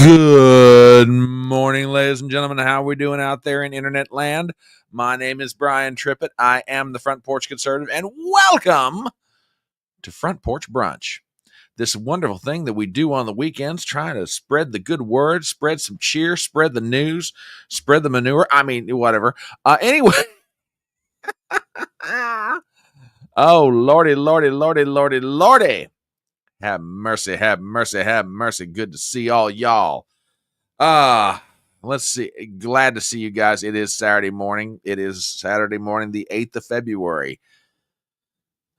Good morning, ladies and gentlemen. How are we doing out there in internet land? My name is Brian Trippett. I am the Front Porch Conservative, and welcome to Front Porch Brunch. This wonderful thing that we do on the weekends, trying to spread the good word, spread some cheer, spread the news, spread the manure. I mean, whatever. Anyway. Oh, Lordy, Lordy, Lordy, Lordy, Lordy. Have mercy, have mercy, have mercy. Good to see all y'all. Let's see. Glad to see you guys. It is Saturday morning. It is Saturday morning, the 8th of February.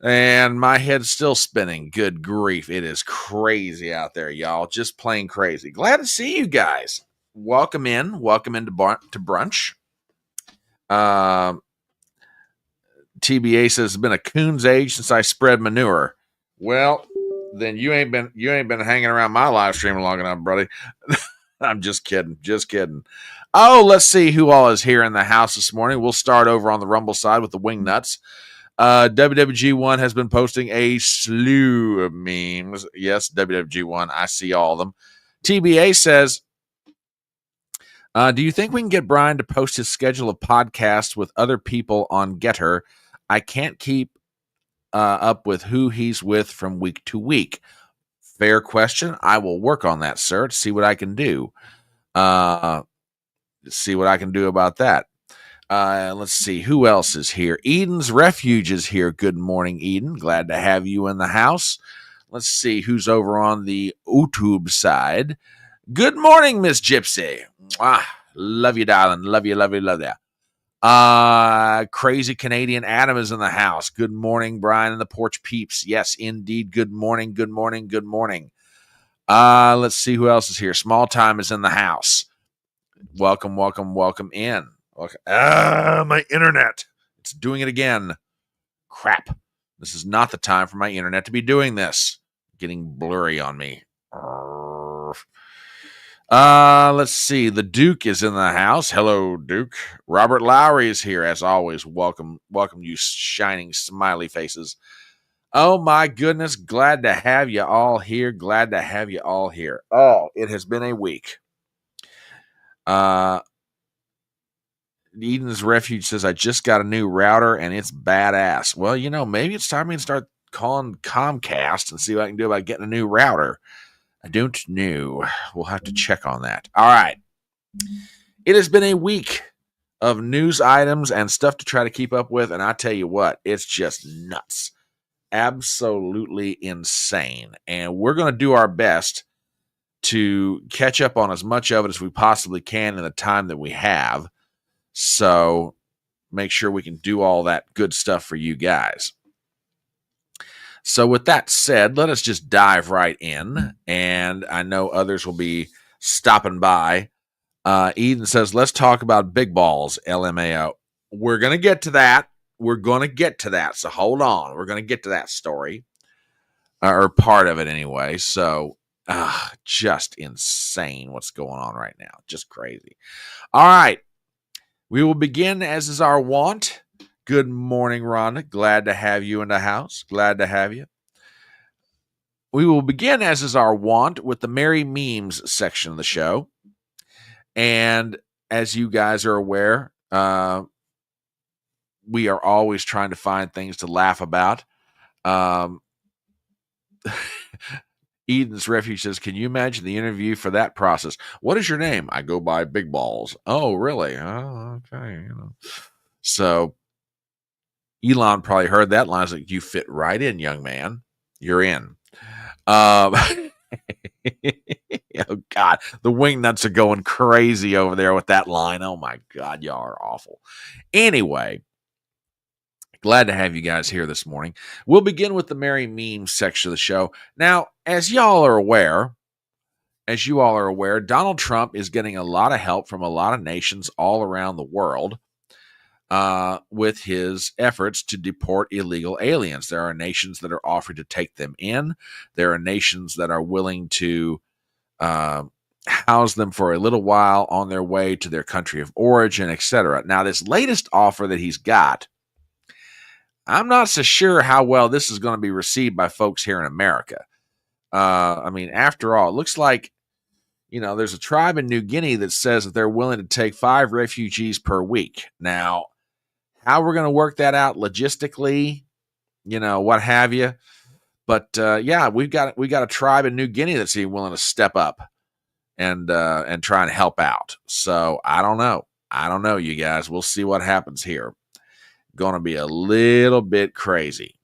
And my head's still spinning. Good grief. It is crazy out there, y'all. Just plain crazy. Glad to see you guys. Welcome in. Welcome into to brunch. TBA says it's been a coon's age since I spread manure. Well, then you ain't been hanging around my live stream long enough, buddy. I'm just kidding. Just kidding. Oh, let's see who all is here in the house this morning. We'll start over on the Rumble side with the wing nuts. WWG1 has been posting a slew of memes. Yes, WWG1. I see all of them. TBA says, do you think we can get Brian to post his schedule of podcasts with other people on Gettr? I can't keep up with who he's with from week to week. Fair question. I will work on that, sir, to see what I can do. See what I can do about that. Let's see. Who else is here? Eden's Refuge is here. Good morning, Eden. Glad to have you in the house. Let's see who's over on the YouTube side. Good morning, Miss Gypsy. Love you, darling. Love you, love you, love you. Crazy Canadian Adam is in the house. Good morning, Brian and the Porch Peeps. Yes, indeed. Good morning, good morning, good morning. Let's see who else is here. Small Time is in the house. Welcome, welcome, welcome in. Okay. My internet. It's doing it again. Crap. This is not the time for my internet to be doing this. Getting blurry on me. Let's see. The Duke is in the house. Hello, Duke. Robert Lowry is here, as always. Welcome, you shining smiley faces. Oh, my goodness. Glad to have you all here. Glad to have you all here. Oh, it has been a week. Eden's Refuge says, I just got a new router, and it's badass. Well, maybe it's time to start calling Comcast and see what I can do about getting a new router. I don't know. We'll have to check on that. All right. It has been a week of news items and stuff to try to keep up with, and I tell you what, it's just nuts. Absolutely insane. And we're going to do our best to catch up on as much of it as we possibly can in the time that we have. So make sure we can do all that good stuff for you guys. So with that said, let us just dive right in, and I know others will be stopping by. Eden says, let's talk about big balls, LMAO. We're going to get to that. So hold on. We're going to get to that story, or part of it anyway. So just insane what's going on right now. Just crazy. All right. We will begin, as is our wont. Good morning, Rhonda. Glad to have you in the house. Glad to have you. We will begin, as is our wont, with the Merry Memes section of the show. And as you guys are aware, we are always trying to find things to laugh about. Eden's Refuge says, can you imagine the interview for that process? What is your name? I go by Big Balls. Oh, really? Oh, okay. So Elon probably heard that line. I was like, you fit right in, young man. You're in. Oh, God. The wing nuts are going crazy over there with that line. Oh, my God. Y'all are awful. Anyway, glad to have you guys here this morning. We'll begin with the Merry Memes section of the show. Now, as you all are aware, Donald Trump is getting a lot of help from a lot of nations all around the world with his efforts to deport illegal aliens. There are nations that are offering to take them in. There are nations that are willing to house them for a little while on their way to their country of origin, etc. Now, this latest offer that he's got, I'm not so sure how well this is going to be received by folks here in America. I mean, after all, it looks like, there's a tribe in New Guinea that says that they're willing to take 5 refugees per week. Now, how we're going to work that out logistically, what have you. But yeah, we got a tribe in New Guinea that's even willing to step up and try and help out. So I don't know, you guys. We'll see what happens here. Going to be a little bit crazy.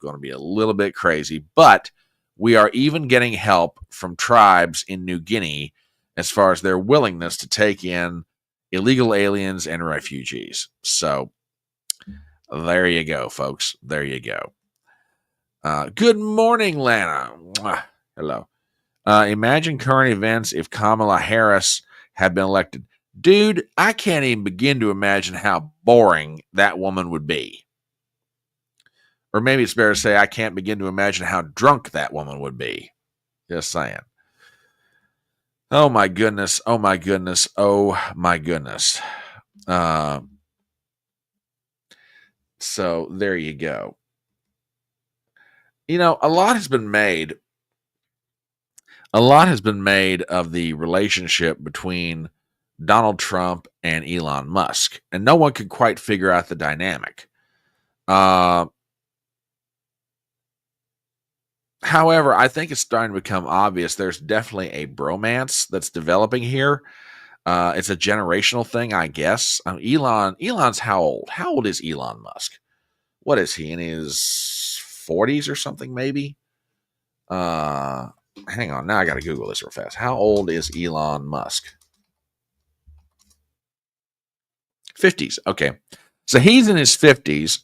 But we are even getting help from tribes in New Guinea as far as their willingness to take in illegal aliens and refugees. So there you go, folks. There you go. Good morning, Lana. Mwah. Hello. Imagine current events if Kamala Harris had been elected. Dude, I can't even begin to imagine how boring that woman would be. Or maybe it's better to say I can't begin to imagine how drunk that woman would be. Just saying. Oh, my goodness. Oh, my goodness. Oh, my goodness. So there you go. A lot has been made. A lot has been made of the relationship between Donald Trump and Elon Musk, and no one could quite figure out the dynamic. However, I think it's starting to become obvious there's definitely a bromance that's developing here. It's a generational thing, I guess. Elon's how old? How old is Elon Musk? What is he, in his 40s or something, maybe? Hang on. Now I got to Google this real fast. How old is Elon Musk? 50s. Okay. So he's in his 50s,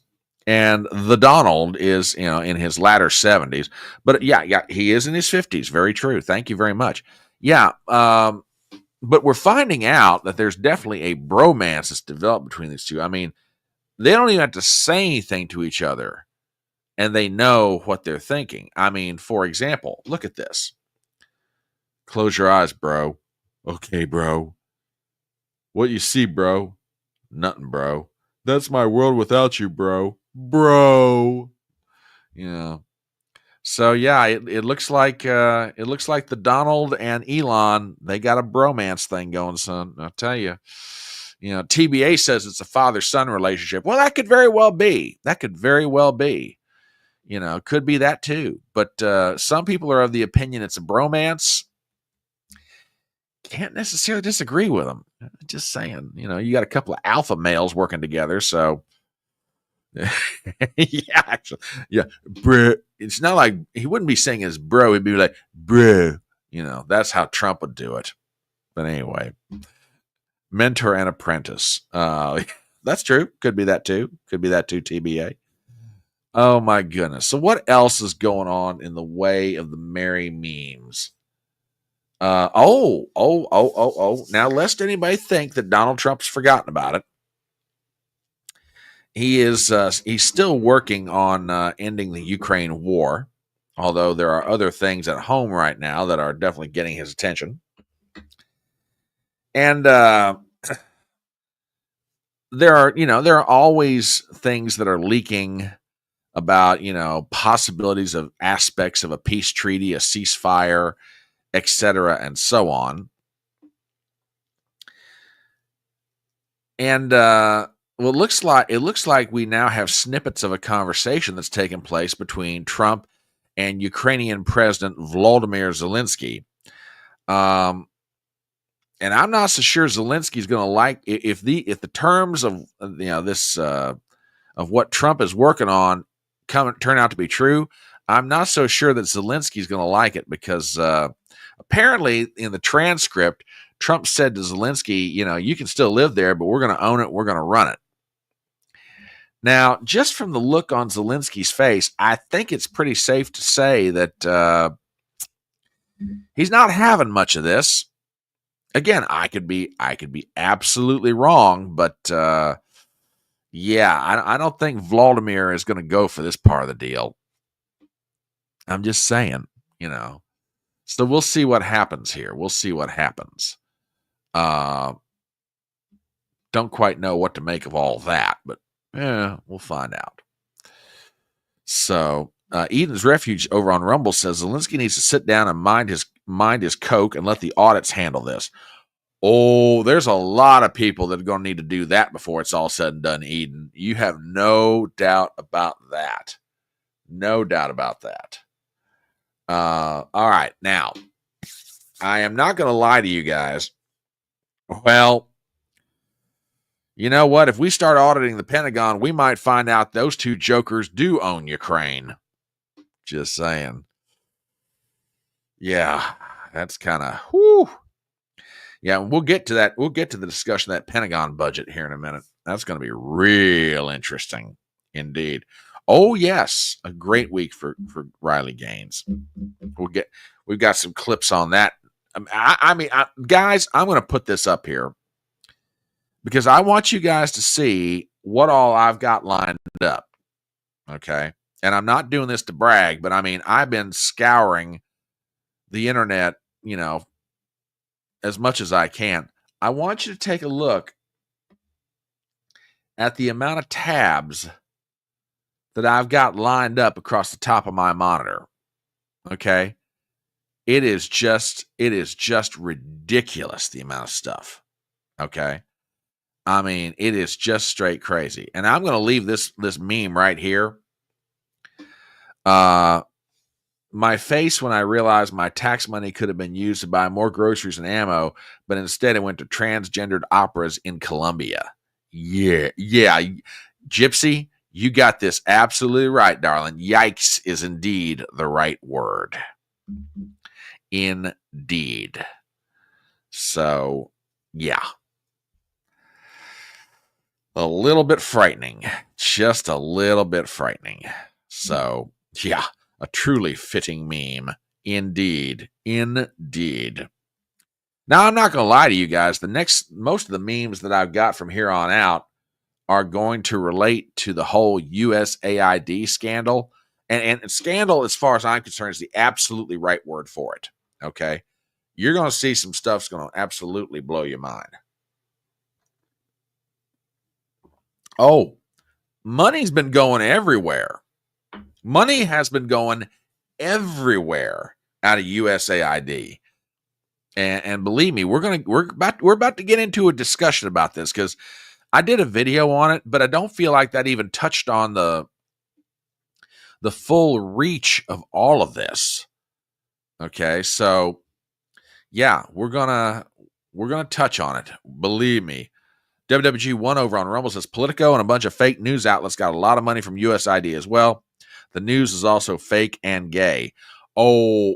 and the Donald is, in his latter 70s. But yeah, he is in his 50s. Very true. Thank you very much. Yeah. But we're finding out that there's definitely a bromance that's developed between these two. I mean, they don't even have to say anything to each other, and they know what they're thinking. I mean, for example, look at this. Close your eyes, bro. Okay, bro. What you see, bro? Nothing, bro. That's my world without you, bro. Bro. So yeah, it looks like the Donald and Elon, they got a bromance thing going, son. I'll tell you. TBA says it's a father-son relationship. Well, that could very well be. Could be that too. But some people are of the opinion it's a bromance. Can't necessarily disagree with them. Just saying, you got a couple of alpha males working together, so yeah, actually, yeah, bro. It's not like he wouldn't be saying his bro. He'd be like, bro. That's how Trump would do it. But anyway, mentor and apprentice. That's true. Could be that too. TBA. Oh my goodness. So what else is going on in the way of the merry memes? Now, lest anybody think that Donald Trump's forgotten about it, he's still working on ending the Ukraine war, although there are other things at home right now that are definitely getting his attention. And there are always things that are leaking about, possibilities of aspects of a peace treaty, a ceasefire, etc., and so on. And well, it looks like we now have snippets of a conversation that's taken place between Trump and Ukrainian President Volodymyr Zelensky. And I'm not so sure Zelensky's going to like if the terms of this of what Trump is working on turn out to be true. I'm not so sure that Zelensky's going to like it because apparently in the transcript, Trump said to Zelensky, you can still live there, but we're going to own it. We're going to run it. Now, just from the look on Zelensky's face, I think it's pretty safe to say that he's not having much of this. Again, I could be absolutely wrong, but yeah, I don't think Vladimir is going to go for this part of the deal. I'm just saying, So we'll see what happens here. Don't quite know what to make of all that, but we'll find out. So Eden's Refuge over on Rumble says Zelensky needs to sit down and mind his coke and let the audits handle this. Oh, there's a lot of people that are going to need to do that before it's all said and done, Eden. You have no doubt about that. No doubt about that. All right. Now, I am not going to lie to you guys. Well, you know what? If we start auditing the Pentagon, we might find out those two jokers do own Ukraine. Just saying. Yeah, that's kind of, whew. Yeah, we'll get to that. We'll get to the discussion of that Pentagon budget here in a minute. That's going to be real interesting indeed. Oh, yes, a great week for Riley Gaines. We've got some clips on that. Guys, I'm going to put this up here because I want you guys to see what all I've got lined up. Okay. And I'm not doing this to brag, but I mean, I've been scouring the internet, as much as I can. I want you to take a look at the amount of tabs that I've got lined up across the top of my monitor. Okay. It is just ridiculous, the amount of stuff. Okay. I mean, it is just straight crazy. And I'm going to leave this meme right here. My face when I realized my tax money could have been used to buy more groceries and ammo, but instead it went to transgendered operas in Colombia. Yeah. Gypsy, you got this absolutely right, darling. Yikes is indeed the right word. Indeed. So, yeah. A little bit frightening. Just a little bit frightening. So, yeah. A truly fitting meme. Indeed. Now, I'm not going to lie to you guys. Most of the memes that I've got from here on out are going to relate to the whole USAID scandal. And scandal, as far as I'm concerned, is the absolutely right word for it. Okay? You're going to see some stuff's going to absolutely blow your mind. Oh, money's been going everywhere. Money has been going everywhere out of USAID. And believe me, we're about to get into a discussion about this because I did a video on it, but I don't feel like that even touched on the full reach of all of this. Okay, so yeah, we're gonna touch on it. Believe me. WWG1 over on Rumble says Politico and a bunch of fake news outlets got a lot of money from USAID as well. The news is also fake and gay. Oh,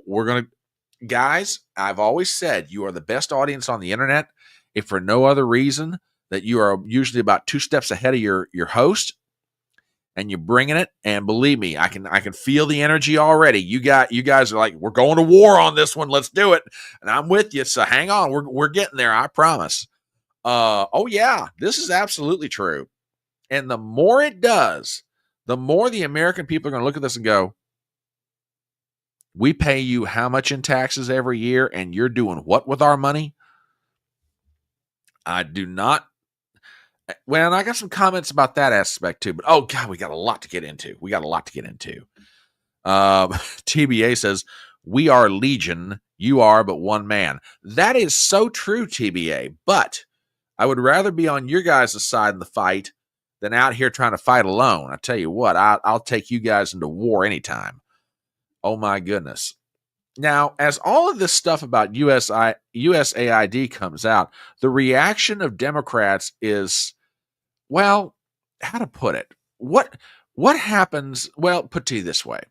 guys, I've always said you are the best audience on the internet, if for no other reason that you are usually about 2 steps ahead of your host, and you're bringing it. And believe me, I can feel the energy already. You guys are like, we're going to war on this one. Let's do it. And I'm with you. So hang on, we're getting there. I promise. Oh yeah, this is absolutely true. And the more it does, the more the American people are going to look at this and go, we pay you how much in taxes every year, and you're doing what with our money? I do not. Well, I got some comments about that aspect too, but oh God, we got a lot to get into. TBA says, we are legion. You are but one man. That is so true, TBA, but I would rather be on your guys' side in the fight than out here trying to fight alone. I tell you what, I'll take you guys into war anytime. Oh my goodness. Now, as all of this stuff about USAID comes out, the reaction of Democrats is, well, how to put it? What happens? Well, put to you this way.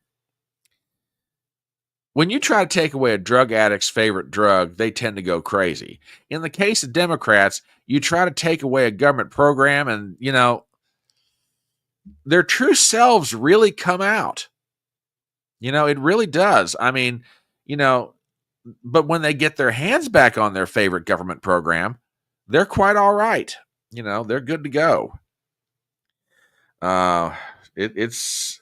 When you try to take away a drug addict's favorite drug, they tend to go crazy. In the case of Democrats, you try to take away a government program and, their true selves really come out. It really does. I mean, but when they get their hands back on their favorite government program, they're quite all right. They're good to go. It's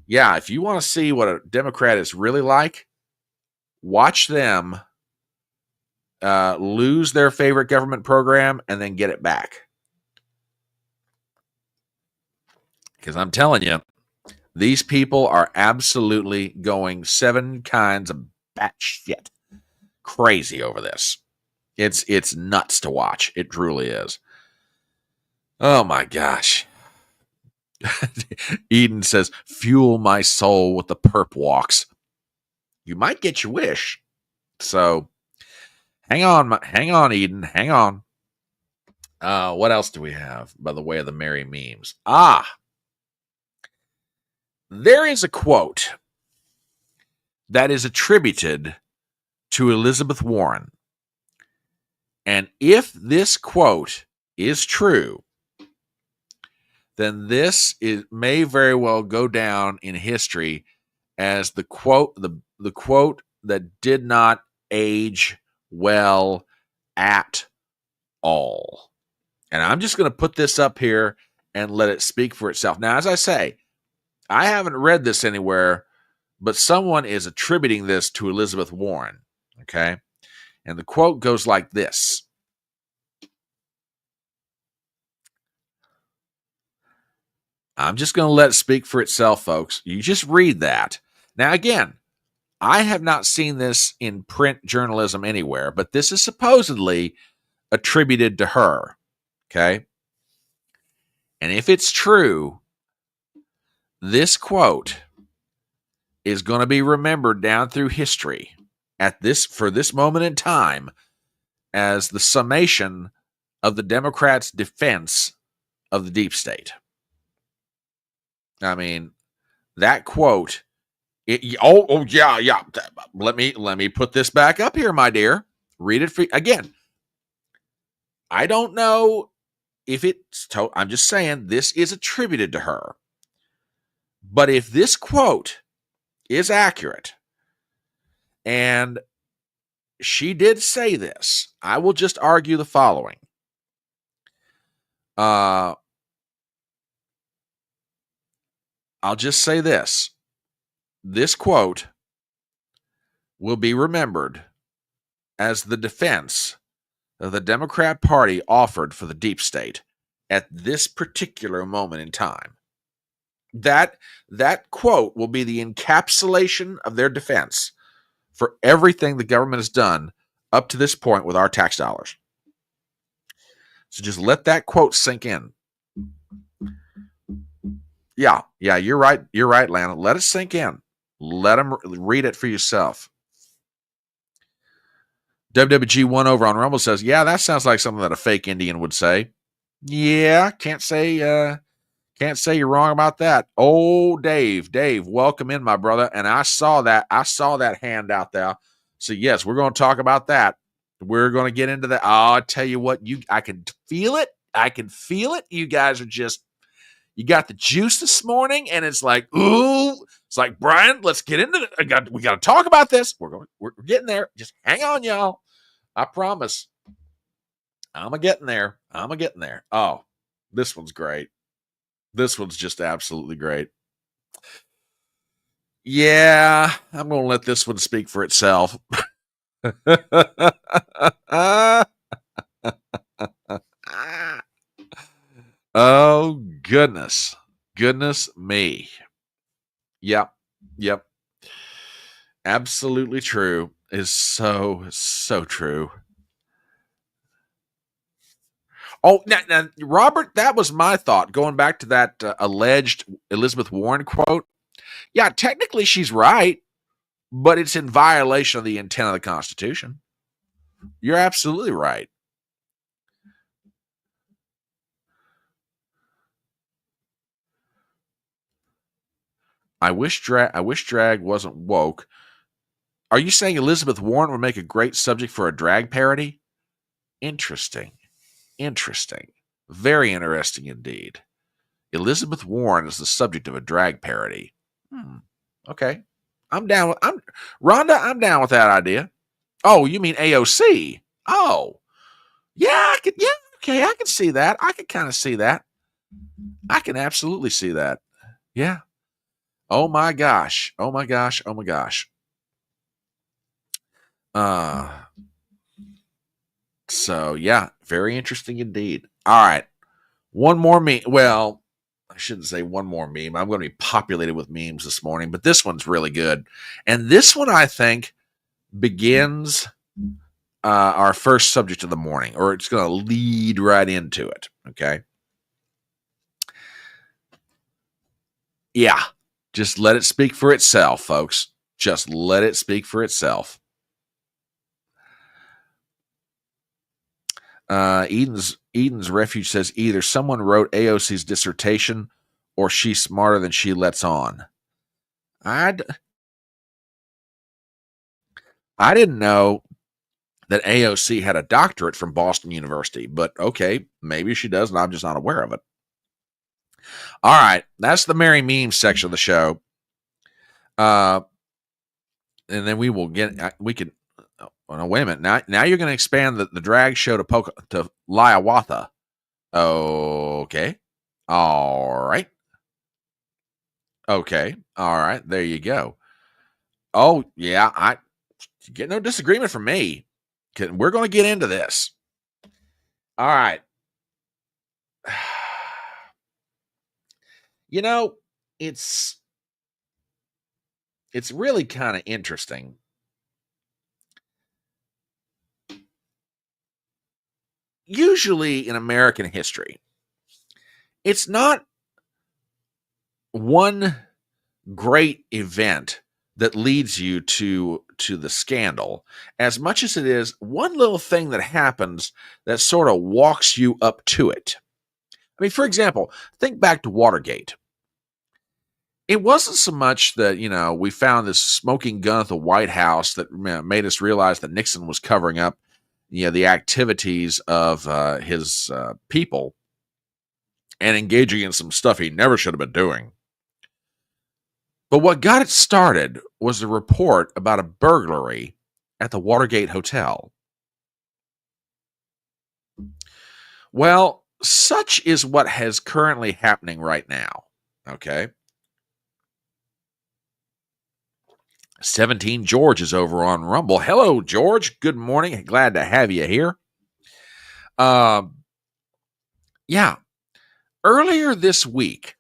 if you want to see what a Democrat is really like, watch them lose their favorite government program and then get it back. Because I'm telling you, These people are absolutely going 7 kinds of batshit crazy over this. It's nuts to watch. It truly is. Oh my gosh. Eden says, fuel my soul with the perp walks. You might get your wish. So hang on, Eden. Hang on. What else do we have by the way of the merry memes? There is a quote that is attributed to Elizabeth Warren. And if this quote is true, then this may very well go down in history as the quote that did not age well at all. And I'm just going to put this up here and let it speak for itself. Now, as I say, I haven't read this anywhere, but someone is attributing this to Elizabeth Warren. Okay. And the quote goes like this. I'm just going to let it speak for itself, folks. You just read that. Now, again, I have not seen this in print journalism anywhere, but this is supposedly attributed to her. Okay. And if it's true, this quote is going to be remembered down through history for this moment in time as the summation of the Democrats' defense of the deep state. I mean, that quote. Yeah. Let me put this back up here, my dear. Read it for again. I don't know if it's. I'm just saying this is attributed to her. But if this quote is accurate, and she did say this, I will just argue the following. I'll just say this. This quote will be remembered as the defense that the Democrat Party offered for the deep state at this particular moment in time. That quote will be the encapsulation of their defense for everything the government has done up to this point with our tax dollars. So just let that quote sink in. Yeah, you're right. You're right, Lana. Let it sink in. Let them read it for yourself. WWG1 over on Rumble says, yeah, that sounds like something that a fake Indian would say. Yeah, can't say you're wrong about that. Oh, Dave, welcome in, my brother. And I saw that hand out there. So yes, we're going to talk about that. We're going to get into that. Oh, I tell you what, I can feel it. You guys are just, you got the juice this morning, and it's like, ooh, it's like, Brian, let's get into it. We got to talk about this. We're getting there. Just hang on, y'all. I promise. I'm getting there. Oh, this one's great. This one's just absolutely great. Yeah, I'm going to let this one speak for itself. Oh, goodness. Goodness me. Yep. Absolutely true. Is so true. Oh, now, Robert, that was my thought. Going back to that alleged Elizabeth Warren quote. Yeah, technically she's right, but it's in violation of the intent of the Constitution. You're absolutely right. I wish drag wasn't woke. Are you saying Elizabeth Warren would make a great subject for a drag parody? Interesting. Very interesting indeed. Elizabeth Warren is the subject of a drag parody. Okay. Rhonda, I'm down with that idea. Oh, you mean AOC? Oh. Yeah, okay, I can see that. I can kind of see that. I can absolutely see that. Yeah. Oh my gosh. So yeah, very interesting indeed. All right. One more well, I shouldn't say one more meme. I'm going to be populated with memes this morning, but this one's really good. And this one, I think, begins our first subject of the morning, or it's going to lead right into it. Okay. Yeah. Just let it speak for itself, folks. Just let it speak for itself. Eden's Refuge says either someone wrote AOC's dissertation or she's smarter than she lets on. I didn't know that AOC had a doctorate from Boston University, but okay, maybe she does, and I'm just not aware of it. All right, that's the Merry Memes section of the show. And then we can. Oh, no, wait a minute. Now you're going to expand the drag show to Liawatha. Okay. All right. Okay. All right. There you go. Oh, yeah. I get no disagreement from me. We're going to get into this. All right. You know, it's really kind of interesting. Usually in American history, it's not one great event that leads you to the scandal as much as it is one little thing that happens that sort of walks you up to it. I mean, for example, think back to Watergate. It wasn't so much that, we found this smoking gun at the White House that made us realize that Nixon was covering up, the activities of his people and engaging in some stuff he never should have been doing. But what got it started was a report about a burglary at the Watergate Hotel. Well, such is what is currently happening right now. Okay. 17 George is over on Rumble. Hello, George. Good morning. Glad to have you here. Yeah. Earlier this week,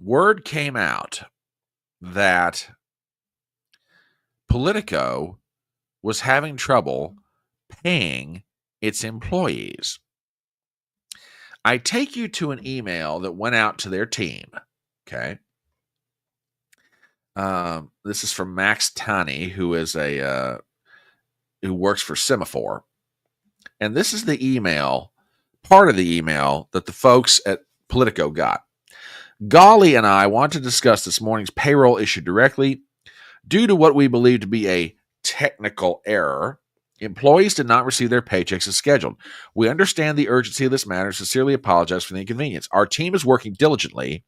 word came out that Politico was having trouble paying its employees. I take you to an email that went out to their team. Okay. This is from Max Tani, who is who works for Semaphore. And this is the email, part of the email that the folks at Politico got. Golly and I want to discuss this morning's payroll issue directly. Due to what we believe to be a technical error, employees did not receive their paychecks as scheduled. We understand the urgency of this matter and sincerely apologize for the inconvenience. Our team is working diligently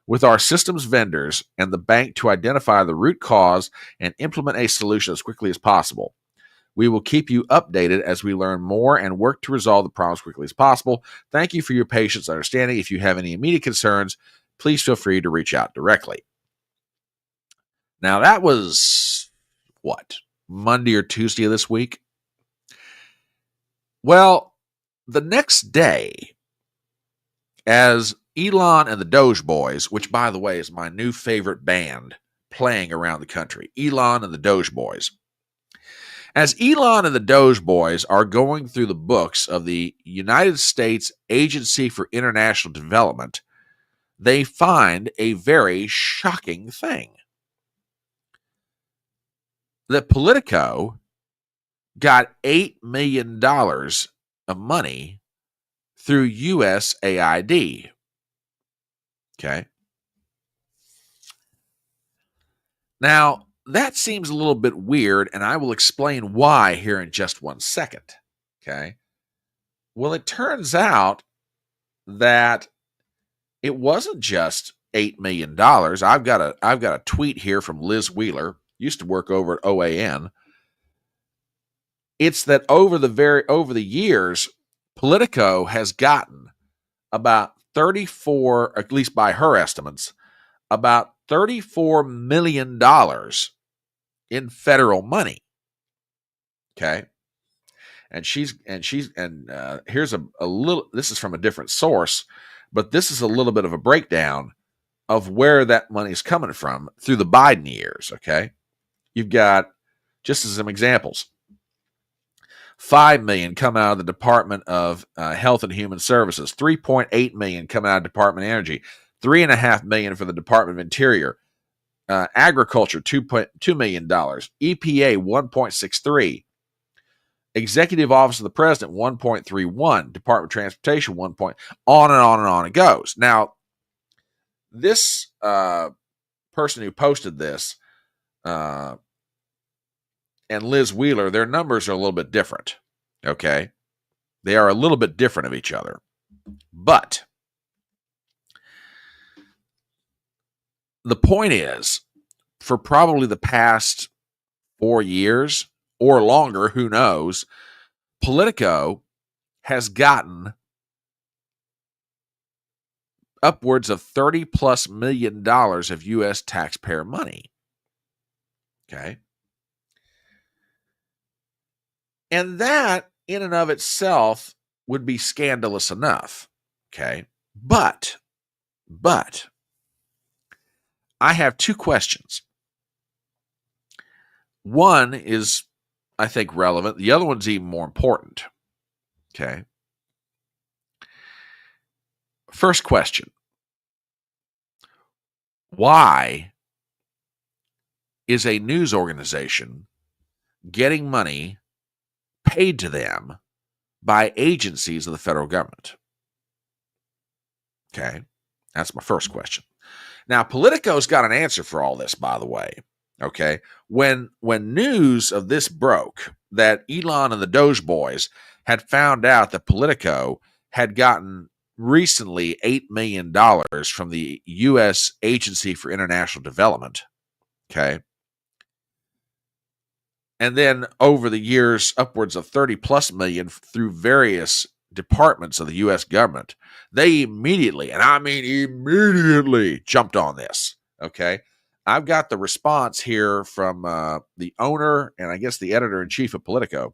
with our systems vendors and the bank to identify the root cause and implement a solution as quickly as possible. We will keep you updated as we learn more and work to resolve the problem as quickly as possible. Thank you for your patience and understanding. If you have any immediate concerns, please feel free to reach out directly. Now, that was, Monday or Tuesday of this week? Well, the next day, as Elon and the Doge Boys, which, by the way, is my new favorite band playing around the country, Elon and the Doge Boys. As Elon and the Doge Boys are going through the books of the United States Agency for International Development, they find a very shocking thing. That Politico got $8 million of money through USAID. Okay. Now, that seems a little bit weird, and I will explain why here in just 1 second. Okay. Well, it turns out that it wasn't just $8 million. I've got a tweet here from Liz Wheeler, used to work over at OAN. It's that over the years, Politico has gotten about 34, at least by her estimates, about $34 million in federal money. Okay. And here's a little, this is from a different source, but this is a little bit of a breakdown of where that money is coming from through the Biden years. Okay. You've got, just as some examples, $5 million come out of the Department of Health and Human Services, $3.8 million come out of Department of Energy, $3.5 million for the Department of Interior, Agriculture, $2.2 million, EPA, $1.63, Executive Office of the President, $1.31, Department of Transportation, on and on and on it goes. Now, this person who posted this, and Liz Wheeler, their numbers are a little bit different. Okay. They are a little bit different of each other. But the point is, for probably the past 4 years or longer, who knows, Politico has gotten upwards of $30+ million of U.S. taxpayer money. Okay. And that, in and of itself, would be scandalous enough. Okay. But I have two questions. One is, I think, relevant. The other one's even more important. Okay. First question. Why is a news organization getting money paid to them by agencies of the federal government? Okay. That's my first question. Now, Politico's got an answer for all this, by the way. Okay. When news of this broke, that Elon and the Doge boys had found out that Politico had gotten recently $8 million from the U.S. Agency for International Development. Okay. And then over the years, upwards of $30+ million through various departments of the U.S. government, they immediately, and I mean immediately, jumped on this. Okay. I've got the response here from the owner and I guess the editor-in-chief of Politico.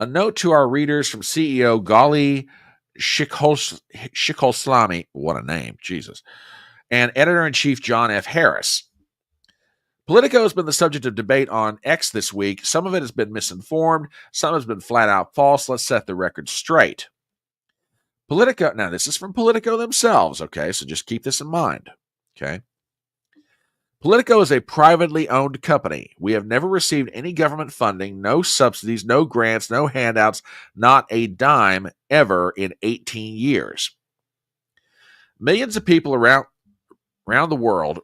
A note to our readers from CEO Gali Shikholslami, what a name, Jesus, and editor-in-chief John F. Harris. Politico has been the subject of debate on X this week. Some of it has been misinformed. Some has been flat out false. Let's set the record straight. Politico, now this is from Politico themselves, okay, so just keep this in mind, okay? Politico is a privately owned company. We have never received any government funding, no subsidies, no grants, no handouts, not a dime ever in 18 years. Millions of people around the world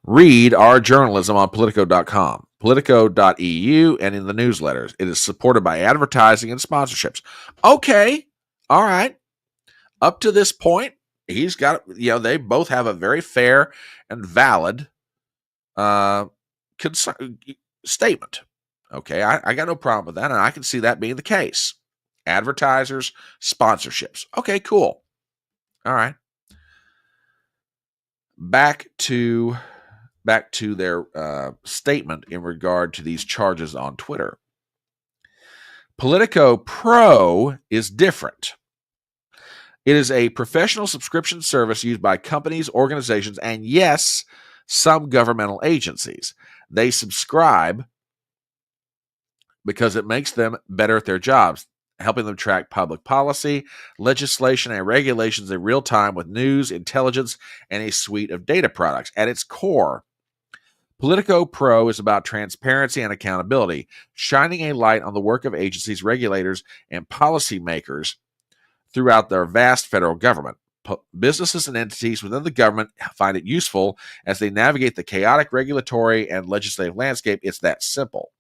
read our journalism on Politico.com, Politico.eu, and in the newsletters. It is supported by advertising and sponsorships. Okay, all right. Up to this point, he's got, they both have a very fair and valid statement. Okay, I got no problem with that, and I can see that being the case. Advertisers, sponsorships. Okay, cool. All right. Back to their statement in regard to these charges on Twitter. Politico Pro is different. It is a professional subscription service used by companies, organizations, and yes, some governmental agencies. They subscribe because it makes them better at their jobs, helping them track public policy, legislation, and regulations in real time with news, intelligence, and a suite of data products. At its core, Politico Pro is about transparency and accountability, shining a light on the work of agencies, regulators, and policymakers throughout their vast federal government. Businesses and entities within the government find it useful as they navigate the chaotic regulatory and legislative landscape. It's that simple.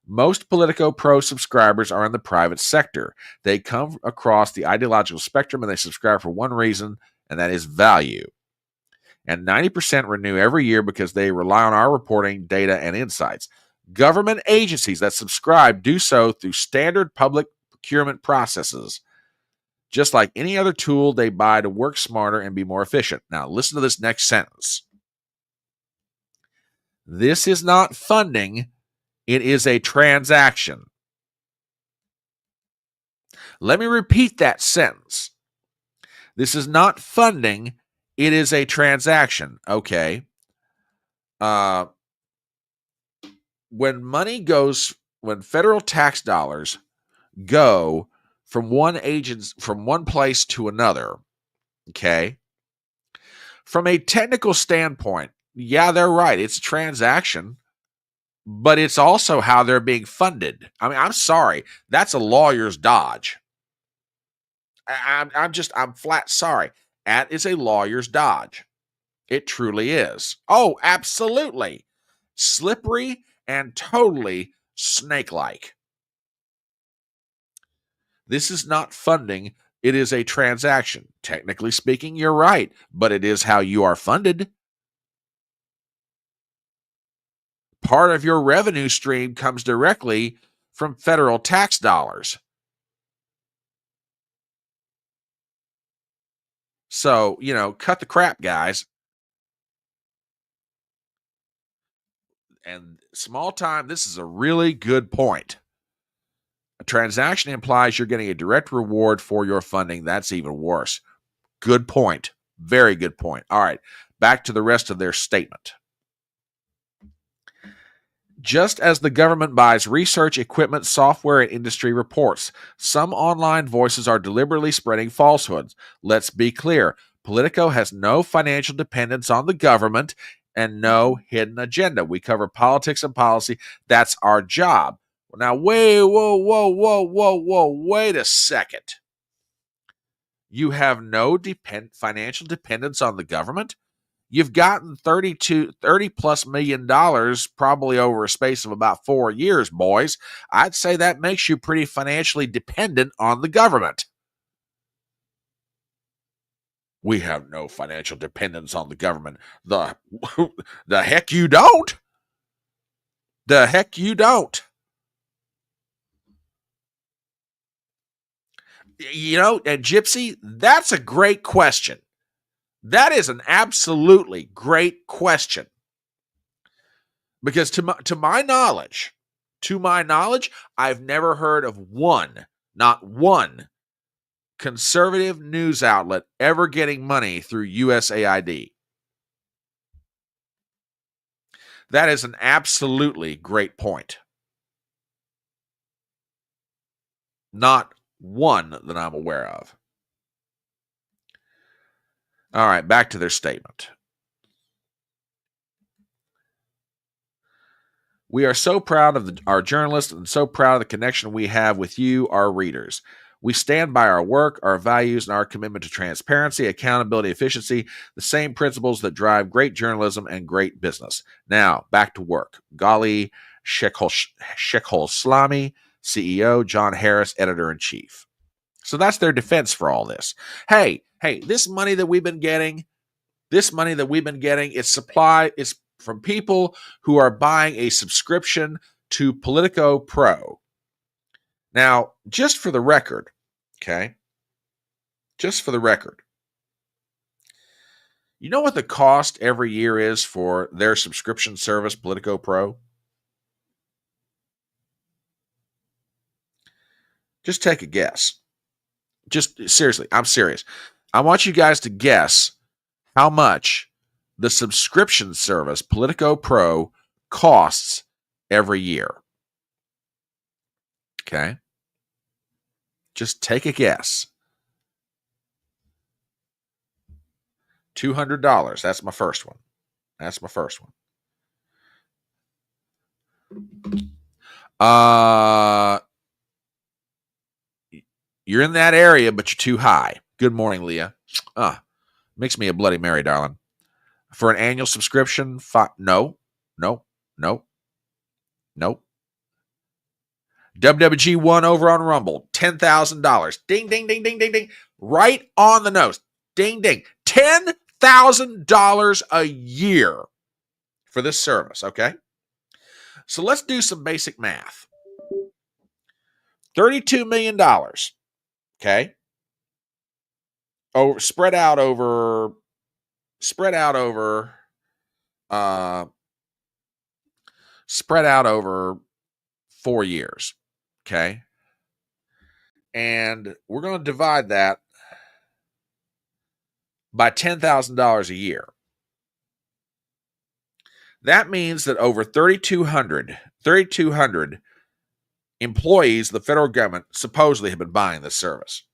Most Politico Pro subscribers are in the private sector. They come across the ideological spectrum and they subscribe for one reason, and that is value. And 90% renew every year because they rely on our reporting, data, and insights. Government agencies that subscribe do so through standard public procurement processes, just like any other tool they buy to work smarter and be more efficient. Now, listen to this next sentence. This is not funding. It is a transaction. Let me repeat that sentence. This is not funding. It is a transaction. Okay. When federal tax dollars go from one place to another, okay, from a technical standpoint, yeah, they're right. It's a transaction, but it's also how they're being funded. I mean, I'm sorry. That's a lawyer's dodge. I'm flat sorry. That is a lawyer's dodge. It truly is. Oh, absolutely. Slippery and totally snake-like. This is not funding. It is a transaction. Technically speaking, you're right, but it is how you are funded. Part of your revenue stream comes directly from federal tax dollars. So, cut the crap, guys. And small time, this is a really good point. A transaction implies you're getting a direct reward for your funding. That's even worse. Good point. Very good point. All right, back to the rest of their statement. Just as the government buys research, equipment, software, and industry reports, some online voices are deliberately spreading falsehoods. Let's be clear. Politico has no financial dependence on the government and no hidden agenda. We cover politics and policy. That's our job. Now, wait a second. You have no financial dependence on the government? You've gotten $30 plus million probably over a space of about 4 years, boys. I'd say that makes you pretty financially dependent on the government. We have no financial dependence on the government. The heck you don't. The heck you don't. And Gypsy, that's a great question. That is an absolutely great question. Because to my knowledge, I've never heard of not one conservative news outlet ever getting money through USAID. That is an absolutely great point. Not one that I'm aware of. All right, back to their statement. We are so proud of our journalists and so proud of the connection we have with you, our readers. We stand by our work, our values, and our commitment to transparency, accountability, efficiency, the same principles that drive great journalism and great business. Now, back to work. Gali Shekholslami, CEO, John Harris, editor-in-chief. So that's their defense for all this. Hey, this money that we've been getting, it's from people who are buying a subscription to Politico Pro. Now, just for the record, you know what the cost every year is for their subscription service, Politico Pro? Just take a guess. Just seriously, I'm serious. I want you guys to guess how much the subscription service, Politico Pro, costs every year. Okay? Just take a guess. $200. That's my first one. You're in that area, but you're too high. Good morning, Leah. Mix me a Bloody Mary, darling. For an annual subscription, no. WWG1 over on Rumble, $10,000. Ding, ding, ding, ding, ding, ding. Right on the nose. Ding, ding. $10,000 a year for this service, okay? So let's do some basic math. $32 million, okay? Spread out over spread out over 4 years. Okay. And we're going to divide that by $10,000 a year. That means that over 3,200 employees of the federal government supposedly have been buying this service.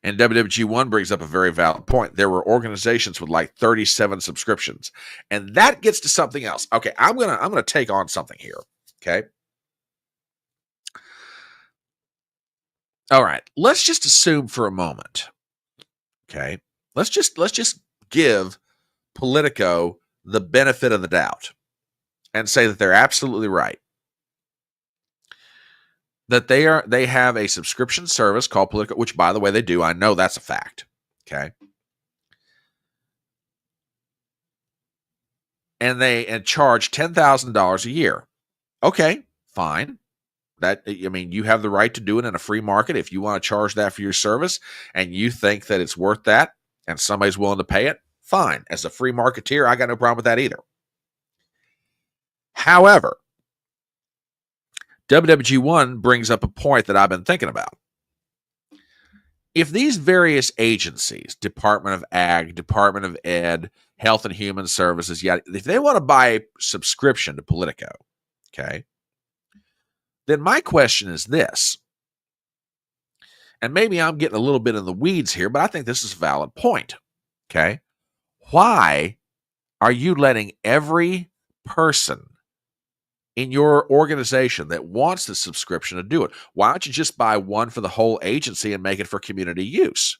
And WWG1 brings up a very valid point. There were organizations with like 37 subscriptions. And that gets to something else. Okay, I'm gonna take on something here. Okay. All right. Let's just assume for a moment. Okay. Let's just give Politico the benefit of the doubt and say that they're absolutely right. That they have a subscription service called Politico, which, by the way, they do. I know that's a fact. Okay. And they charge $10,000 a year. Okay, fine. You have the right to do it in a free market. If you want to charge that for your service and you think that it's worth that and somebody's willing to pay it, fine. As a free marketeer, I got no problem with that either. However, WWG1 brings up a point that I've been thinking about. If these various agencies, Department of Ag, Department of Ed, Health and Human Services, if they want to buy a subscription to Politico, okay, then my question is this, and maybe I'm getting a little bit in the weeds here, but I think this is a valid point, okay? Why are you letting every person in your organization that wants the subscription to do it? Why don't you just buy one for the whole agency and make it for community use?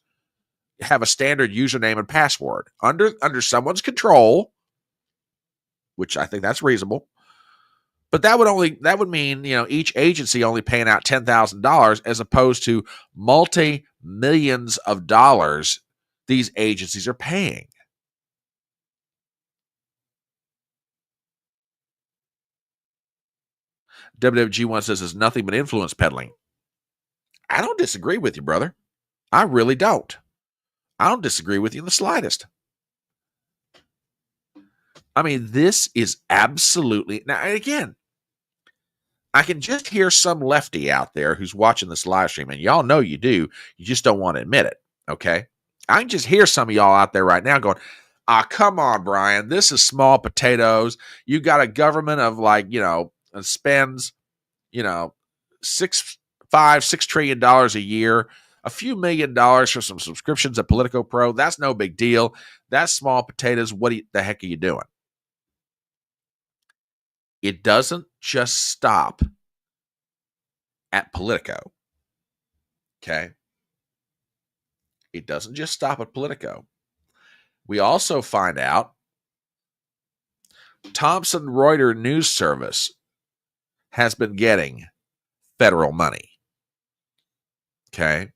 Have a standard username and password under someone's control, which I think that's reasonable. But that would mean, each agency only paying out $10,000 as opposed to multi-millions of dollars these agencies are paying. WWG1 says it's nothing but influence peddling. I don't disagree with you, brother. I really don't. I don't disagree with you in the slightest. I mean, this is absolutely... Now, again, I can just hear some lefty out there who's watching this live stream, and y'all know you do. You just don't want to admit it, okay? I can just hear some of y'all out there right now going, come on, Brian. This is small potatoes. You got a government of spends, $6 trillion a year, a few $1 million for some subscriptions at Politico Pro. That's no big deal. That's small potatoes. What the heck are you doing? It doesn't just stop at Politico. Okay? It doesn't just stop at Politico. We also find out Thomson Reuters News Service has been getting federal money. Okay?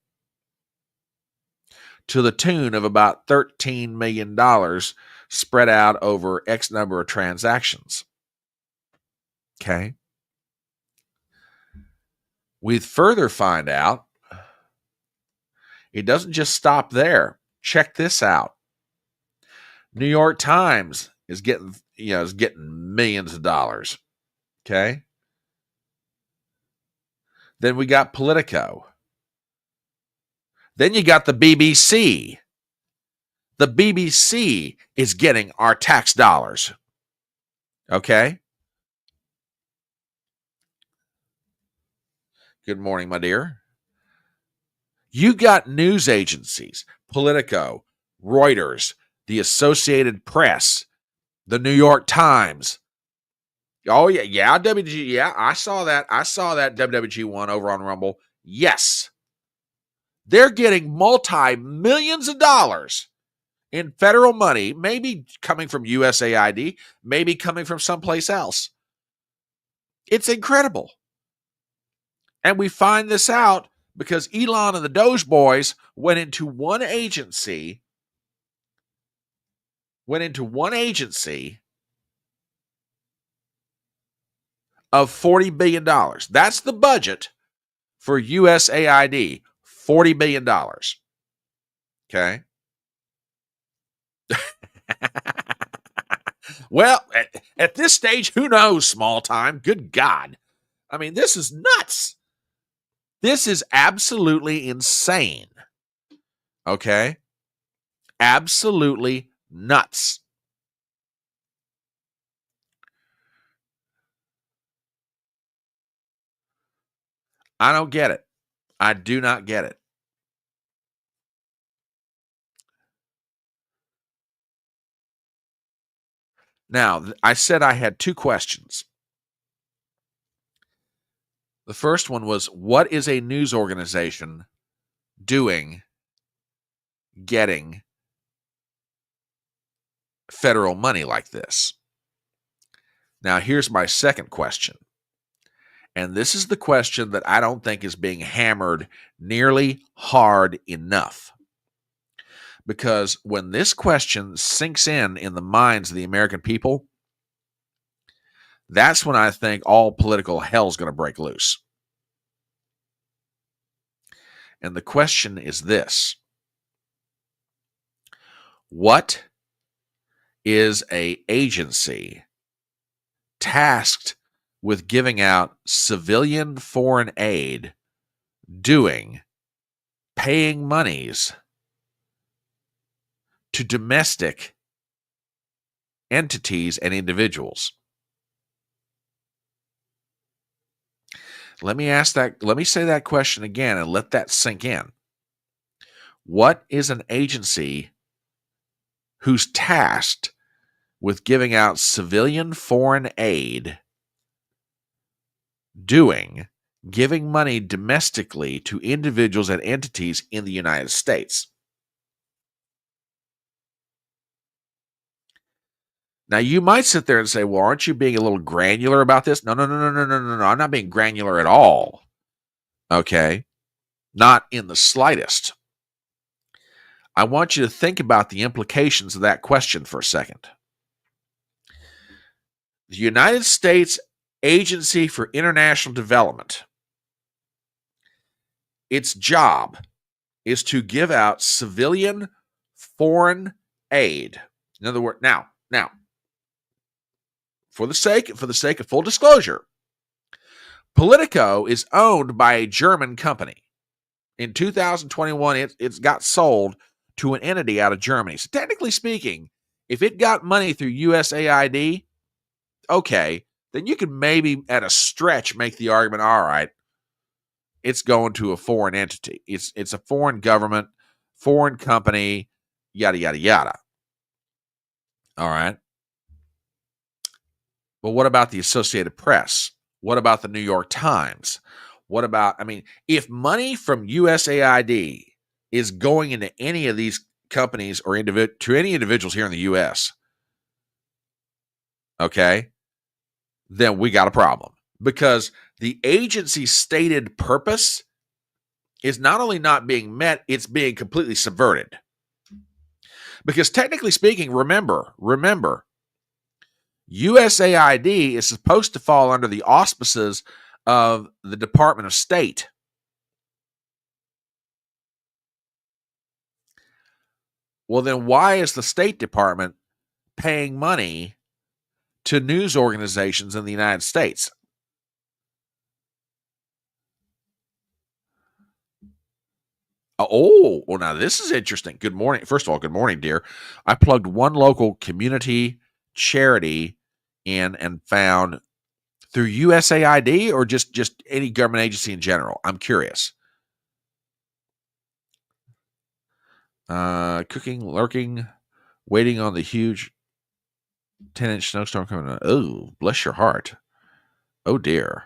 To the tune of about $13 million spread out over X number of transactions. Okay? We further find out it doesn't just stop there. Check this out. New York Times is getting millions of dollars. Okay? Then we got Politico. Then you got the BBC. The BBC is getting our tax dollars. Okay? Good morning, my dear. You got news agencies, Politico, Reuters, the Associated Press, the New York Times. Oh, yeah, WG, yeah, I saw that WWG1 over on Rumble. Yes. They're getting multi-millions of dollars in federal money, maybe coming from USAID, maybe coming from someplace else. It's incredible. And we find this out because Elon and the DOGE boys went into one agency of $40 billion. That's the budget for USAID, $40 billion. Okay. Well, at this stage, who knows, small time? Good God. I mean, this is nuts. This is absolutely insane. Okay? Absolutely nuts. I don't get it. I do not get it. Now, I said I had two questions. The first one was, what is a news organization doing getting federal money like this? Now, here's my second question. And this is the question that I don't think is being hammered nearly hard enough. Because when this question sinks in the minds of the American people, that's when I think all political hell's going to break loose. And the question is this: what is an agency tasked with giving out civilian foreign aid doing, paying monies to domestic entities and individuals? Let me say that question again and let that sink in. What is an agency who's tasked with giving out civilian foreign aid doing, giving money domestically to individuals and entities in the United States? Now, you might sit there and say, well, aren't you being a little granular about this? No. I'm not being granular at all. Okay? Not in the slightest. I want you to think about the implications of that question for a second. The United States Agency for International Development, its job is to give out civilian foreign aid. In other words, now, for the sake of full disclosure, Politico is owned by a German company. In 2021, it got sold to an entity out of Germany. So technically speaking, if it got money through USAID, okay, then you could maybe at a stretch make the argument, all right, it's going to a foreign entity. It's a foreign government, foreign company, yada, yada, yada. All right. But what about the Associated Press? What about the New York Times? What about, if money from USAID is going into any of these companies or to any individuals here in the U.S., okay, then we got a problem. Because the agency's stated purpose is not only not being met, it's being completely subverted. Because technically speaking, remember, USAID is supposed to fall under the auspices of the Department of State. Well, then why is the State Department paying money to news organizations in the United States? Oh, well, now this is interesting. Good morning. First of all, good morning, dear. I plugged one local community charity in and found through USAID or just any government agency in general. I'm curious. Cooking, lurking, waiting on the huge 10-inch snowstorm coming on. Oh, bless your heart. Oh, dear.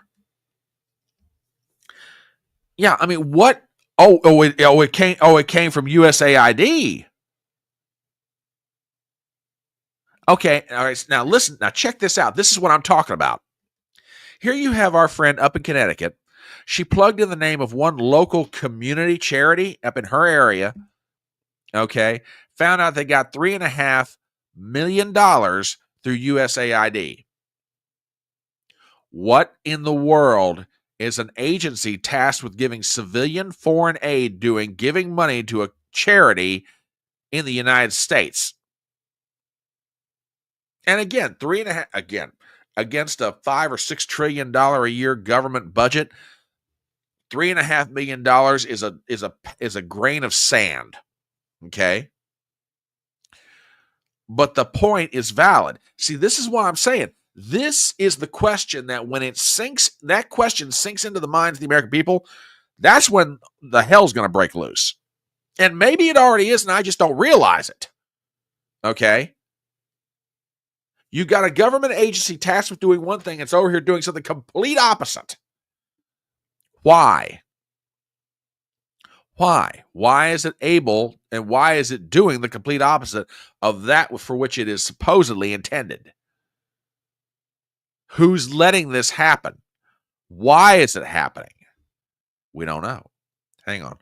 Yeah, what? It came from USAID. Okay, all right. Now listen. Now check this out. This is what I'm talking about. Here you have our friend up in Connecticut. She plugged in the name of one local community charity up in her area. Okay, found out they got $3.5 million through USAID. What in the world is an agency tasked with giving civilian foreign aid, giving money to a charity in the United States. And again, against a $5 or $6 trillion a year government budget, $3.5 million is a grain of sand. Okay. But the point is valid. See, this is what I'm saying. This is the question that when that question sinks into the minds of the American people, that's when the hell's going to break loose. And maybe it already is, and I just don't realize it. Okay? You got a government agency tasked with doing one thing, it's over here doing something complete opposite. Why? Why? Why is it able, and why is it doing the complete opposite of that for which it is supposedly intended? Who's letting this happen? Why is it happening? We don't know. Hang on.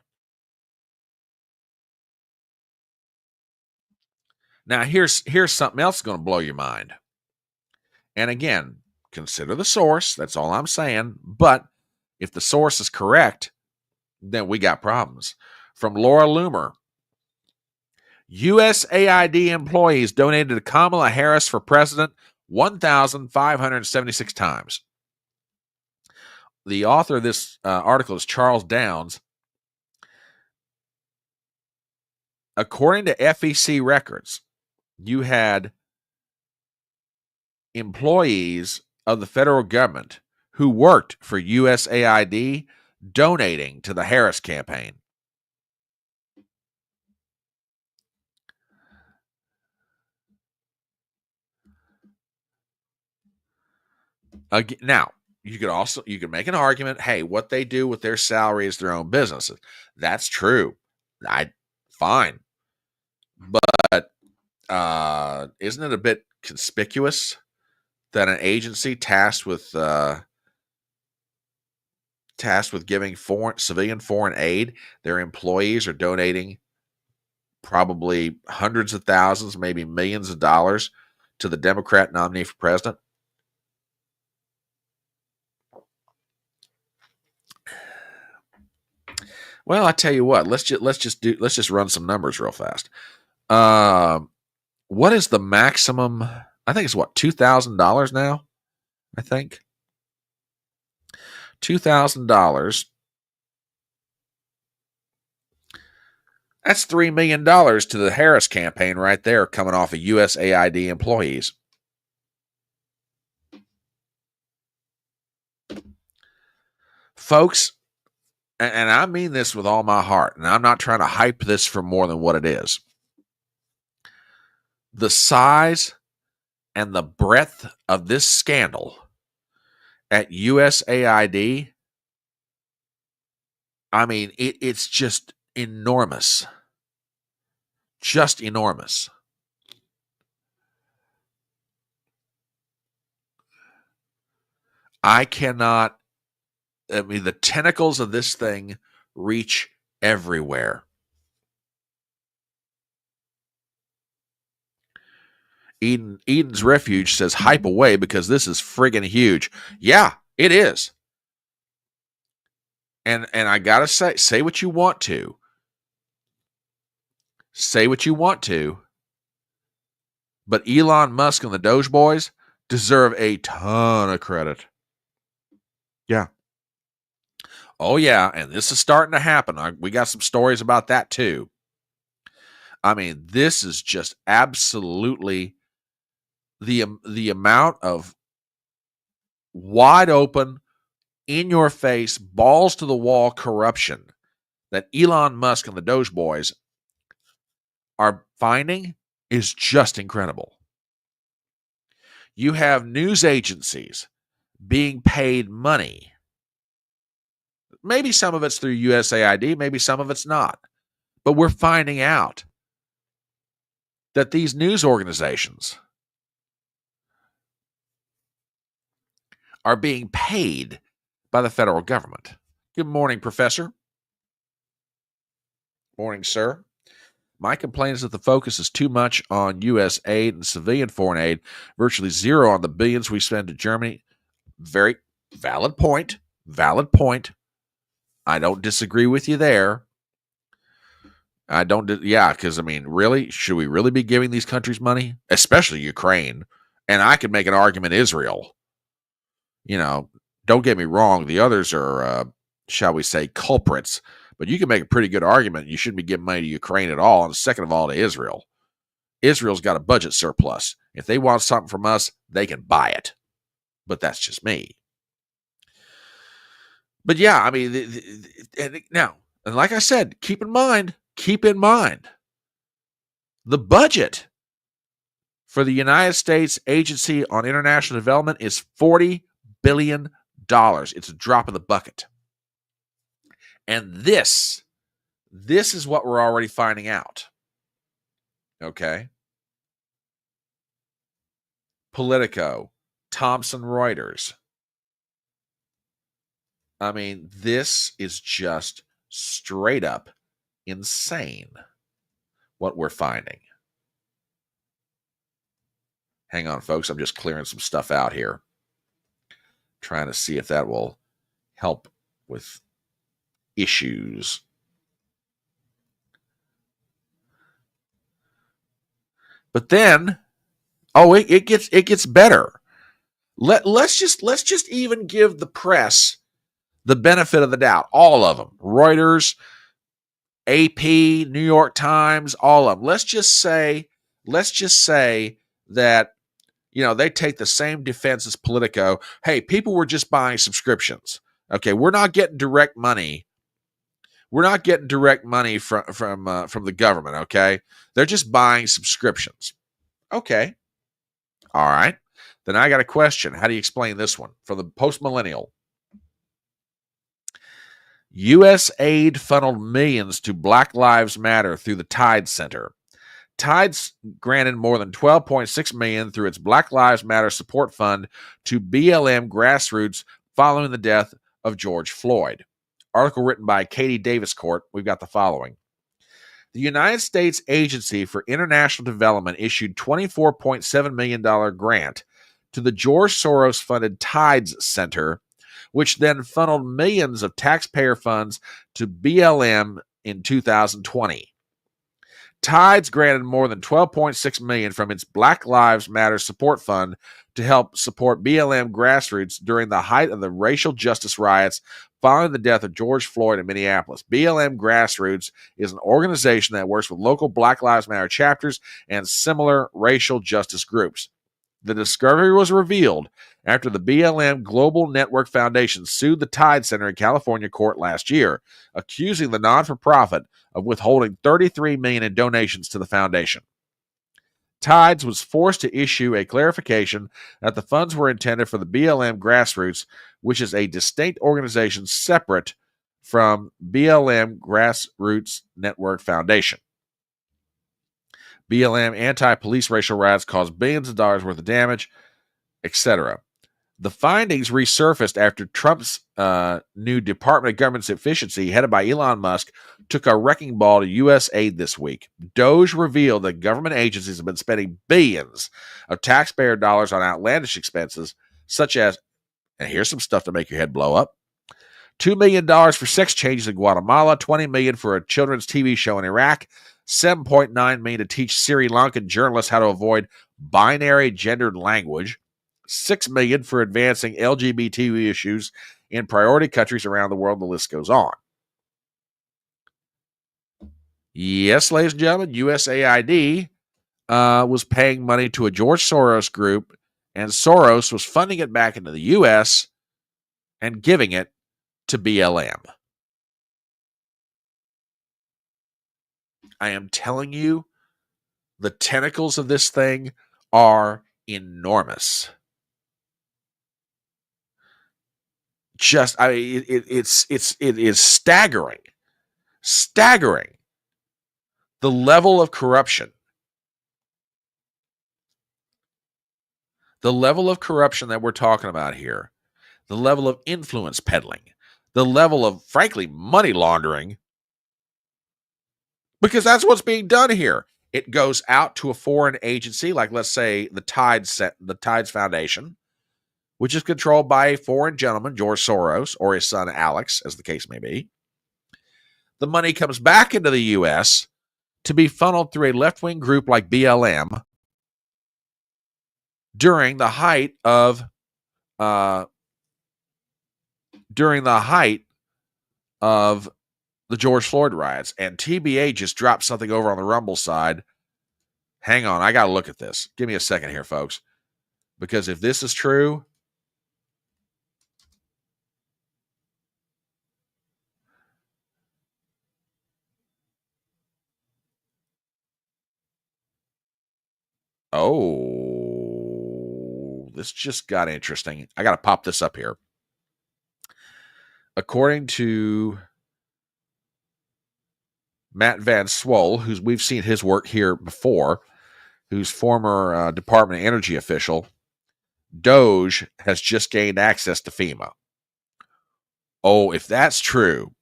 Now, here's something else going to blow your mind. And again, consider the source. That's all I'm saying. But if the source is correct, then we got problems. From Laura Loomer, USAID employees donated to Kamala Harris for president 1,576 times. The author of this article is Charles Downs. According to FEC records, you had employees of the federal government who worked for USAID donating to the Harris campaign. Now, you could make an argument, hey, what they do with their salary is their own business. That's true. Fine. But isn't it a bit conspicuous that an agency tasked with giving civilian foreign aid, their employees are donating probably hundreds of thousands, maybe millions of dollars to the Democrat nominee for president? Well, I tell you what, let's just run some numbers real fast. What is the maximum? I think it's $2,000 now. I think $2,000. That's $3 million to the Harris campaign right there, coming off of USAID employees. Folks, and I mean this with all my heart, and I'm not trying to hype this for more than what it is. The size and the breadth of this scandal at USAID, I mean, it's just enormous. Just enormous. The tentacles of this thing reach everywhere. Eden's Refuge says, hype away because this is friggin' huge. Yeah, it is. And I gotta say what you want to. Say what you want to. But Elon Musk and the Doge boys deserve a ton of credit. Yeah. Oh, yeah, and this is starting to happen. We got some stories about that, too. I mean, this is just absolutely the amount of wide open, in your face, balls to the wall corruption that Elon Musk and the Doge boys are finding is just incredible. You have news agencies being paid money. Maybe some of it's through USAID, maybe some of it's not. But we're finding out that these news organizations are being paid by the federal government. Good morning, Professor. Morning, sir. My complaint is that the focus is too much on U.S. aid and civilian foreign aid, virtually zero on the billions we spend to Germany. Very valid point. Valid point. I don't disagree with you there. I don't, because I mean, really, should we really be giving these countries money, especially Ukraine? And I could make an argument Israel. Don't get me wrong, the others are, shall we say, culprits, but you can make a pretty good argument you shouldn't be giving money to Ukraine at all, and second of all, to Israel. Israel's got a budget surplus. If they want something from us, they can buy it. But that's just me. But yeah, I mean, and like I said, keep in mind, the budget for the United States Agency on International Development is $40 billion. It's a drop in the bucket. And this is what we're already finding out. Okay? Politico, Thomson Reuters. I mean, this is just straight up insane what we're finding. Hang on, folks. I'm just clearing some stuff out here. Trying to see if that will help with issues. But then, it gets better. Let's just even give the press the benefit of the doubt. All of them. Reuters, AP, New York Times, all of them. Let's just say that, they take the same defense as Politico. Hey, people were just buying subscriptions. Okay, we're not getting direct money. We're not getting direct money from the government, okay? They're just buying subscriptions. Okay. All right. Then I got a question. How do you explain this one? From the post-millennial. USAID funneled millions to Black Lives Matter through the Tide Center. Tide's granted more than $12.6 million through its Black Lives Matter support fund to BLM grassroots following the death of George Floyd. Article written by Katie Davis-Court. We've got the following. The United States Agency for International Development issued $24.7 million grant to the George Soros-funded Tides Center, which then funneled millions of taxpayer funds to BLM in 2020. Tides granted more than $12.6 million from its Black Lives Matter support fund to help support BLM grassroots during the height of the racial justice riots following the death of George Floyd in Minneapolis. BLM Grassroots is an organization that works with local Black Lives Matter chapters and similar racial justice groups. The discovery was revealed after the BLM Global Network Foundation sued the Tide Center in California court last year, accusing the non-for-profit of withholding $33 million in donations to the foundation. Tides was forced to issue a clarification that the funds were intended for the BLM Grassroots, which is a distinct organization separate from BLM Grassroots Network Foundation. BLM anti-police racial riots caused billions of dollars worth of damage, etc. The findings resurfaced after Trump's new Department of Government Efficiency, headed by Elon Musk, took a wrecking ball to USAID this week. DOGE revealed that government agencies have been spending billions of taxpayer dollars on outlandish expenses, such as, and here's some stuff to make your head blow up, $2 million for sex changes in Guatemala, $20 million for a children's TV show in Iraq, $7.9 million to teach Sri Lankan journalists how to avoid binary gendered language, $6 million for advancing LGBT issues in priority countries around the world. The list goes on. Yes, ladies and gentlemen, USAID was paying money to a George Soros group, and Soros was funding it back into the U.S. and giving it to BLM. I am telling you, the tentacles of this thing are enormous. It is staggering the level of corruption that we're talking about here, the level of influence peddling, the level of, frankly, money laundering, because that's what's being done here. It goes out to a foreign agency, like let's say the Tides Foundation, which is controlled by a foreign gentleman, George Soros, or his son Alex, as the case may be. The money comes back into the U.S. to be funneled through a left-wing group like BLM during the height of the George Floyd riots. And TBA just dropped something over on the Rumble side. Hang on, I got to look at this. Give me a second here, folks. Because if this is true, this just got interesting. I got to pop this up here. According to Matt Van Swol, who's we've seen his work here before, who's former Department of Energy official, DOGE has just gained access to FEMA. Oh, if that's true,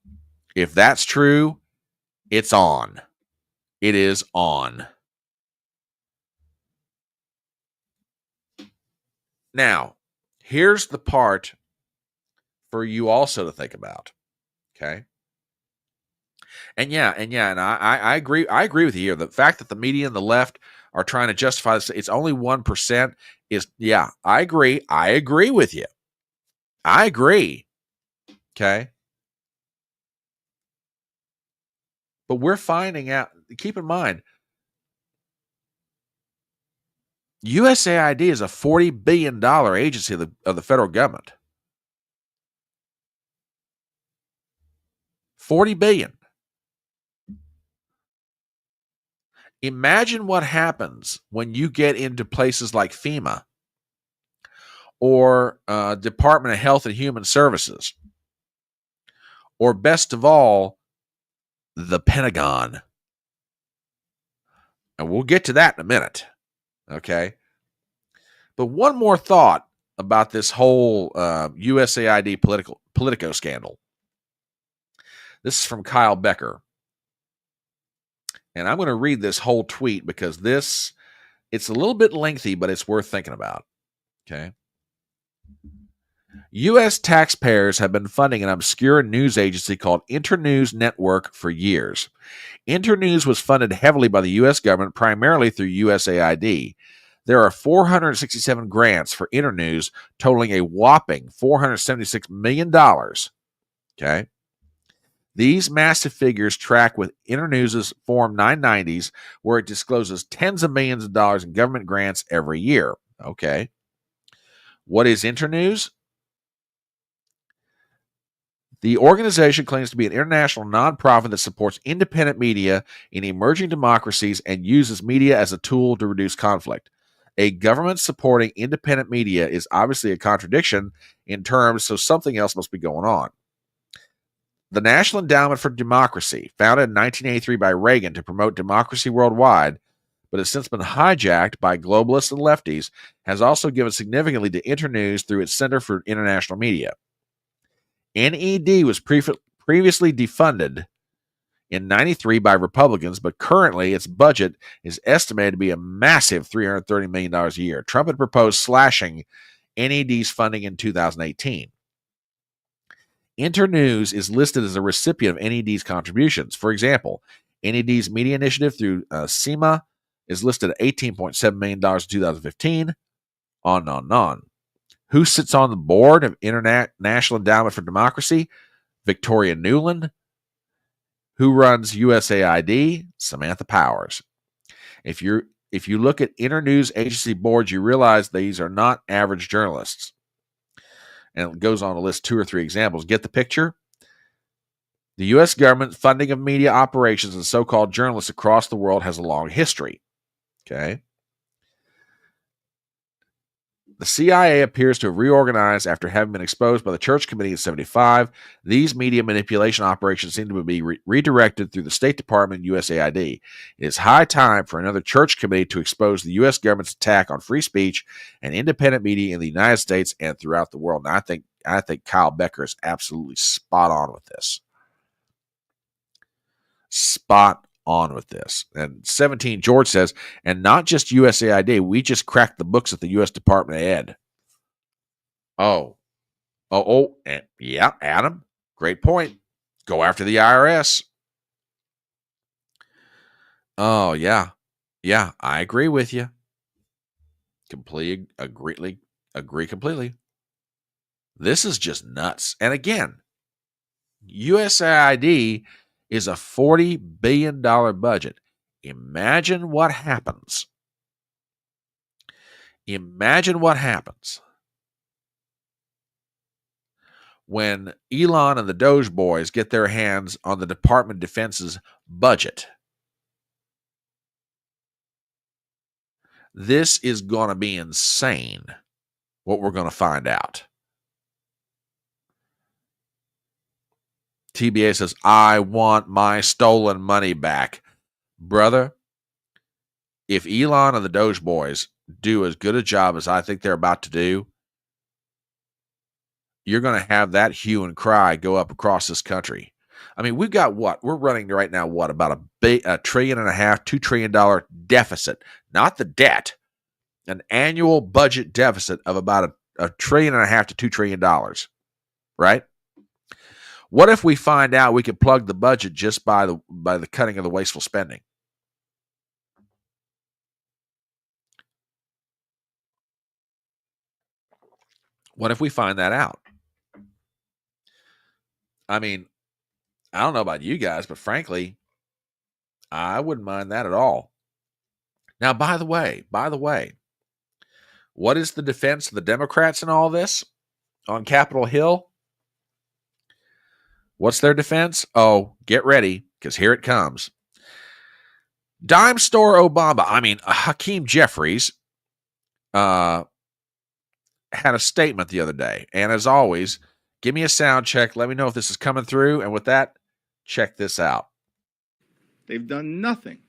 it's on. It is on. Now, here's the part for you also to think about. Okay. And I agree. I agree with you here. The fact that the media and the left are trying to justify this, it's only 1% is, I agree. I agree with you. I agree. Okay. But we're finding out, keep in mind, USAID is a $40 billion agency of the federal government. $40 billion. Imagine what happens when you get into places like FEMA or Department of Health and Human Services, or best of all, the Pentagon. And we'll get to that in a minute. Okay. But one more thought about this whole USAID Politico scandal. This is from Kyle Becker. And I'm going to read this whole tweet because it's a little bit lengthy, but it's worth thinking about. Okay. U.S. taxpayers have been funding an obscure news agency called Internews Network for years. Internews was funded heavily by the U.S. government, primarily through USAID. There are 467 grants for Internews, totaling a whopping $476 million. Okay. These massive figures track with Internews' Form 990s, where it discloses tens of millions of dollars in government grants every year. Okay. What is Internews? The organization claims to be an international nonprofit that supports independent media in emerging democracies and uses media as a tool to reduce conflict. A government supporting independent media is obviously a contradiction in terms, so something else must be going on. The National Endowment for Democracy, founded in 1983 by Reagan to promote democracy worldwide, but has since been hijacked by globalists and lefties, has also given significantly to Internews through its Center for International Media. NED was previously defunded in 93 by Republicans, but currently its budget is estimated to be a massive $330 million a year. Trump had proposed slashing NED's funding in 2018. Internews is listed as a recipient of NED's contributions. For example, NED's media initiative through SEMA is listed at $18.7 million in 2015. On and on and on. Who sits on the board of National Endowment for Democracy? Victoria Nuland. Who runs USAID? Samantha Powers. If you look at Internews agency boards, you realize these are not average journalists. And it goes on to list 2 or 3 examples. Get the picture? The U.S. government funding of media operations and so-called journalists across the world has a long history. Okay. The CIA appears to have reorganized after having been exposed by the Church Committee in 1975. These media manipulation operations seem to be redirected through the State Department and USAID. It is high time for another Church Committee to expose the U.S. government's attack on free speech and independent media in the United States and throughout the world. And I think Kyle Becker is absolutely spot on with this. Spot on with this. And 17 George says, and not just USAID, we just cracked the books at the U.S. Department of Ed. Yeah, Adam, great point. Go after the IRS. Oh, yeah. Yeah, I agree with you. Completely agree completely. This is just nuts. And again, USAID is a $40 billion budget. Imagine what happens. Imagine what happens when Elon and the DOGE boys get their hands on the Department of Defense's budget. This is going to be insane, what we're going to find out. TBA says, I want my stolen money back. Brother, if Elon and the DOGE boys do as good a job as I think they're about to do, you're going to have that hue and cry go up across this country. I mean, we've got what? We're running right now, what, about $1.5 trillion, $2 trillion deficit, not the debt, an annual budget deficit of about $1.5 trillion to $2 trillion, right? What if we find out we could plug the budget just by the cutting of the wasteful spending? What if we find that out? I mean, I don't know about you guys, but frankly, I wouldn't mind that at all. Now, by the way, what is the defense of the Democrats in all this on Capitol Hill? What's their defense? Oh, get ready, because here it comes. Dime store Obama. I mean, Hakeem Jeffries had a statement the other day. And as always, give me a sound check. Let me know if this is coming through. And with that, check this out. They've done nothing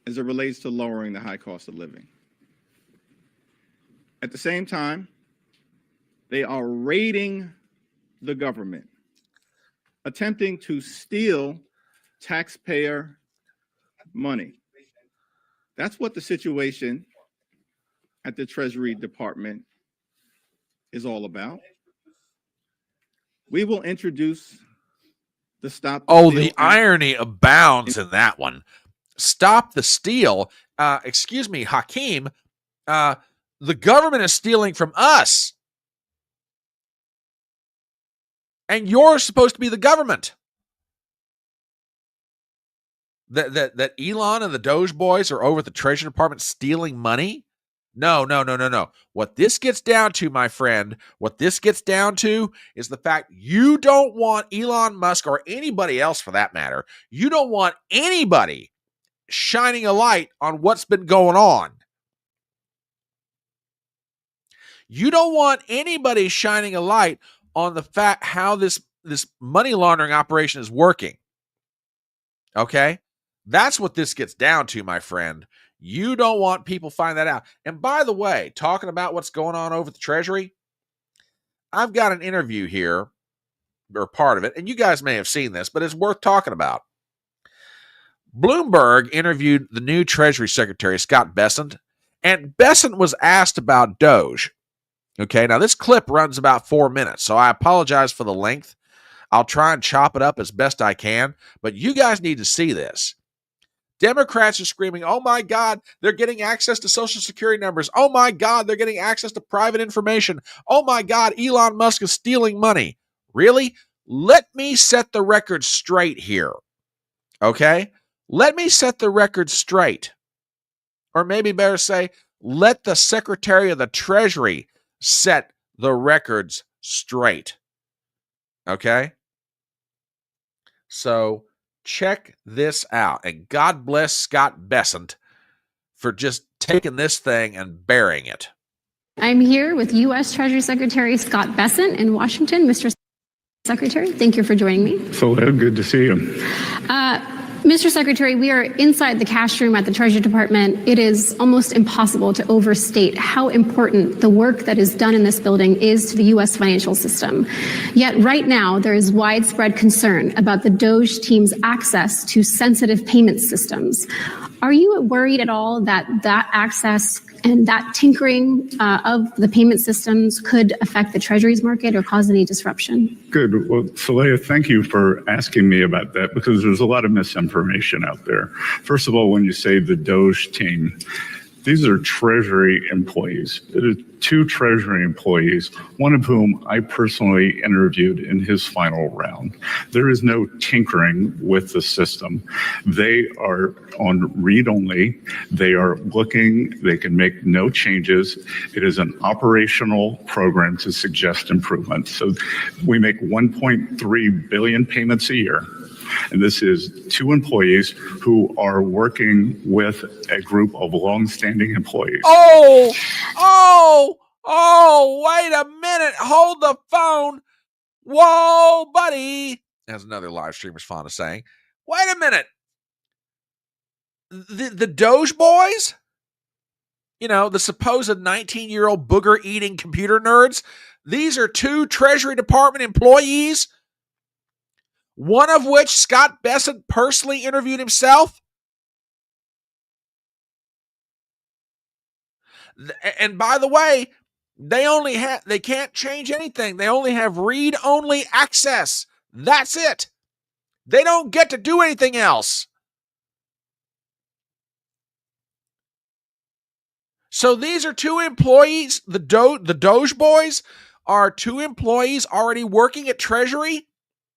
as it relates to lowering the high cost of living. At the same time, they are raiding the government, attempting to steal taxpayer money. That's what the situation at the Treasury Department is all about. We will introduce the Stop the Steal the Act. irony abounds in that one. Stop the steal. Excuse me, Hakeem. The government is stealing from us. And you're supposed to be the government. That Elon and the Doge boys are over at the Treasury Department stealing money? No. What this gets down to, my friend, what this gets down to is the fact you don't want Elon Musk, or anybody else for that matter, you don't want anybody shining a light on what's been going on. You don't want anybody shining a light on the fact how this money laundering operation is working. Okay? That's what this gets down to, my friend. You don't want people find that out. And by the way, talking about what's going on over at the Treasury, I've got an interview here, or part of it, and you guys may have seen this, but it's worth talking about. Bloomberg interviewed the new Treasury Secretary, Scott Bessent, and Bessent was asked about DOGE. Okay, now this clip runs about 4 minutes, so I apologize for the length. I'll try and chop it up as best I can, but you guys need to see this. Democrats are screaming, oh my God, they're getting access to Social Security numbers. Oh my God, they're getting access to private information. Oh my God, Elon Musk is stealing money. Really? Let me set the record straight here. Okay? Let me set the record straight. Or maybe better say, let the Secretary of the Treasury set the records straight. Okay? So check this out. And God bless Scott Bessent for just taking this thing and burying it. I'm here with U.S. Treasury Secretary Scott Bessent in Washington. Mr. Secretary, thank you for joining me. Philip, good to see you. Mr. Secretary, we are inside the cash room at the Treasury Department. It is almost impossible to overstate how important the work that is done in this building is to the U.S. financial system. Yet right now, there is widespread concern about the DOGE team's access to sensitive payment systems. Are you worried at all that that access and that tinkering of the payment systems could affect the treasuries market or cause any disruption? Good. Well, Saleha, thank you for asking me about that, because there's a lot of misinformation out there. First of all, when you say the DOGE team, these are Treasury employees. It is 2 Treasury employees, one of whom I personally interviewed in his final round. There is no tinkering with the system. They are on read only. They are looking, they can make no changes. It is an operational program to suggest improvements. So we make 1.3 billion payments a year. And this is 2 employees who are working with a group of longstanding employees. Oh, wait a minute. Hold the phone. Whoa, buddy. As another live streamer's fond of saying. Wait a minute. The Doge boys? You know, the supposed 19-year-old booger-eating computer nerds? These are 2 Treasury Department employees, one of which Scott Bessent personally interviewed himself. And by the way, they can't change anything. They only have read-only access. That's it. They don't get to do anything else. So these are 2 employees. The Doge boys are 2 employees already working at Treasury.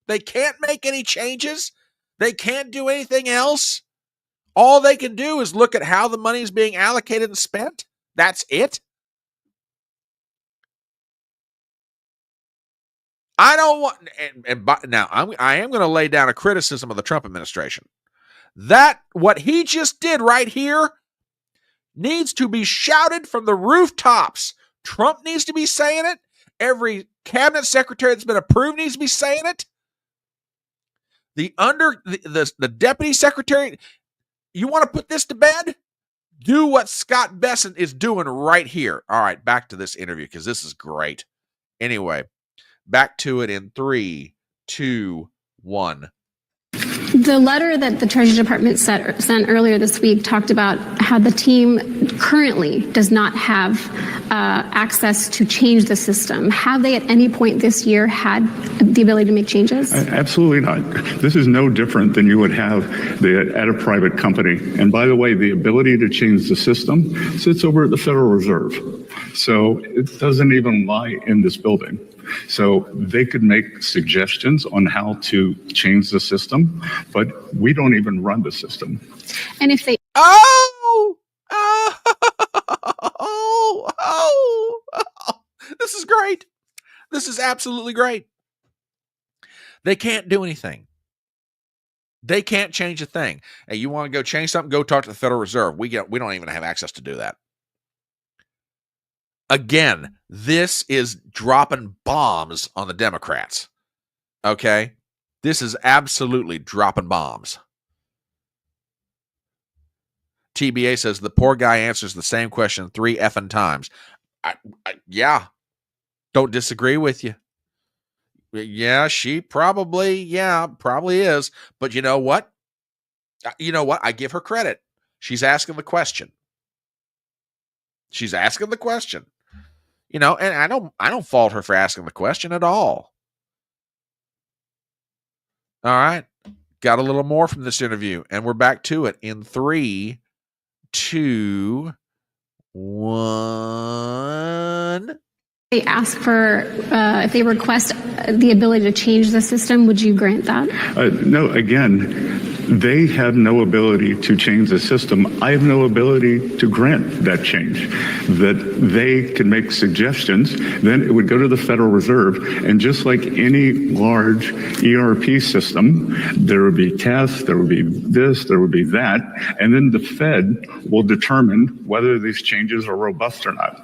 They can't make any changes. They can't do anything else. All they can do is look at how the money is being allocated and spent. That's it. I don't want, now I am going to lay down a criticism of the Trump administration. That what he just did right here needs to be shouted from the rooftops. Trump needs to be saying it. Every cabinet secretary that's been approved needs to be saying it. The deputy secretary, you want to put this to bed? Do what Scott Bessent is doing right here. All right, back to this interview because this is great. Anyway, back to it in 3, 2, 1. The letter that the Treasury Department sent earlier this week talked about how the team currently does not have access to change the system. Have they at any point this year had the ability to make changes? Absolutely not. This is no different than you would have at a private company. And by the way, the ability to change the system sits over at the Federal Reserve. So it doesn't even lie in this building. So they could make suggestions on how to change the system, but we don't even run the system. And if they... This is great. This is absolutely great. They can't do anything. They can't change a thing. Hey, you want to go change something? Go talk to the Federal Reserve. We don't even have access to do that. Again, this is dropping bombs on the Democrats. Okay? This is absolutely dropping bombs. TBA says the poor guy answers the same question 3 effing times. Yeah. Don't disagree with you. Yeah, she probably is. But you know what? I give her credit. She's asking the question. And I don't fault her for asking the question at all. All right. Got a little more from this interview, and we're back to it in 3, 2, 1. They ask for, if they request the ability to change the system, would you grant that? No, again, they have no ability to change the system. I have no ability to grant that change. That they can make suggestions, then it would go to the Federal Reserve, and just like any large ERP system, there would be tests, there would be this, there would be that, and then the Fed will determine whether these changes are robust or not.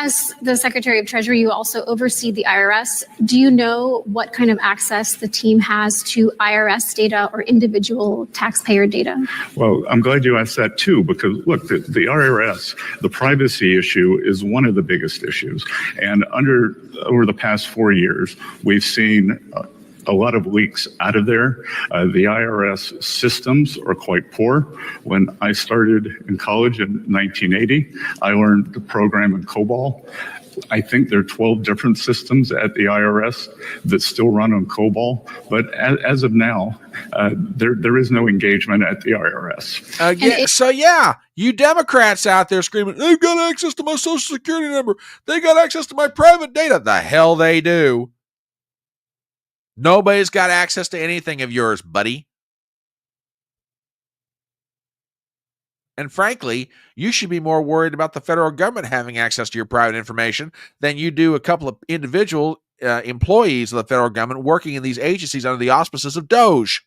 As the Secretary of Treasury, you also oversee the IRS. Do you know what kind of access the team has to IRS data or individual taxpayer data? Well, I'm glad you asked that too, because look, the IRS, the privacy issue is one of the biggest issues. And over the past 4 years, we've seen a lot of leaks out of there. The IRS systems are quite poor. When I started in college in 1980, I learned to program in COBOL. I think there are 12 different systems at the IRS that still run on COBOL, but as of now, there is no engagement at the IRS. So you Democrats out there screaming, they've got access to my social security number. They got access to my private data. The hell they do. Nobody's got access to anything of yours, buddy. And frankly, you should be more worried about the federal government having access to your private information than you do a couple of individual employees of the federal government working in these agencies under the auspices of DOGE.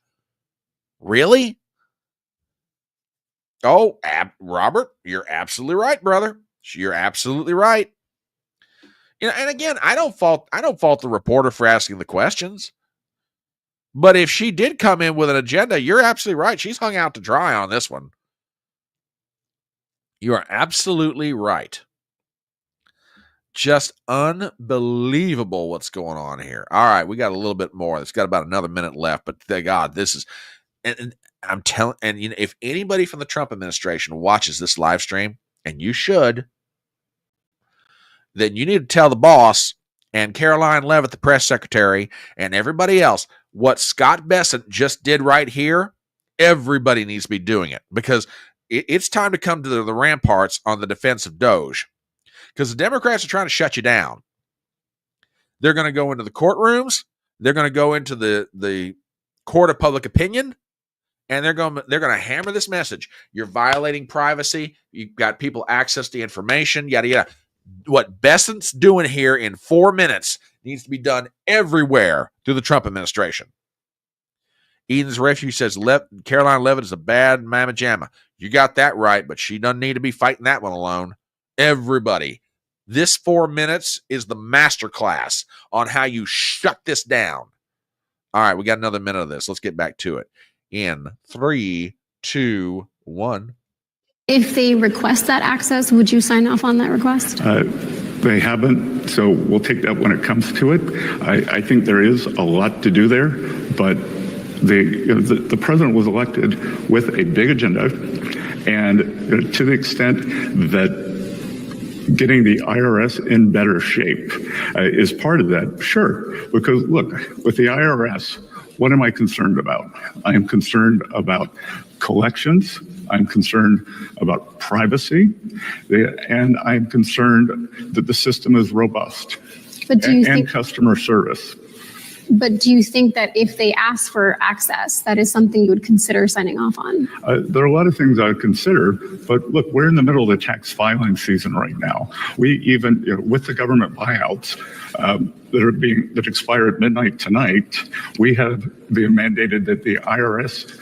Really? Oh, Robert, you're absolutely right, brother. You're absolutely right. And again, I don't fault the reporter for asking the questions. But if she did come in with an agenda, you're absolutely right. She's hung out to dry on this one. You are absolutely right. Just unbelievable what's going on here. All right, we got a little bit more. It's got about another minute left, but thank God, this is, and I'm telling, and if anybody from the Trump administration watches this live stream, and you should, then you need to tell the boss and Caroline Leavitt, the press secretary, and everybody else what Scott Bessent just did right here. Everybody needs to be doing it, because it's time to come to the ramparts on the defense of DOGE, because the Democrats are trying to shut you down. They're going to go into the courtrooms. They're going to go into the court of public opinion, and they're going to hammer this message. You're violating privacy. You've got people access to information, yada, yada. What Bessent's doing here in 4 minutes needs to be done everywhere through the Trump administration. Eden's Refuge says Caroline Leavitt is a bad mamma jamma. You got that right, but she doesn't need to be fighting that one alone. Everybody. This 4 minutes is the masterclass on how you shut this down. All right, we got another minute of this. Let's get back to it. In 3, 2, 1. If they request that access, would you sign off on that request? They haven't, so we'll take that when it comes to it. I think there is a lot to do there, but the president was elected with a big agenda, and to the extent that getting the IRS in better shape is part of that, sure. Because look, with the IRS, what am I concerned about? I am concerned about collections. I'm concerned about privacy, and I'm concerned that the system is robust and customer service. But do you think that if they ask for access, that is something you would consider signing off on? There are a lot of things I would consider, but look, we're in the middle of the tax filing season right now. We even, with the government buyouts that expire at midnight tonight, we have been mandated that the IRS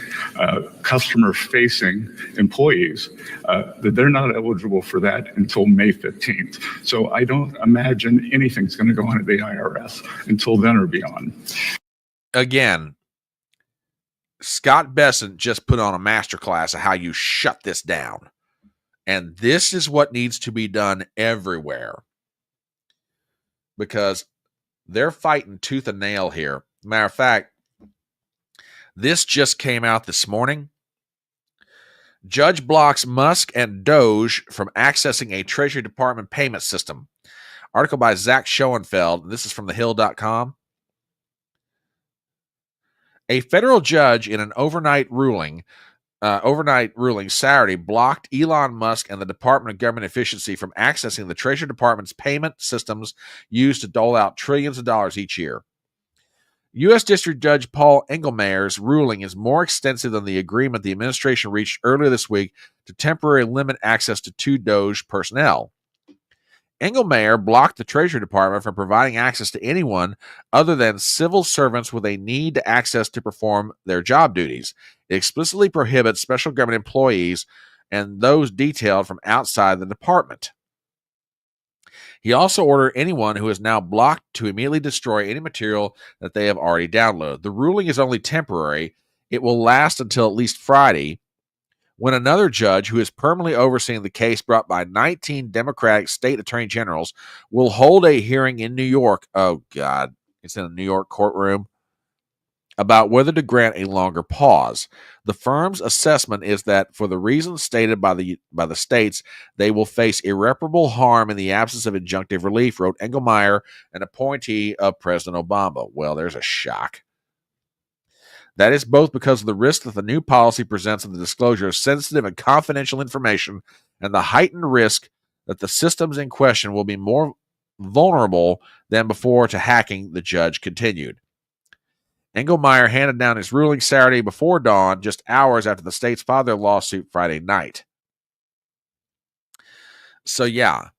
customer-facing employees, that they're not eligible for that until May 15th. So I don't imagine anything's going to go on at the IRS until then or beyond. Again, Scott Bessent just put on a masterclass of how you shut this down. And this is what needs to be done everywhere, because they're fighting tooth and nail here. Matter of fact, this just came out this morning. Judge blocks Musk and DOGE from accessing a Treasury Department payment system. Article by Zach Schoenfeld. This is from thehill.com. A federal judge in an overnight ruling Saturday blocked Elon Musk and the Department of Government Efficiency from accessing the Treasury Department's payment systems used to dole out trillions of dollars each year. U.S. District Judge Paul Engelmayer's ruling is more extensive than the agreement the administration reached earlier this week to temporarily limit access to 2 DOGE personnel. Engelmayer blocked the Treasury Department from providing access to anyone other than civil servants with a need to access to perform their job duties. It explicitly prohibits special government employees and those detailed from outside the department. He also ordered anyone who is now blocked to immediately destroy any material that they have already downloaded. The ruling is only temporary. It will last until at least Friday, when another judge who is permanently overseeing the case brought by 19 Democratic state attorney generals will hold a hearing in New York. Oh, God. It's in a New York courtroom. about whether to grant a longer pause. The firm's assessment is that for the reasons stated by the states, they will face irreparable harm in the absence of injunctive relief, wrote Engelmeyer, an appointee of President Obama. Well, there's a shock. That is both because of the risk that the new policy presents in the disclosure of sensitive and confidential information and the heightened risk that the systems in question will be more vulnerable than before to hacking, the judge continued. Engelmeyer handed down his ruling Saturday before dawn, just hours after the states filed their lawsuit Friday night. So yeah,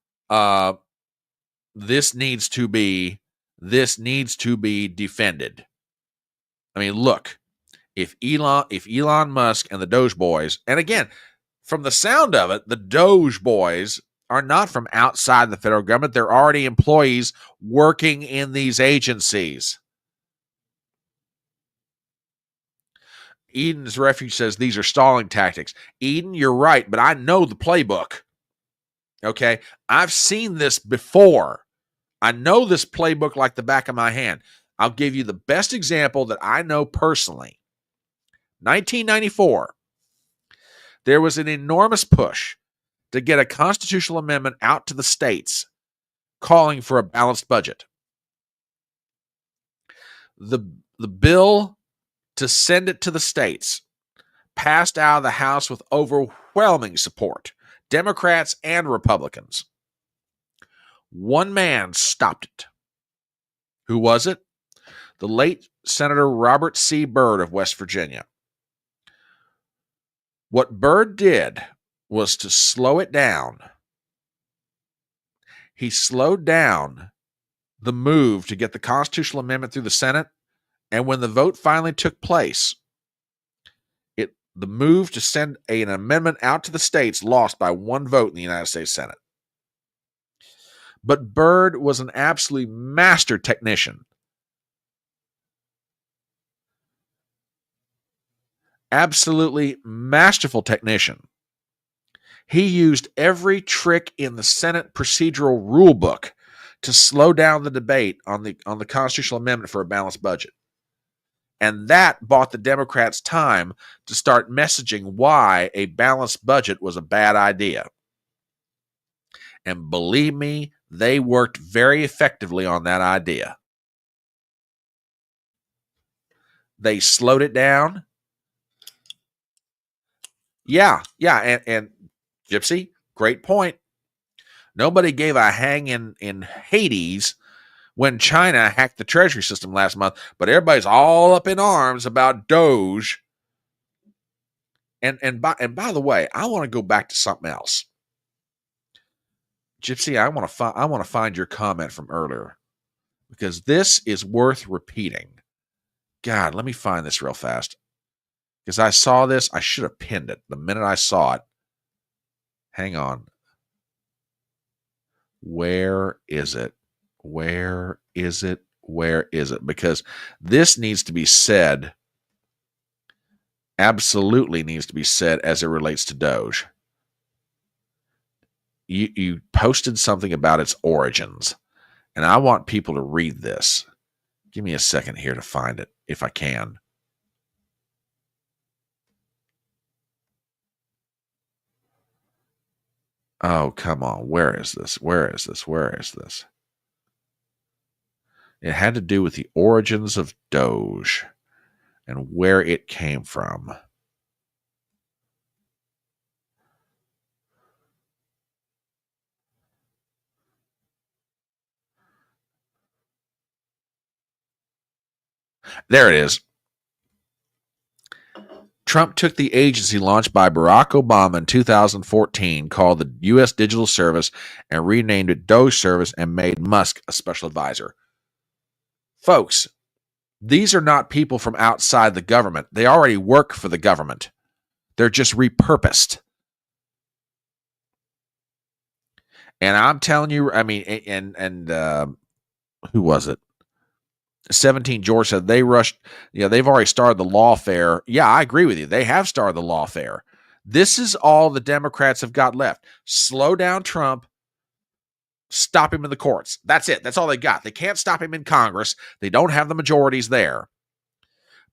this needs to be defended. I mean, look, if Elon Musk and the Doge boys, and again, from the sound of it, the Doge boys are not from outside the federal government. They're already employees working in these agencies. Eden's Refuge says these are stalling tactics. Eden, you're right, but I know the playbook. Okay? I've seen this before. I know this playbook like the back of my hand. I'll give you the best example that I know personally. 1994, there was an enormous push to get a constitutional amendment out to the states calling for a balanced budget. The bill to send it to the states passed out of the House with overwhelming support, Democrats and Republicans. One man stopped it. Who was it? The late Senator Robert C. Byrd of West Virginia. What Byrd did was to slow it down. He slowed down the move to get the constitutional amendment through the Senate, and when the vote finally took place, the move to send an amendment out to the states lost by one vote in the United States Senate. But Byrd was an absolute master technician. Absolutely masterful technician. He used every trick in the Senate procedural rule book to slow down the debate on the constitutional amendment for a balanced budget. And that bought the Democrats time to start messaging why a balanced budget was a bad idea. And believe me, they worked very effectively on that idea. They slowed it down. Yeah, and Gypsy, great point. Nobody gave a hang in Hades when China hacked the treasury system last month, but everybody's all up in arms about Doge. And by the way, I want to go back to something else. Gypsy, I want to find your comment from earlier because this is worth repeating. God, let me find this real fast. Because I saw this, I should have pinned it the minute I saw it. Hang on. Where is it? Where is it? Where is it? Because this needs to be said, absolutely needs to be said as it relates to Doge. You posted something about its origins, and I want people to read this. Give me a second here to find it, if I can. Oh, come on. Where is this? Where is this? Where is this? It had to do with the origins of Doge and where it came from. There it is. Trump took the agency launched by Barack Obama in 2014 called the U.S. Digital Service and renamed it Doge Service and made Musk a special advisor. Folks, these are not people from outside the government. They already work for the government. They're just repurposed. And I'm telling you, I mean, who was it? 17 George said they rushed, they've already started the lawfare. Yeah, I agree with you. They have started the lawfare. This is all the Democrats have got left. Slow down Trump, stop him in the courts. That's it. That's all they got. They can't stop him in Congress. They don't have the majorities there.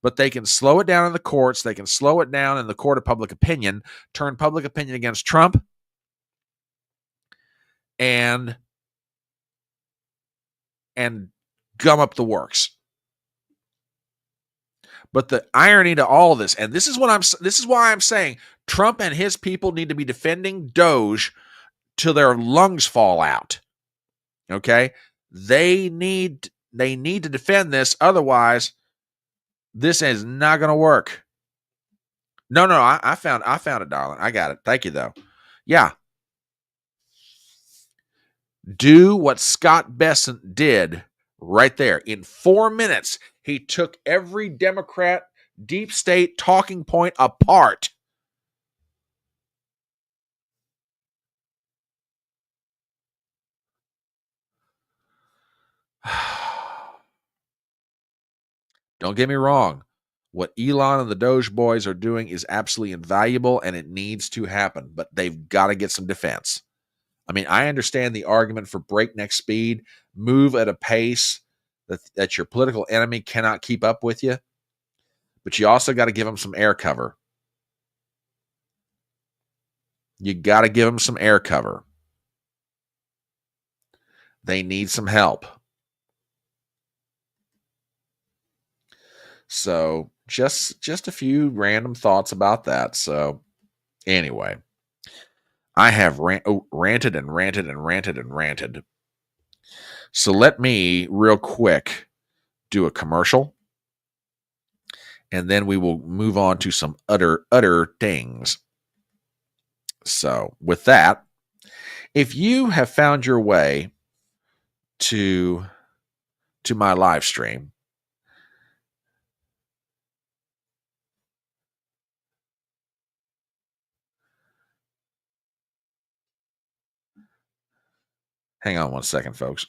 But they can slow it down in the courts. They can slow it down in the court of public opinion, turn public opinion against Trump, and gum up the works. But the irony to all of this, and this is why I'm saying Trump and his people need to be defending DOGE till their lungs fall out. Okay? They need to defend this, otherwise this is not going to work. No, I found it, darling. I got it. Thank you, though. Yeah. Do what Scott Bessent did right there. In 4 minutes, he took every Democrat deep state talking point apart. Don't get me wrong. What Elon and the Doge boys are doing is absolutely invaluable, and it needs to happen, but they've got to get some defense. I mean, I understand the argument for breakneck speed, move at a pace that your political enemy cannot keep up with you, but you also got to give them some air cover. You got to give them some air cover. They need some help. So just a few random thoughts about that. So anyway, I have ranted and ranted and ranted and ranted. So let me real quick do a commercial, and then we will move on to some other things. So with that, if you have found your way to my live stream, hang on one second, folks.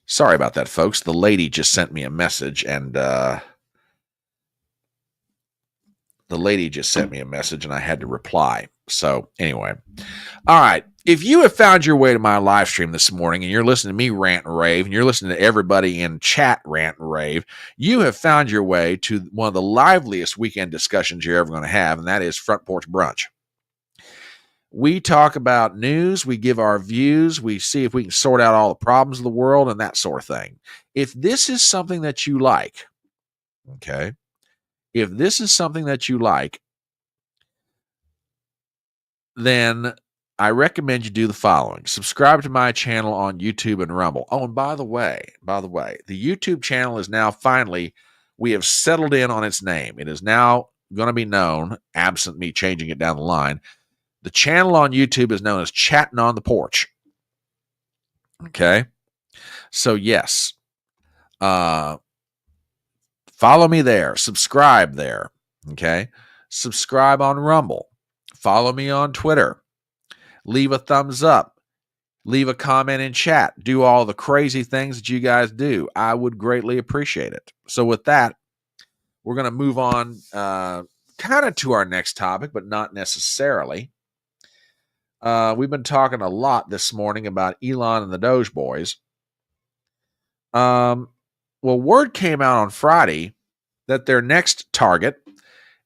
Sorry about that, folks. The lady just sent me a message, and I had to reply. So anyway, all right. If you have found your way to my live stream this morning and you're listening to me rant and rave, and you're listening to everybody in chat rant and rave, you have found your way to one of the liveliest weekend discussions you're ever going to have, and that is Front Porch Brunch. We talk about news, we give our views, we see if we can sort out all the problems of the world and that sort of thing. If this is something that you like, okay, then I recommend you do the following. Subscribe to my channel on YouTube and Rumble. Oh, and by the way, the YouTube channel is now finally, we have settled in on its name. It is now going to be known, absent me changing it down the line, the channel on YouTube is known as Chatting on the Porch. Okay? So yes, follow me there. Subscribe there. Okay? Subscribe on Rumble. Follow me on Twitter. Leave a thumbs up. Leave a comment in chat. Do all the crazy things that you guys do. I would greatly appreciate it. So with that, we're going to move on kind of to our next topic, but not necessarily. We've been talking a lot this morning about Elon and the Doge boys. Well, word came out on Friday that their next target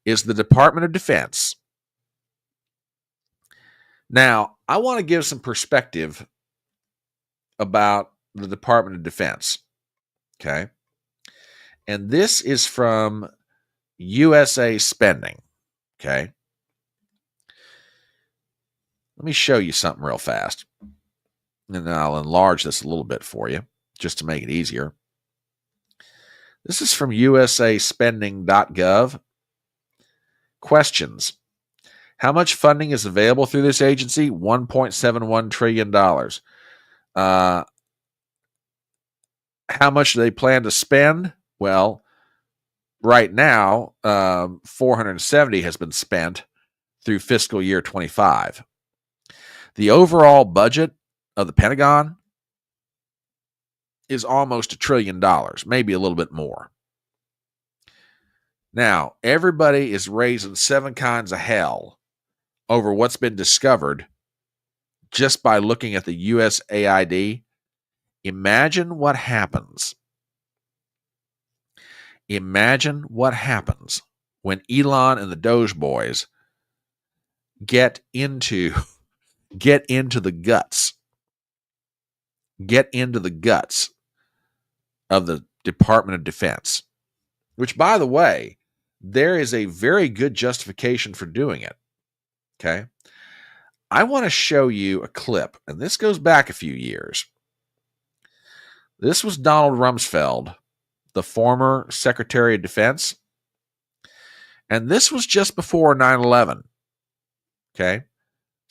is the Department of Defense. Now, I want to give some perspective about the Department of Defense. Okay. And this is from USA Spending. Okay. Let me show you something real fast. And then I'll enlarge this a little bit for you just to make it easier. This is from usaspending.gov. Questions. How much funding is available through this agency? $1.71 trillion. How much do they plan to spend? Well, right now, 470 has been spent through fiscal year 25. The overall budget of the Pentagon is almost $1 trillion, maybe a little bit more. Now, everybody is raising 7 kinds of hell over what's been discovered just by looking at the USAID. Imagine what happens. Imagine what happens when Elon and the DOGE boys get into the guts. Get into the guts of the Department of Defense. Which, by the way, there is a very good justification for doing it. Okay? I want to show you a clip, and this goes back a few years. This was Donald Rumsfeld, the former Secretary of Defense, and this was just before 9/11. Okay?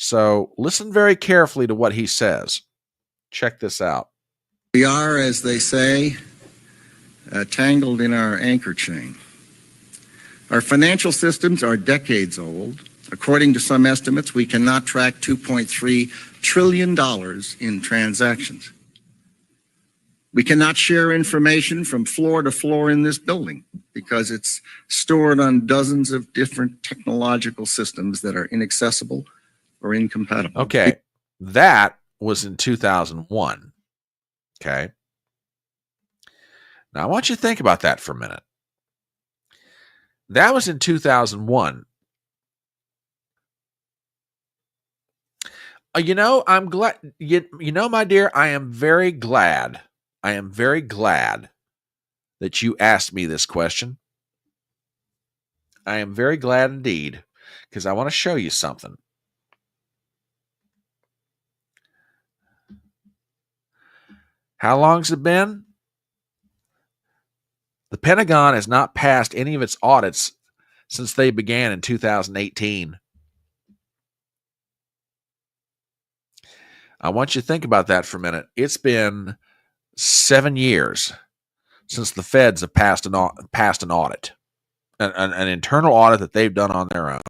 So listen very carefully to what he says. Check this out. We are, as they say, tangled in our anchor chain. Our financial systems are decades old. According to some estimates, we cannot track $2.3 trillion in transactions. We cannot share information from floor to floor in this building because it's stored on dozens of different technological systems that are inaccessible or incompatible. Okay, that was in 2001. Okay. Now, I want you to think about that for a minute. That was in 2001. I'm glad, my dear, I am very glad that you asked me this question. I am very glad indeed, because I want to show you something. How long's it been? The Pentagon has not passed any of its audits since they began in 2018. I want you to think about that for a minute. It's been 7 years since the feds have passed an audit, an internal audit that they've done on their own.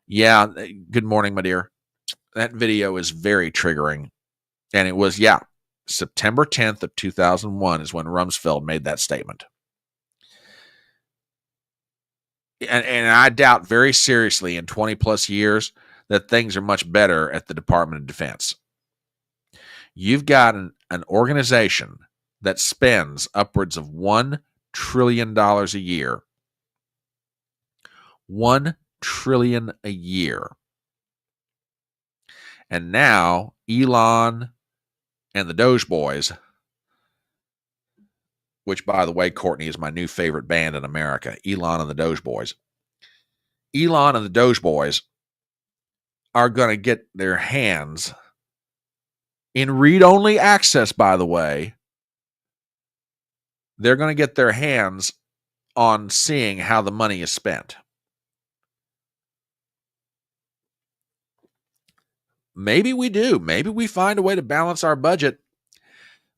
Yeah, good morning, my dear. That video is very triggering. And it was, September 10th of 2001 is when Rumsfeld made that statement. And I doubt very seriously in 20 plus years that things are much better at the Department of Defense. You've got an organization that spends upwards of $1 trillion a year. $1 trillion a year. And now Elon and the DOGE boys, which, by the way, Courtney, is my new favorite band in America, Elon and the DOGE boys. Elon and the DOGE boys are going to get their hands in read-only access, by the way. They're going to get their hands on seeing how the money is spent. Maybe we do. Maybe we find a way to balance our budget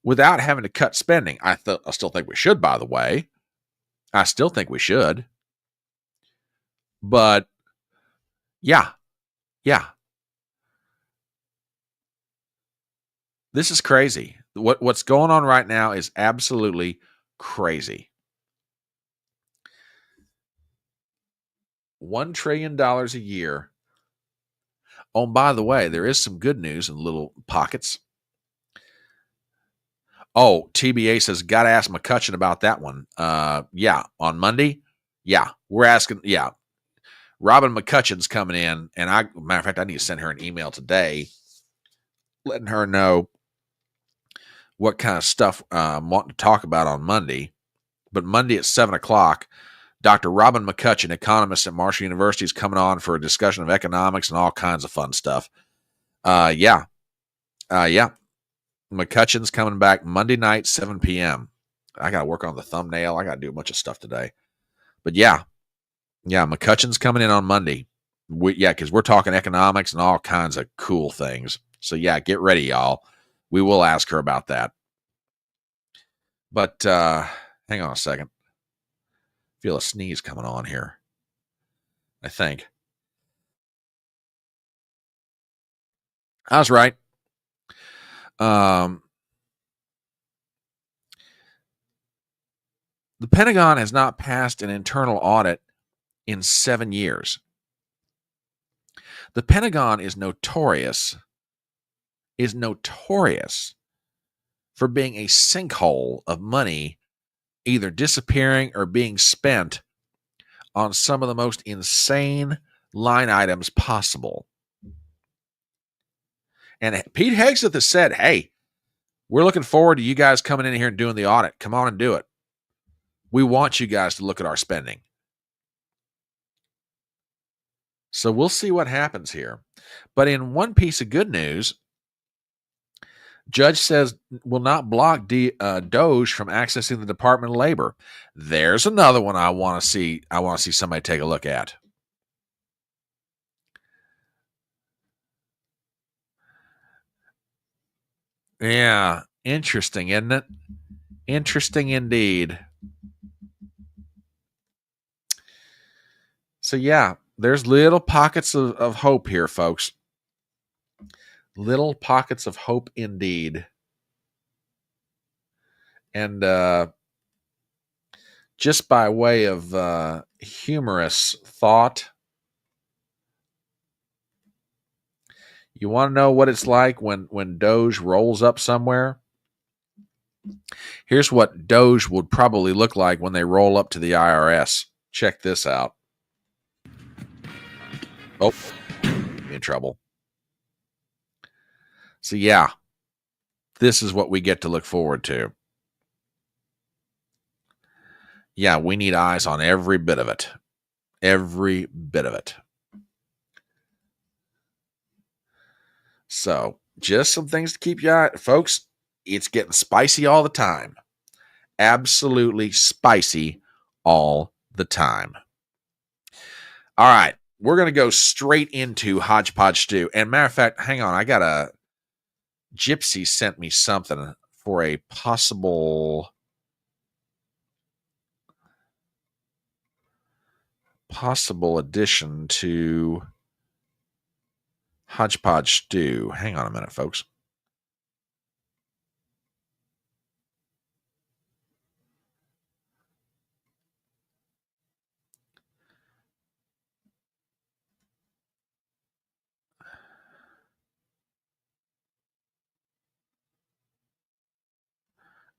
without having to cut spending. I still think we should, by the way. I still think we should. But, yeah. This is crazy. What's going on right now is absolutely crazy. $1 trillion a year. Oh, and by the way, there is some good news in little pockets. Oh, TBA says, got to ask McCutcheon about that one. On Monday. We're asking. Robin McCutcheon's coming in, and matter of fact, I need to send her an email today, letting her know what kind of stuff I'm wanting to talk about on Monday. But Monday at 7:00, Dr. Robin McCutcheon, economist at Marshall University, is coming on for a discussion of economics and all kinds of fun stuff. McCutcheon's coming back Monday night, 7 p.m. I got to work on the thumbnail. I got to do a bunch of stuff today. But McCutcheon's coming in on Monday. Because we're talking economics and all kinds of cool things. So, get ready, y'all. We will ask her about that. But hang on a second. Feel a sneeze coming on here, I think. I was right. The Pentagon has not passed an internal audit in 7 years. The Pentagon is notorious for being a sinkhole of money either disappearing or being spent on some of the most insane line items possible. And Pete Hegseth has said, hey, we're looking forward to you guys coming in here and doing the audit. Come on and do it. We want you guys to look at our spending. So we'll see what happens here. But in one piece of good news, judge says will not block DOGE from accessing the Department of Labor. There's another one I want to see. I want to see somebody take a look at. Yeah, interesting, isn't it? Interesting indeed. So yeah, there's little pockets of hope here, folks. Little pockets of hope indeed. And just by way of humorous thought, you want to know what it's like when Doge rolls up somewhere? Here's what Doge would probably look like when they roll up to the IRS. Check this out. Oh, I'm in trouble. So yeah, this is what we get to look forward to. Yeah, we need eyes on every bit of it. Every bit of it. So, just some things to keep your eye, folks. It's getting spicy all the time. Absolutely spicy all the time. All right, we're going to go straight into HodgePodge stew. And matter of fact, hang on, I got a Gypsy sent me something for a possible addition to HodgePodge stew. Hang on a minute, folks.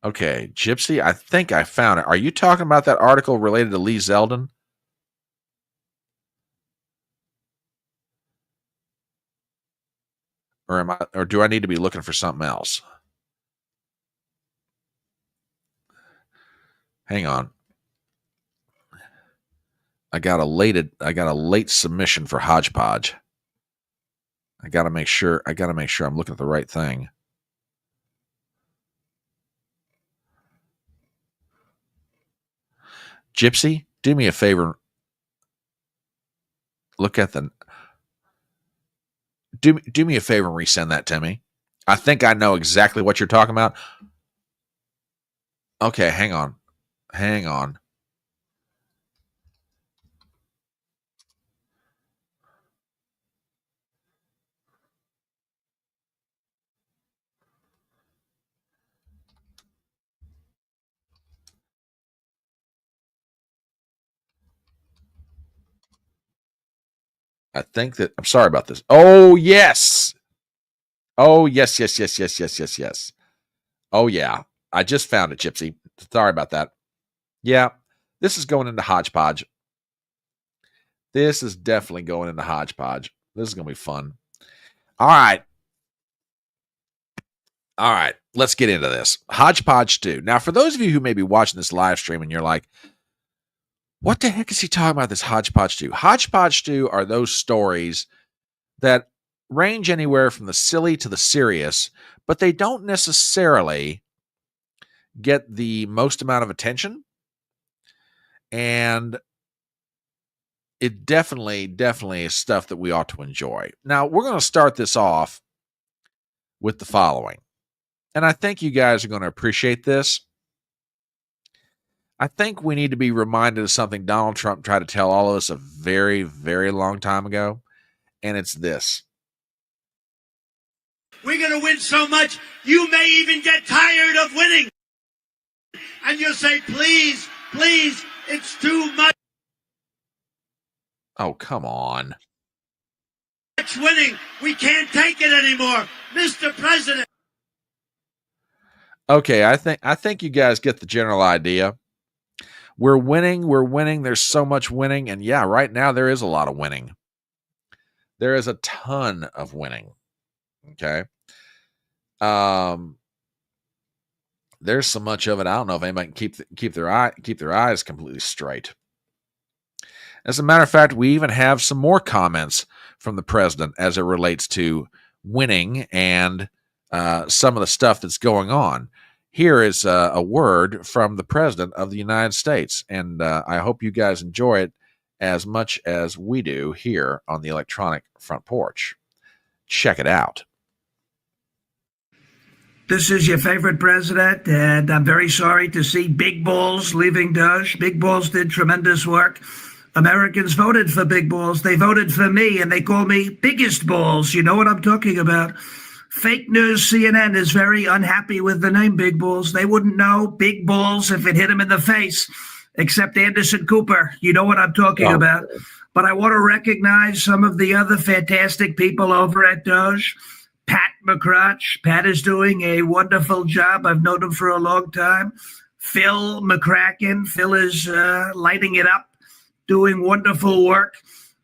Okay, Gypsy, I think I found it. Are you talking about that article related to Lee Zeldin? Or do I need to be looking for something else? Hang on. I got a late submission for HodgePodge. I got to make sure I'm looking at the right thing. Gypsy, do me a favor. Look at the do me a favor and resend that to me. I think I know exactly what you're talking about. Okay, hang on. I think that I'm sorry about this. Oh, yes. Oh, yes. Oh, yeah. I just found it, Gypsy. Sorry about that. Yeah, this is going into HodgePodge. This is definitely going into HodgePodge. This is going to be fun. All right. Let's get into this. HodgePodge stew. Now, for those of you who may be watching this live stream and you're like, what the heck is he talking about, this HodgePodge stew? HodgePodge stew are those stories that range anywhere from the silly to the serious, but they don't necessarily get the most amount of attention. And it definitely is stuff that we ought to enjoy. Now, we're going to start this off with the following. And I think you guys are going to appreciate this. I think we need to be reminded of something Donald Trump tried to tell all of us a very, very long time ago. And it's this. We're going to win so much, you may even get tired of winning. And you'll say, please, please, it's too much Oh, come on. winning. We can't take it anymore. Mr. President. Okay, I think you guys get the general idea. We're winning. There's so much winning. And yeah, right now there is a lot of winning. There is a ton of winning. Okay. There's so much of it. I don't know if anybody can keep their eyes completely straight. As a matter of fact, we even have some more comments from the president as it relates to winning and some of the stuff that's going on. Here is a word from the president of the United States, and I hope you guys enjoy it as much as we do here on the Electronic Front Porch. Check it out. This is your favorite president, and I'm very sorry to see Big Balls leaving DOGE. Big Balls did tremendous work. Americans voted for Big Balls. They voted for me, and they call me Biggest Balls. You know what I'm talking about. Fake news CNN is very unhappy with the name Big Balls. They wouldn't know Big Balls if it hit him in the face, except Anderson Cooper. You know what I'm talking about. But I want to recognize some of the other fantastic people over at DOGE. Pat McCrotch. Pat is doing a wonderful job. I've known him for a long time. Phil McCracken. Phil is lighting it up, doing wonderful work.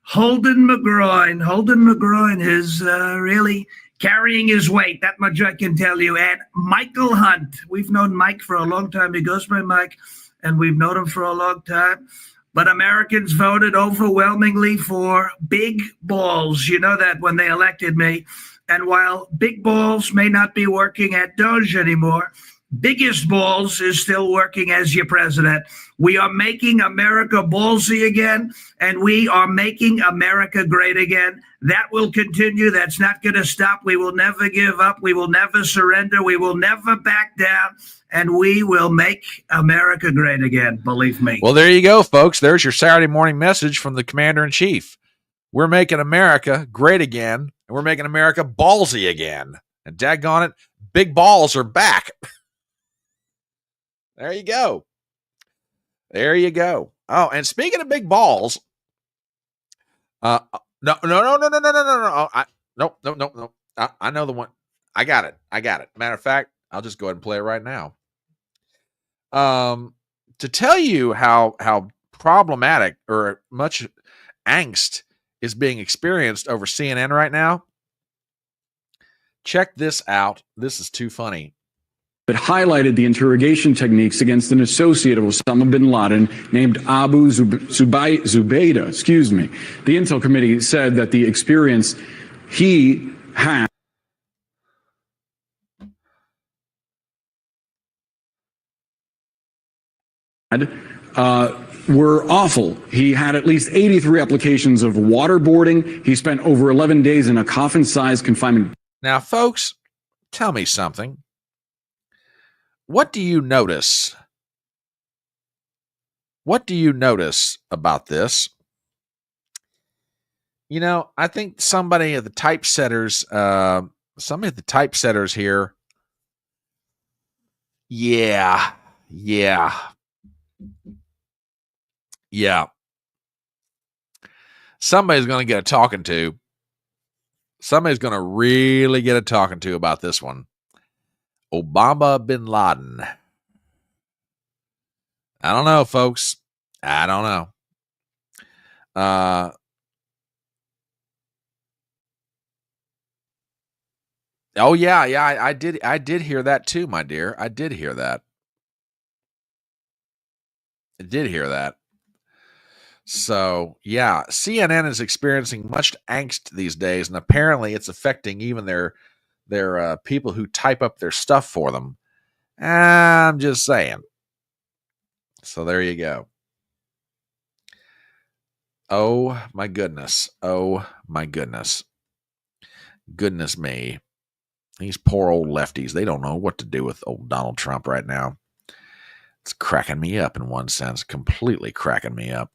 Holden McGroin. Holden McGroin is really carrying his weight. That much I can tell you. And Michael Hunt. We've known Mike for a long time. He goes by Mike, and we've known him for a long time. But Americans voted overwhelmingly for Big Balls. You know that when they elected me. And while Big Balls may not be working at DOGE anymore, Biggest Balls is still working as your president. We are making America ballsy again, and we are making America great again. That will continue. That's not going to stop. We will never give up. We will never surrender. We will never back down, and we will make America great again, believe me. Well, there you go, folks. There's your Saturday morning message from the Commander-in-Chief. We're making America great again, and we're making America ballsy again. And daggone it, big balls are back. There you go. There you go. Oh, and speaking of big balls, no. No. I know the one. I got it. Matter of fact, I'll just go ahead and play it right now. To tell you how problematic or much angst is being experienced over CNN right now, check this out. This is too funny. That highlighted the interrogation techniques against an associate of Osama bin Laden named Abu Zubaydah. The Intel Committee said that the experience he had were awful. He had at least 83 applications of waterboarding. He spent over 11 days in a coffin-sized confinement. Now, folks, tell me something. What do you notice? What do you notice about this? You know, I think somebody at the typesetters here. Yeah. Somebody's going to get a talking to. Somebody's going to really get a talking to about this one. Osama bin Laden. I don't know, folks. I don't know. Oh yeah, I did hear that too, my dear. I did hear that. So yeah, CNN is experiencing much angst these days, and apparently it's affecting even their people who type up their stuff for them. I'm just saying. So there you go. Oh my goodness. Goodness me. These poor old lefties, they don't know what to do with old Donald Trump right now. It's cracking me up in one sense, completely cracking me up.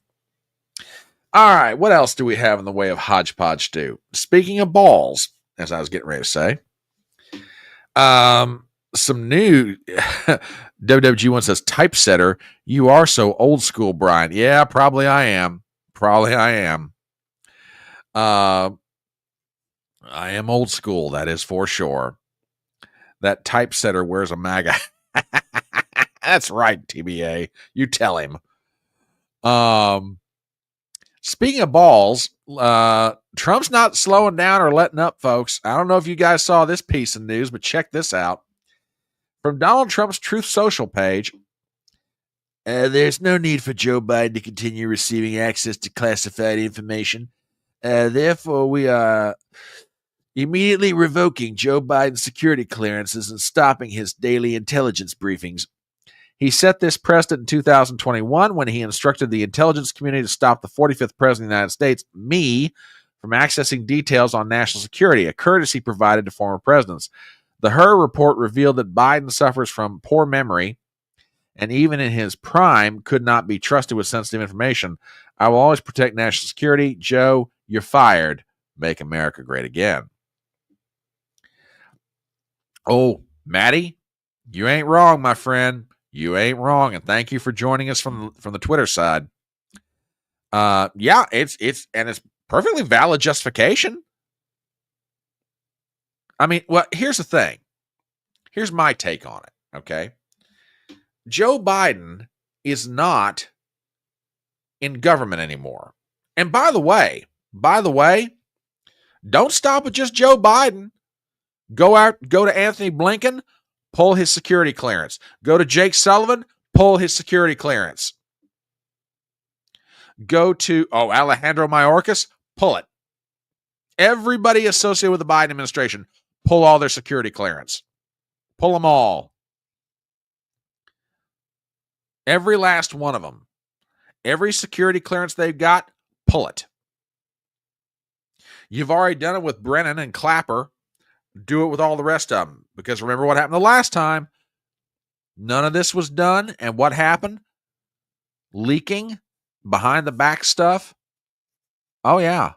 All right, what else do we have in the way of HodgePodge stew? Speaking of balls, as I was getting ready to say, Some new WWG1 says typesetter. You are so old school, Brian. Yeah, probably I am. I am old school. That is for sure. That typesetter wears a MAGA. That's right, TBA. You tell him. Speaking of balls, Trump's not slowing down or letting up, folks. I don't know if you guys saw this piece of news, but check this out. From Donald Trump's Truth Social page, there's no need for Joe Biden to continue receiving access to classified information. Therefore, we are immediately revoking Joe Biden's security clearances and stopping his daily intelligence briefings. He set this precedent in 2021 when he instructed the intelligence community to stop the 45th president of the United States, me, from accessing details on national security, a courtesy provided to former presidents. The Hur report revealed that Biden suffers from poor memory and even in his prime could not be trusted with sensitive information. I will always protect national security. Joe, you're fired. Make America great again. Oh, Maddie, you ain't wrong, my friend. You ain't wrong, and thank you for joining us from the Twitter side. Yeah, it's perfectly valid justification. I mean, well, here's the thing. Here's my take on it, okay? Joe Biden is not in government anymore. And by the way, don't stop with just Joe Biden. Go to Anthony Blinken, pull his security clearance. Go to Jake Sullivan, pull his security clearance. Go to, Alejandro Mayorkas, pull it. Everybody associated with the Biden administration, pull all their security clearance. Pull them all. Every last one of them. Every security clearance they've got, pull it. You've already done it with Brennan and Clapper. Do it with all the rest of them. Because remember what happened the last time? None of this was done. And what happened? Leaking, behind the back stuff. Oh, yeah.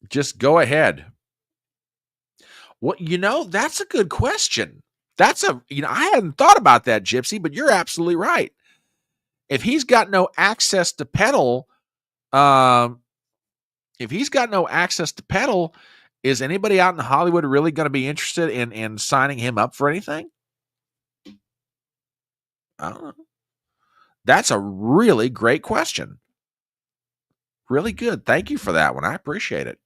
Just go ahead. Well, that's a good question. I hadn't thought about that, Gypsy, but you're absolutely right. If he's got no access to peddle, is anybody out in Hollywood really going to be interested in signing him up for anything? I don't know. That's a really great question. Really good. Thank you for that one. I appreciate it.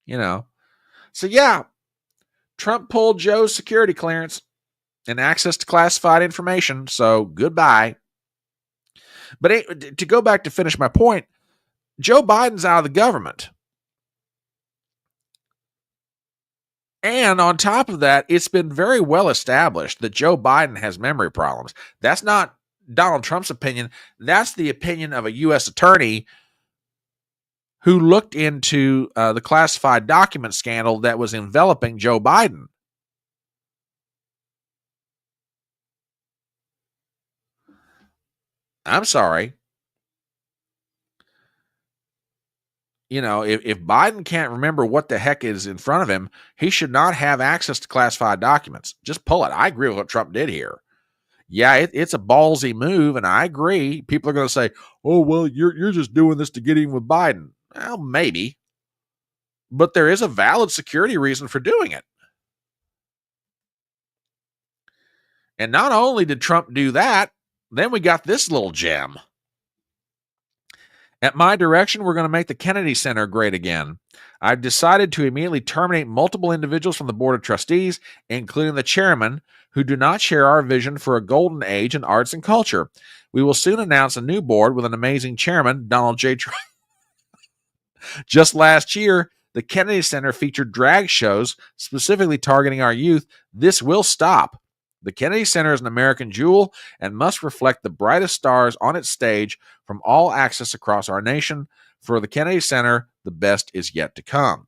So yeah, Trump pulled Joe's security clearance and access to classified information. So goodbye. But to go back to finish my point, Joe Biden's out of the government. And on top of that, it's been very well established that Joe Biden has memory problems. That's not Donald Trump's opinion. That's the opinion of a U.S. attorney who looked into the classified document scandal that was enveloping Joe Biden. I'm sorry. If Biden can't remember what the heck is in front of him, he should not have access to classified documents. Just pull it. I agree with what Trump did here. Yeah, it's a ballsy move, and I agree. People are going to say, "Oh, well, you're just doing this to get even with Biden." Well, maybe. But there is a valid security reason for doing it. And not only did Trump do that, then we got this little gem. At my direction, we're going to make the Kennedy Center great again. I've decided to immediately terminate multiple individuals from the Board of Trustees, including the chairman, who do not share our vision for a golden age in arts and culture. We will soon announce a new board with an amazing chairman, Donald J. Trump. Just last year, the Kennedy Center featured drag shows specifically targeting our youth. This will stop. The Kennedy Center is an American jewel and must reflect the brightest stars on its stage from all access across our nation. For the Kennedy Center, the best is yet to come.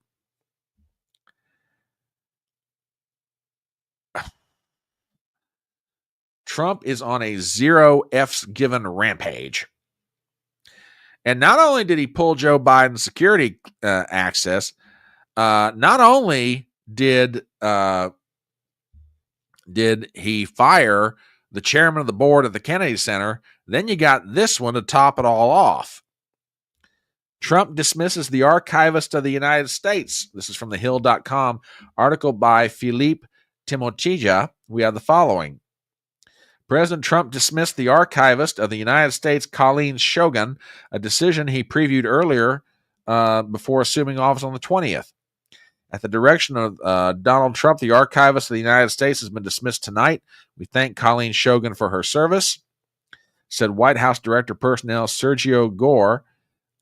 Trump is on a zero F's given rampage. And not only did he pull Joe Biden's security access, not only did he fire the chairman of the board at the Kennedy Center, then you got this one to top it all off. Trump dismisses the archivist of the United States. This is from the Hill.com article by Philippe Timotija. We have the following. President Trump dismissed the archivist of the United States, Colleen Shogan, a decision he previewed earlier before assuming office on the 20th. At the direction of Donald Trump, the archivist of the United States has been dismissed tonight. We thank Colleen Shogan for her service, said White House Director Personnel Sergio Gore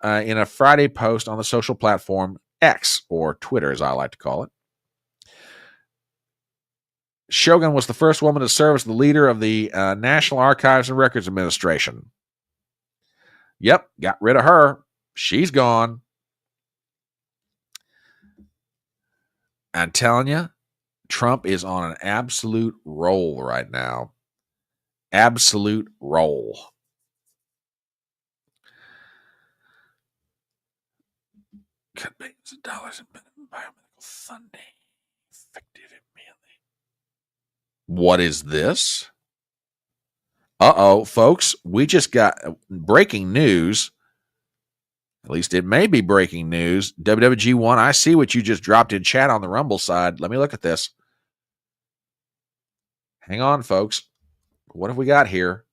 in a Friday post on the social platform X, or Twitter as I like to call it. Shogun was the first woman to serve as the leader of the National Archives and Records Administration. Yep, got rid of her. She's gone. I'm telling you, Trump is on an absolute roll right now. Absolute roll. Cut billions of dollars in environmental funding. Effective immediately. What is this? Uh-oh, folks. We just got breaking news. At least it may be breaking news. WWG1, I see what you just dropped in chat on the Rumble side. Let me look at this. Hang on, folks. What have we got here?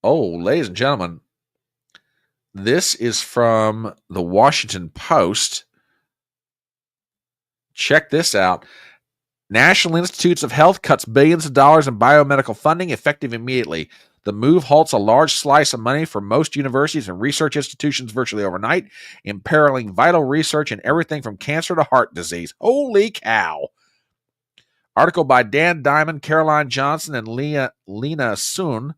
Oh, ladies and gentlemen, this is from the Washington Post. Check this out. National Institutes of Health cuts billions of dollars in biomedical funding effective immediately. The move halts a large slice of money for most universities and research institutions virtually overnight, imperiling vital research in everything from cancer to heart disease. Holy cow. Article by Dan Diamond, Caroline Johnson, and Lena Soon.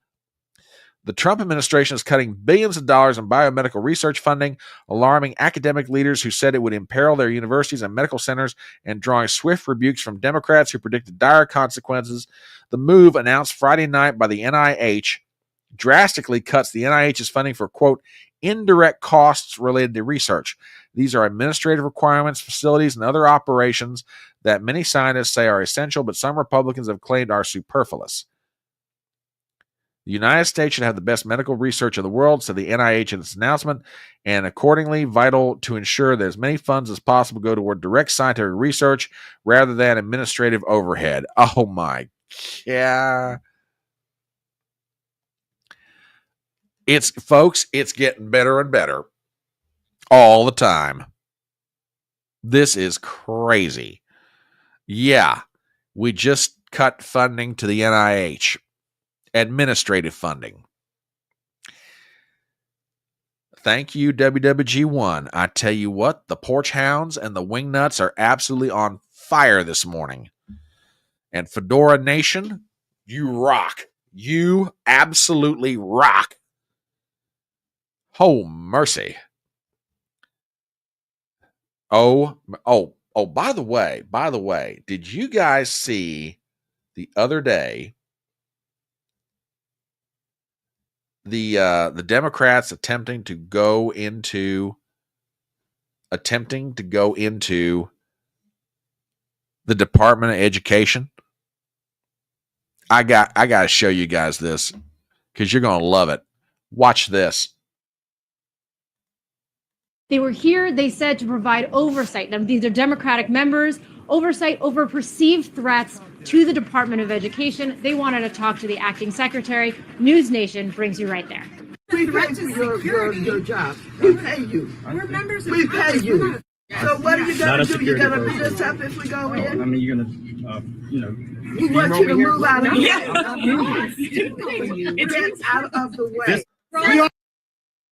The Trump administration is cutting billions of dollars in biomedical research funding, alarming academic leaders who said it would imperil their universities and medical centers, and drawing swift rebukes from Democrats who predicted dire consequences. The move, announced Friday night by the NIH, drastically cuts the NIH's funding for, quote, indirect costs related to research. These are administrative requirements, facilities, and other operations that many scientists say are essential, but some Republicans have claimed are superfluous. The United States should have the best medical research in the world, said the NIH in its announcement, and accordingly vital to ensure that as many funds as possible go toward direct scientific research rather than administrative overhead. Oh my, yeah. Folks, it's getting better and better all the time. This is crazy. Yeah, we just cut funding to the NIH. Administrative funding. Thank you, WWG1. I tell you what, the Porch Hounds and the Wingnuts are absolutely on fire this morning. And Fedora Nation, you rock. You absolutely rock. Oh, mercy. Oh, by the way, did you guys see the other day the Democrats attempting to go into the Department of Education? I got to show you guys this because you're going to love it. Watch this. They were here, they said, to provide oversight. Now, these are Democratic members, oversight over perceived threats to the Department of Education. They wanted to talk to the acting secretary. News Nation brings you right there. We pay your job. We pay you. We're members of we pay you. So what are you going to do? You're going to beat us up if we go in? I mean, you're going to, we want you to move out of the way. Get out of the way.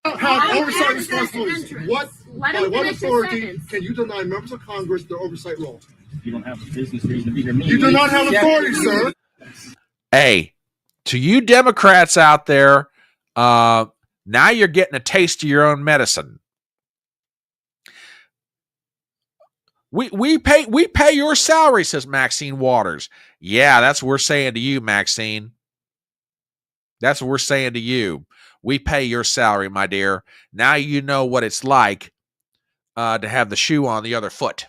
We have oversight responsibilities. What authority can you deny members of Congress their oversight role? You don't have a business reason to be here. You do not have authority, sir. Hey, to you Democrats out there, now you're getting a taste of your own medicine. We pay your salary, says Maxine Waters. Yeah, that's what we're saying to you, Maxine. That's what we're saying to you. We pay your salary, my dear. Now you know what it's like to have the shoe on the other foot.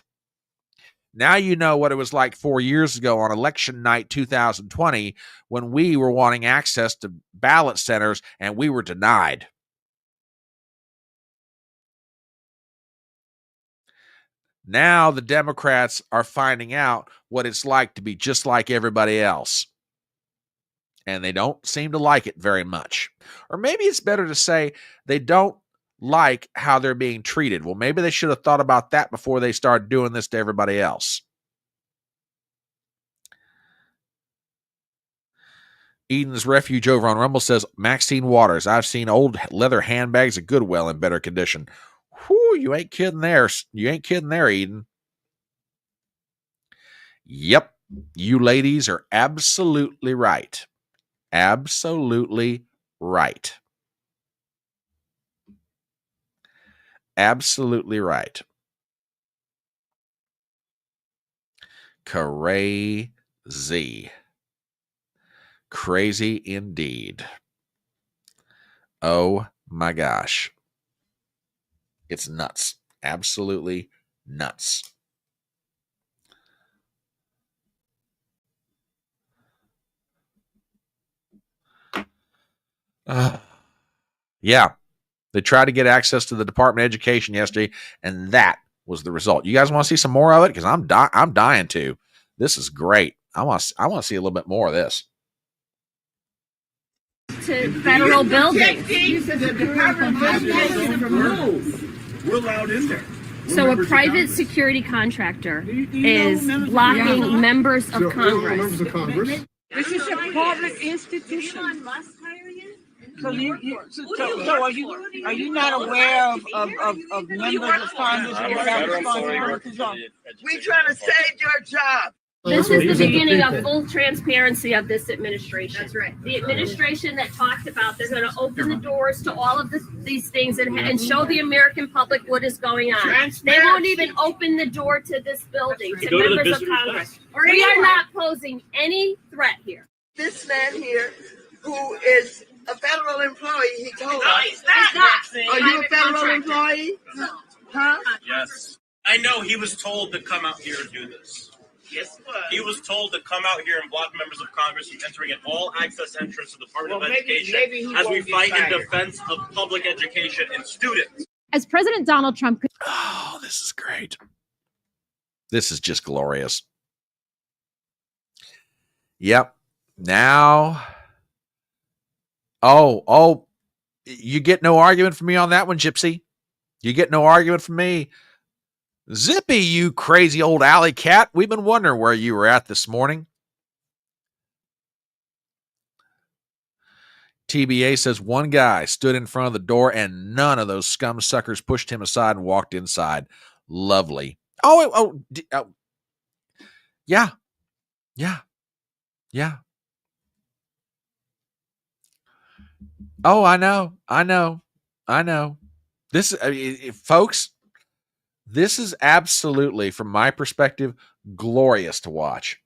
Now you know what it was like 4 years ago on election night 2020 when we were wanting access to ballot centers and we were denied. Now the Democrats are finding out what it's like to be just like everybody else. And they don't seem to like it very much. Or maybe it's better to say they don't like how they're being treated. Well, maybe they should have thought about that before they started doing this to everybody else. Eden's Refuge over on Rumble says, Maxine Waters, I've seen old leather handbags at Goodwill in better condition. Whew, you ain't kidding there. You ain't kidding there, Eden. Yep, you ladies are absolutely right. Absolutely right. Absolutely right. Crazy. Crazy indeed. Oh my gosh. It's nuts. Absolutely nuts. Yeah. They tried to get access to the Department of Education yesterday, and that was the result. You guys want to see some more of it? Because I'm dying to. This is great. I want to see a little bit more of this. To federal buildings. We're allowed in there. So a private security contractor is blocking members of Congress. This is a public institution. So are you not aware of members of Congress who have responsibilities on? We trying to save your job. This is the beginning of full transparency of this administration. That's right. The administration that talked about they're going to open the doors to all of these things and show the American public what is going on. They won't even open the door to this building, to members of Congress. We are not posing any threat here. This man here, who is a federal employee, he told us. He's not. Are you a federal employee? No. Huh? Yes. I know he was told to come out here and do this. Yes, he was told to come out here and block members of Congress from entering an all-access entrance to the Department of Education as we fight in defense of public education and students. As President Donald Trump could. Oh, this is great. This is just glorious. Yep. Now. Oh, you get no argument from me on that one, Gypsy. You get no argument from me. Zippy, you crazy old alley cat. We've been wondering where you were at this morning. TBA says one guy stood in front of the door and none of those scum suckers pushed him aside and walked inside. Lovely. Oh, yeah. Oh, I know. This, folks, this is absolutely, from my perspective, glorious to watch.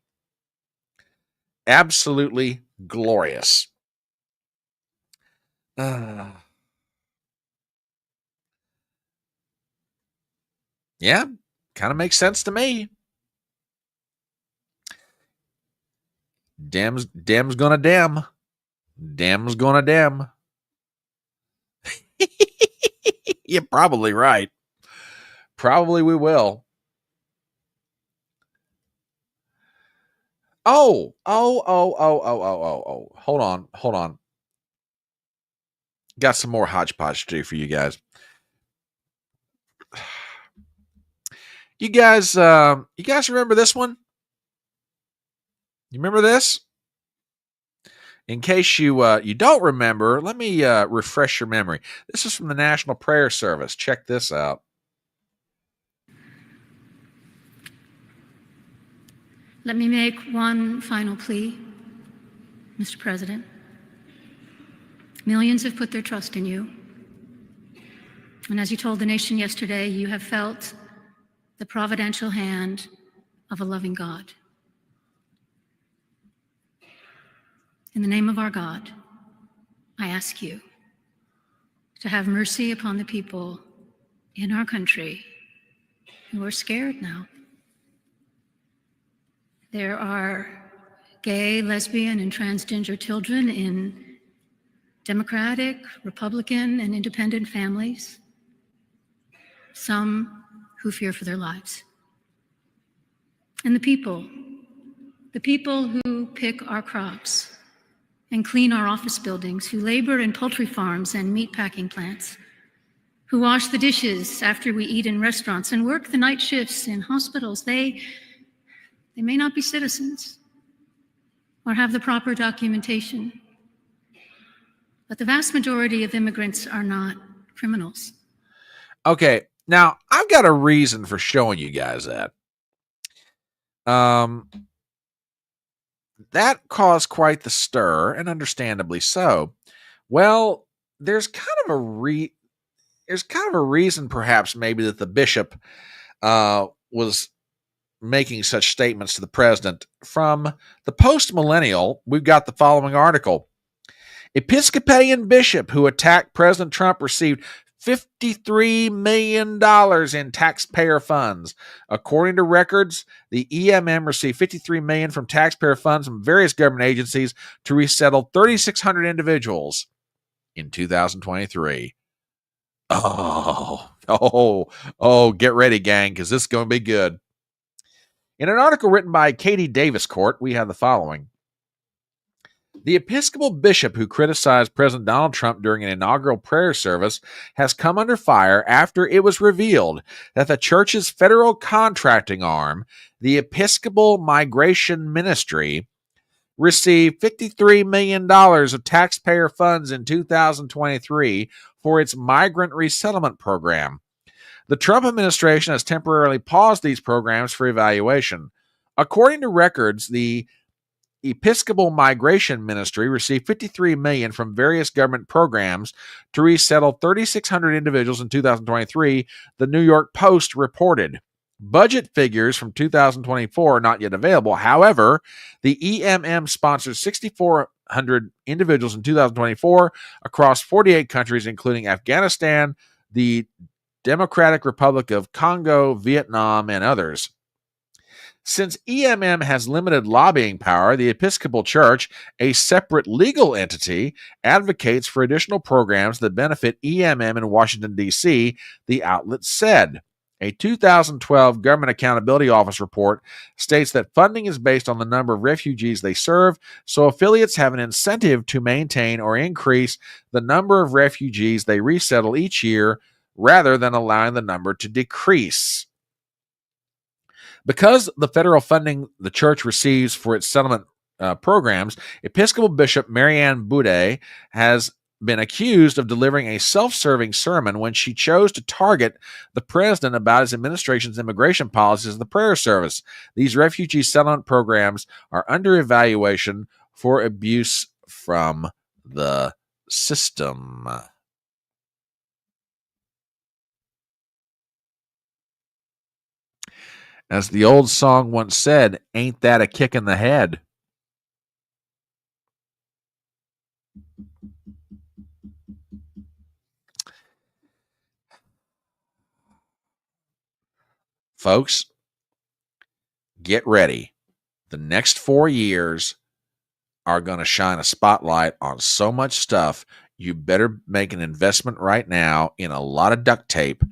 Absolutely glorious. Yeah, kind of makes sense to me. Dem's gonna dem. Dem's gonna dem. You're probably right. Probably we will. Oh. Hold on. Got some more HodgePodge to do for you guys. You guys remember this one? You remember this? In case you don't remember, let me refresh your memory. This is from the National Prayer Service. Check this out. Let me make one final plea, Mr. President. Millions have put their trust in you. And as you told the nation yesterday, you have felt the providential hand of a loving God. In the name of our God, I ask you to have mercy upon the people in our country who are scared now. There are gay, lesbian, and transgender children in Democratic, Republican, and independent families, some who fear for their lives. And the people who pick our crops and clean our office buildings, who labor in poultry farms and meat packing plants, who wash the dishes after we eat in restaurants and work the night shifts in hospitals, they may not be citizens or have the proper documentation, but the vast majority of immigrants are not criminals. Okay, now I've got a reason for showing you guys that. That caused quite the stir, and understandably so. Well, there's kind of a reason, perhaps, maybe that the bishop was making such statements to the president. From the Post-Millennial, we've got the following article. Episcopalian bishop who attacked President Trump received $53 million in taxpayer funds. According to records, the EMM received $53 million from taxpayer funds from various government agencies to resettle 3,600 individuals in 2023. Oh, get ready, gang, because this is going to be good. In an article written by Katie Davis-Court, we have the following. The Episcopal bishop who criticized President Donald Trump during an inaugural prayer service has come under fire after it was revealed that the church's federal contracting arm, the Episcopal Migration Ministry, received $53 million of taxpayer funds in 2023 for its migrant resettlement program. The Trump administration has temporarily paused these programs for evaluation. According to records, the Episcopal Migration Ministry received $53 million from various government programs to resettle 3,600 individuals in 2023, the New York Post reported. Budget figures from 2024 are not yet available. However, the EMM sponsored 6,400 individuals in 2024 across 48 countries, including Afghanistan, the Democratic Republic of Congo, Vietnam, and others. Since EMM has limited lobbying power, the Episcopal Church, a separate legal entity, advocates for additional programs that benefit EMM in Washington, D.C., the outlet said. A 2012 Government Accountability Office report states that funding is based on the number of refugees they serve, so affiliates have an incentive to maintain or increase the number of refugees they resettle each year rather than allowing the number to decrease. Because the federal funding the church receives for its settlement programs, Episcopal Bishop Marianne Boudet has been accused of delivering a self-serving sermon when she chose to target the president about his administration's immigration policies in the prayer service. These refugee settlement programs are under evaluation for abuse from the system. As the old song once said, ain't that a kick in the head? Folks, get ready. The next 4 years are going to shine a spotlight on so much stuff. You better make an investment right now in a lot of duct tape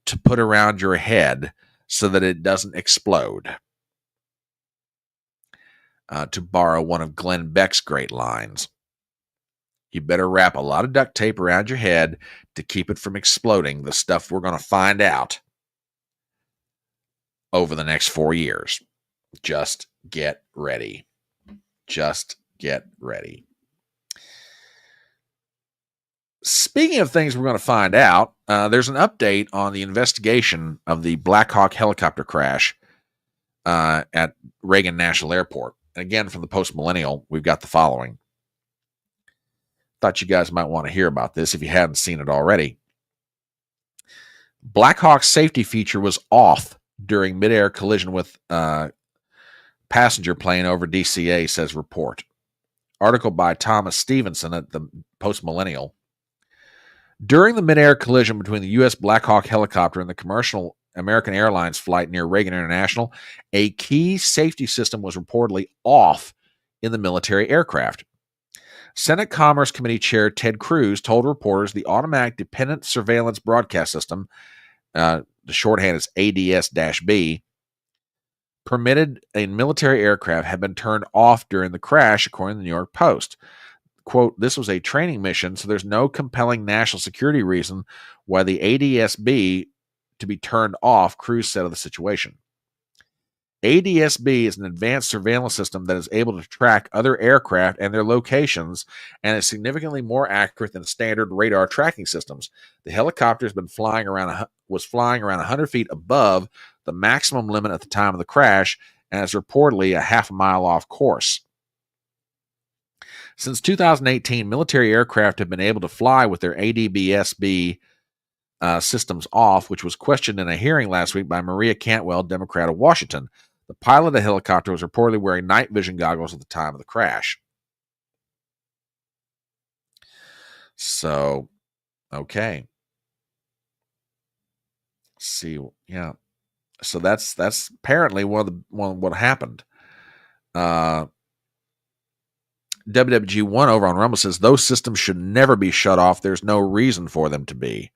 to put around your head so that it doesn't explode. To borrow one of Glenn Beck's great lines, you better wrap a lot of duct tape around your head to keep it from exploding, the stuff we're going to find out over the next 4 years. Just get ready. Just get ready. Speaking of things we're going to find out, there's an update on the investigation of the Black Hawk helicopter crash at Reagan National Airport. And again, from the Post-Millennial, we've got the following. Thought you guys might want to hear about this if you hadn't seen it already. Black Hawk's safety feature was off during midair collision with passenger plane over DCA, says report. Article by Thomas Stevenson at the Post Millennial. During the midair collision between the U.S. Black Hawk helicopter and the commercial American Airlines flight near Reagan International, a key safety system was reportedly off in the military aircraft. Senate Commerce Committee Chair Ted Cruz told reporters the Automatic Dependent Surveillance Broadcast System, the shorthand is ADS-B, permitted in military aircraft had been turned off during the crash, according to the New York Post. Quote, this was a training mission, so there's no compelling national security reason why the ADS-B to be turned off, Cruz said of the situation. ADS-B is an advanced surveillance system that is able to track other aircraft and their locations and is significantly more accurate than standard radar tracking systems. The helicopter was flying around 100 feet above the maximum limit at the time of the crash and is reportedly a half a mile off course. Since 2018, military aircraft have been able to fly with their ADS-B systems off, which was questioned in a hearing last week by Maria Cantwell, Democrat of Washington. The pilot of the helicopter was reportedly wearing night vision goggles at the time of the crash. So, okay. See, yeah. So that's apparently what happened. WWG1 over on Rumble says those systems should never be shut off. There's no reason for them to be.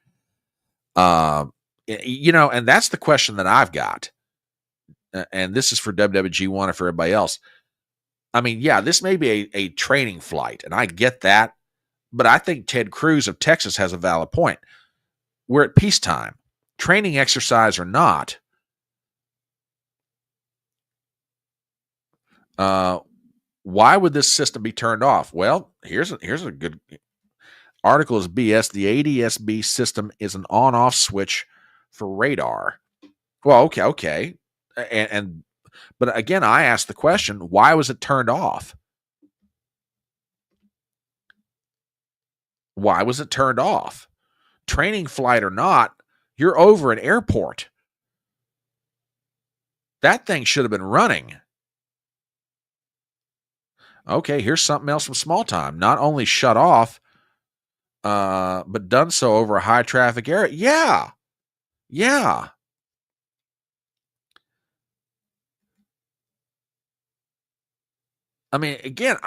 And that's the question that I've got. And this is for WWG1 and for everybody else. I mean, yeah, this may be a training flight, and I get that. But I think Ted Cruz of Texas has a valid point. We're at peacetime. Training exercise or not, why would this system be turned off? Well, here's a good article is BS. The ADS-B system is an on-off switch for radar. Well, okay. But again, I asked the question, why was it turned off? Why was it turned off? Training flight or not, you're over an airport. That thing should have been running. Okay, here's something else from small time. Not only shut off, but done so over a high traffic area. Yeah. I mean, again,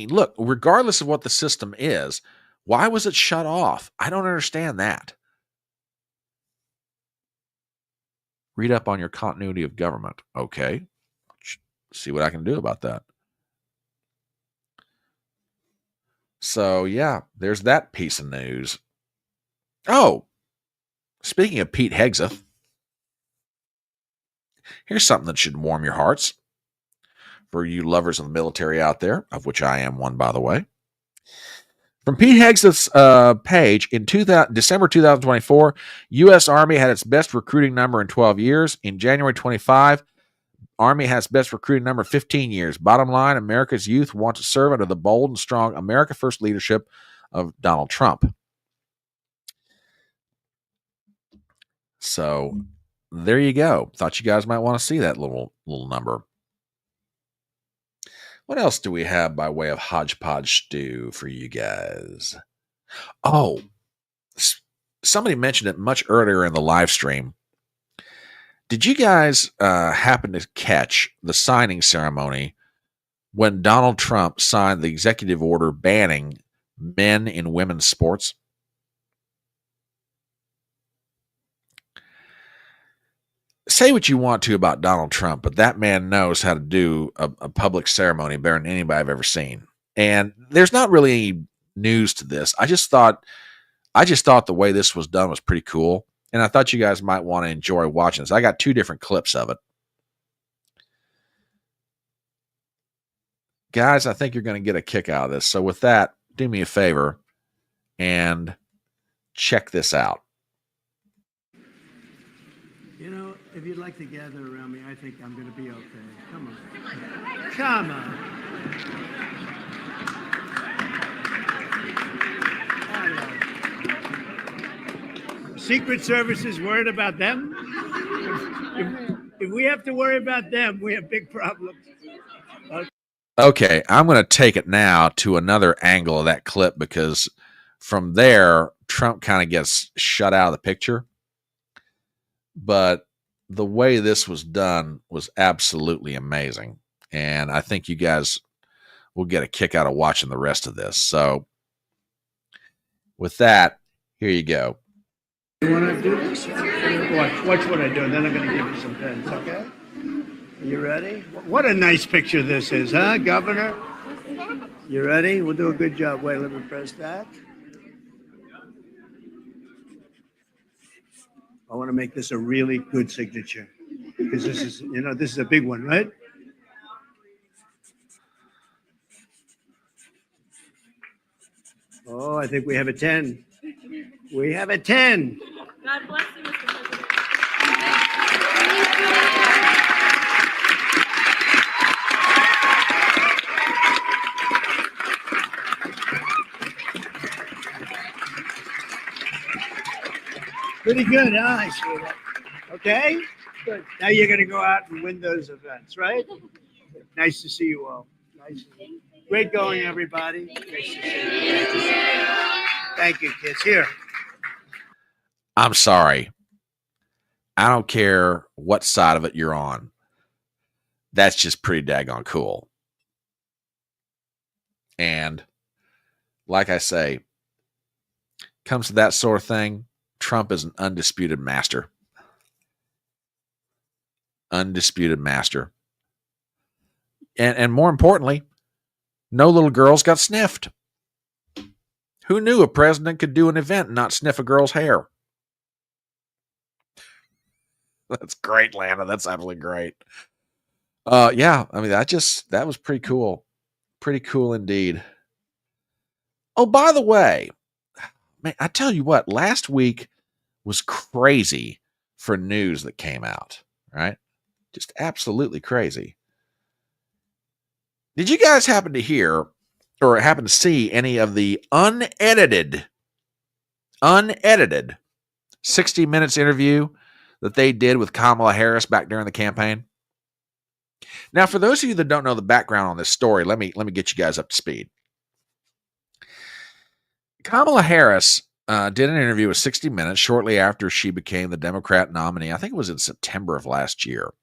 look, regardless of what the system is, why was it shut off? I don't understand that. Read up on your continuity of government. Okay. See what I can do about that. So, yeah, there's that piece of news. Oh, speaking of Pete Hegseth, here's something that should warm your hearts for you lovers of the military out there, of which I am one, by the way. From Pete Hegseth's page, in December 2024, U.S. Army had its best recruiting number in 12 years. In January 25, Army has best recruiting number 15 years. Bottom line, America's youth want to serve under the bold and strong America First leadership of Donald Trump. So there you go. Thought you guys might want to see that little number. What else do we have by way of HodgePodge stew for you guys? Oh, somebody mentioned it much earlier in the live stream. Did you guys happen to catch the signing ceremony when Donald Trump signed the executive order banning men in women's sports? Say what you want to about Donald Trump, but that man knows how to do a public ceremony better than anybody I've ever seen. And there's not really any news to this. I just thought the way this was done was pretty cool. And I thought you guys might want to enjoy watching this. I got 2 different clips of it. Guys, I think you're going to get a kick out of this. So with that, do me a favor and check this out. You know, if you'd like to gather around me, I think I'm going to be okay. Come on. Come on. Secret Service is worried about them? If we have to worry about them, we have big problems. Okay, I'm going to take it now to another angle of that clip because from there, Trump kind of gets shut out of the picture. But the way this was done was absolutely amazing. And I think you guys will get a kick out of watching the rest of this. So with that, here you go. You want to do this? Watch what I do, and then I'm going to give you some pens, okay? Are you ready? What a nice picture this is, huh, Governor? You ready? We'll do a good job. Wait, let me press that. I want to make this a really good signature because this is, this is a big one, right? Oh, I think we have a 10. We have a 10. God bless you, Mr. President. Pretty good, huh? I see that. Okay, good. Now you're going to go out and win those events, right? Nice to see you all. Nice. Great going, everybody. Nice to see you. Thank you, kids. Here. I'm sorry. I don't care what side of it you're on. That's just pretty daggone cool. And like I say, comes to that sort of thing, Trump is an undisputed master. Undisputed master. And more importantly, no little girls got sniffed. Who knew a president could do an event and not sniff a girl's hair? That's great, Lana. That's absolutely great. Yeah, I mean, that was pretty cool. Pretty cool indeed. Oh, by the way, man, I tell you what, last week was crazy for news that came out, right? Just absolutely crazy. Did you guys happen to hear or happen to see any of the unedited 60 Minutes interview that they did with Kamala Harris back during the campaign? Now, for those of you that don't know the background on this story, let me get you guys up to speed. Kamala Harris did an interview with 60 Minutes shortly after she became the Democrat nominee. I think it was in September of last year.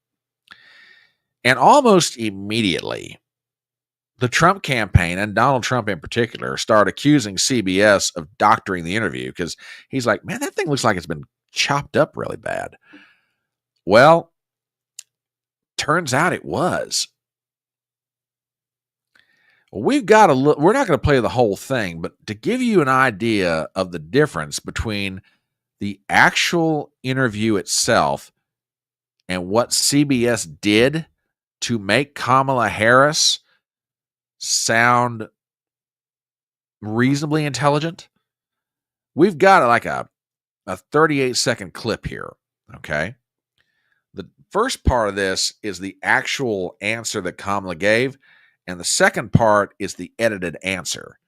And almost immediately, the Trump campaign, and Donald Trump in particular, started accusing CBS of doctoring the interview because he's like, man, that thing looks like it's been chopped up really bad. Well, turns out it was. We're not going to play the whole thing, but to give you an idea of the difference between the actual interview itself and what CBS did to make Kamala Harris sound reasonably intelligent, we've got like a 38-second clip here, okay? The first part of this is the actual answer that Kamala gave, and the second part is the edited answer.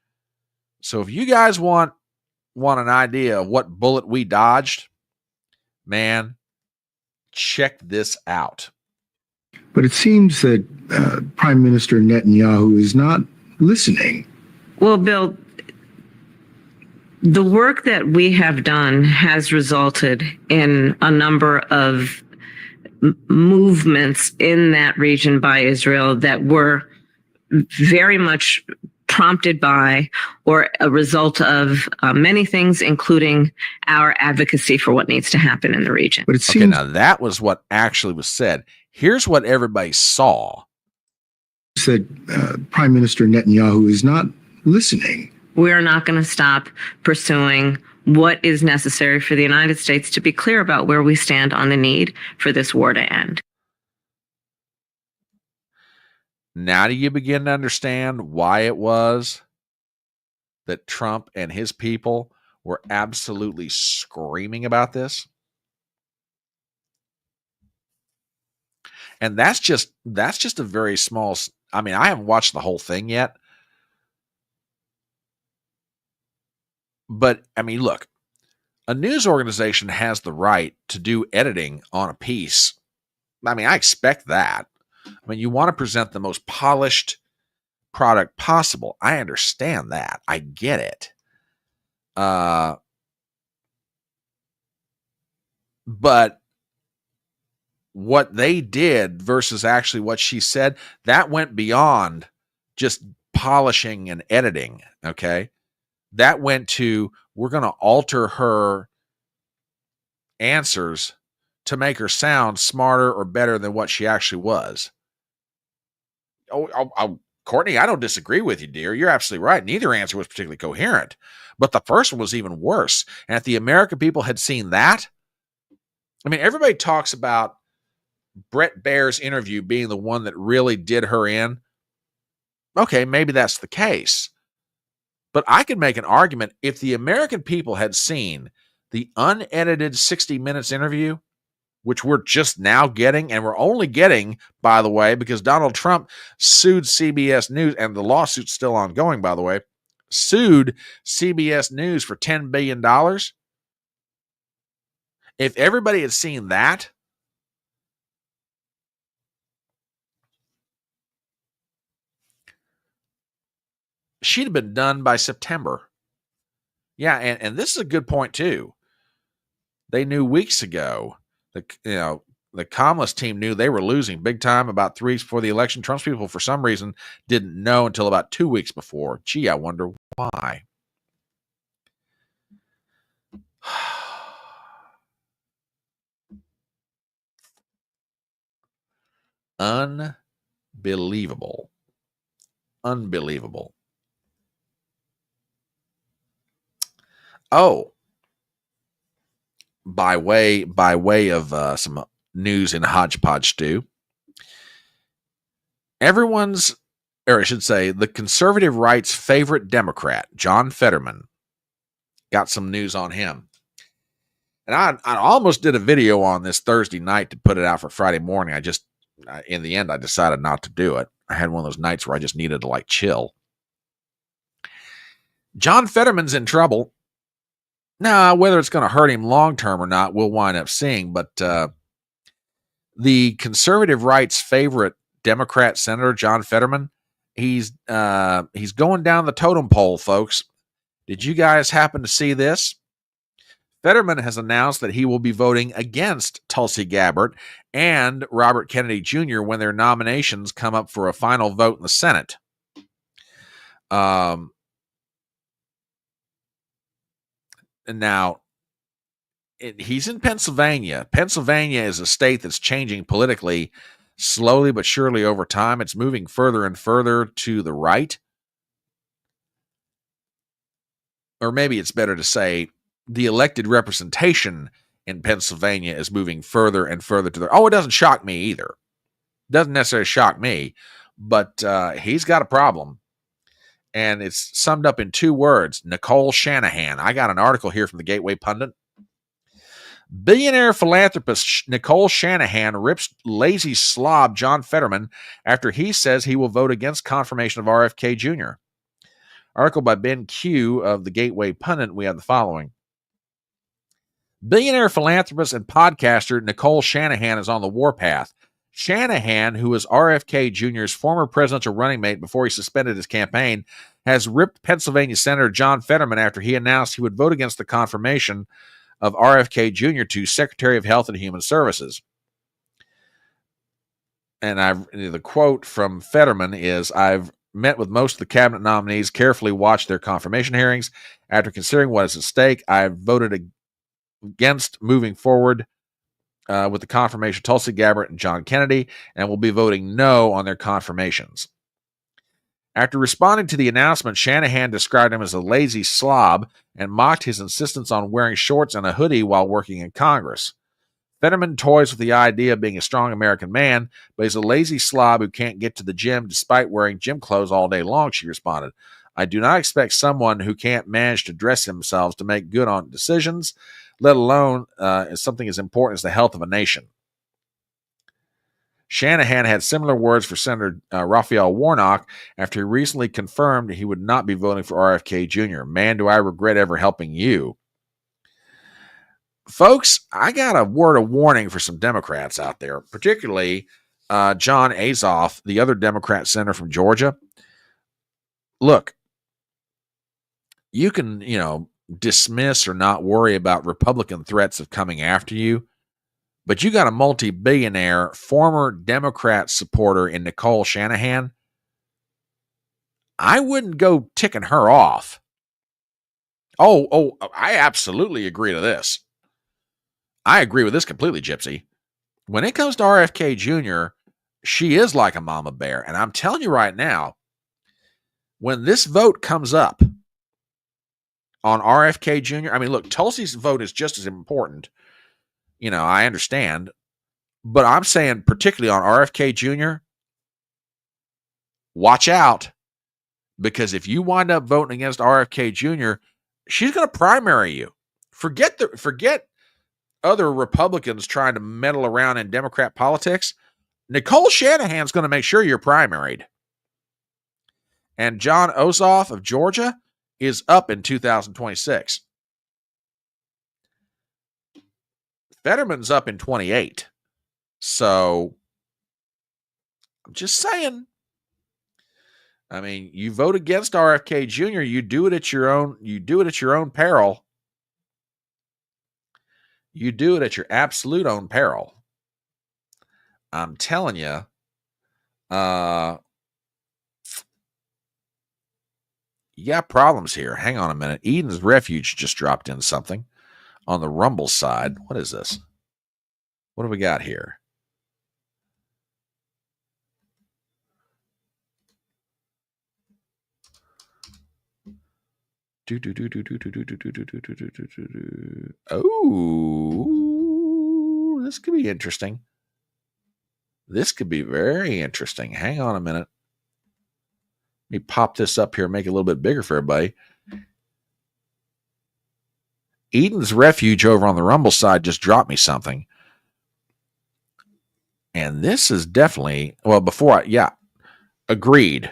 So if you guys want an idea of what bullet we dodged, man, check this out. But it seems that Prime Minister Netanyahu is not listening. Well, Bill, the work that we have done has resulted in a number of movements in that region by Israel that were very much prompted by or a result of many things, including our advocacy for what needs to happen in the region. But it seems now that was what actually was said. Here's what everybody saw. That Prime Minister Netanyahu is not listening. We're not going to stop pursuing what is necessary for the United States to be clear about where we stand on the need for this war to end. Now do you begin to understand why it was that Trump and his people were absolutely screaming about this? And that's just a very small, I mean, I haven't watched the whole thing yet. But I mean, look, a news organization has the right to do editing on a piece I mean, I expect that. I mean, you want to present the most polished product possible. I understand that. I get it. But what they did versus actually what she said, that went beyond just polishing and editing, okay? That went to, we're going to alter her answers to make her sound smarter or better than what she actually was. Courtney, I don't disagree with you, dear. You're absolutely right. Neither answer was particularly coherent. But the first one was even worse. And if the American people had seen that, I mean, everybody talks about Brett Baer's interview being the one that really did her in. Okay, maybe that's the case. But I could make an argument if the American people had seen the unedited 60 Minutes interview, which we're just now getting, and we're only getting, by the way, because Donald Trump sued CBS News, and the lawsuit's still ongoing, by the way, sued CBS News for $10 billion. If everybody had seen that, she'd have been done by September. Yeah, and this is a good point, too. They knew weeks ago that, the Kamala's team knew they were losing big time about 3 weeks before the election. Trump's people, for some reason, didn't know until about 2 weeks before. Gee, I wonder why. Unbelievable. Unbelievable. Oh, by way of some news in HodgePodge stew, the conservative right's favorite Democrat, John Fetterman, got some news on him. And I almost did a video on this Thursday night to put it out for Friday morning. In the end, I decided not to do it. I had one of those nights where I just needed to chill. John Fetterman's in trouble. Now, whether it's going to hurt him long term or not, we'll wind up seeing. But the conservative right's favorite Democrat senator, John Fetterman, he's going down the totem pole, folks. Did you guys happen to see this? Fetterman has announced that he will be voting against Tulsi Gabbard and Robert Kennedy Jr. when their nominations come up for a final vote in the Senate. Now, he's in Pennsylvania. Pennsylvania is a state that's changing politically slowly but surely over time. It's moving further and further to the right. Or maybe it's better to say the elected representation in Pennsylvania is moving further and further to the... Oh, it doesn't shock me either. Doesn't necessarily shock me, but he's got a problem. And it's summed up in 2 words, Nicole Shanahan. I got an article here from the Gateway Pundit. Billionaire philanthropist Nicole Shanahan rips lazy slob John Fetterman after he says he will vote against confirmation of RFK Jr. Article by Ben Q of the Gateway Pundit, we have the following. Billionaire philanthropist and podcaster Nicole Shanahan is on the warpath. Shanahan, who was RFK Jr.'s former presidential running mate before he suspended his campaign, has ripped Pennsylvania Senator John Fetterman after he announced he would vote against the confirmation of RFK Jr. to Secretary of Health and Human Services. And the quote from Fetterman is, I've met with most of the cabinet nominees, carefully watched their confirmation hearings. After considering what is at stake, I've voted against moving forward with the confirmation of Tulsi Gabbard and John Kennedy, and will be voting no on their confirmations. After responding to the announcement, Shanahan described him as a lazy slob and mocked his insistence on wearing shorts and a hoodie while working in Congress. Fetterman toys with the idea of being a strong American man, but he's a lazy slob who can't get to the gym despite wearing gym clothes all day long, she responded. I do not expect someone who can't manage to dress themselves to make good on decisions, let alone something as important as the health of a nation. Shanahan had similar words for Senator Raphael Warnock after he recently confirmed he would not be voting for RFK Jr. Man, do I regret ever helping you. folks, I got a word of warning for some Democrats out there, particularly John Azoff, the other Democrat senator from Georgia. Look, you can, dismiss or not worry about Republican threats of coming after you, but you got a multi-billionaire former Democrat supporter in Nicole Shanahan. I wouldn't go ticking her off. Oh, I absolutely agree to this. I agree with this completely, Gypsy. When it comes to RFK Jr., she is like a mama bear. And I'm telling you right now, when this vote comes up on RFK Jr., I mean, look, Tulsi's vote is just as important. I understand. But I'm saying particularly on RFK Jr., watch out. Because if you wind up voting against RFK Jr., she's going to primary you. Forget other Republicans trying to meddle around in Democrat politics. Nicole Shanahan's going to make sure you're primaried. And John Ossoff of Georgia is up in 2026. Fetterman's up in 28. So I'm just saying. I mean, you vote against RFK Jr., you do it at your own peril. You do it at your absolute own peril. I'm telling you, you got problems here. Hang on a minute. Eden's Refuge just dropped in something on the Rumble side. What is this? What do we got here? Oh, this could be interesting. This could be very interesting. Hang on a minute. Let me pop this up here, make it a little bit bigger for everybody. Eden's Refuge over on the Rumble side just dropped me something. And this is definitely, agreed.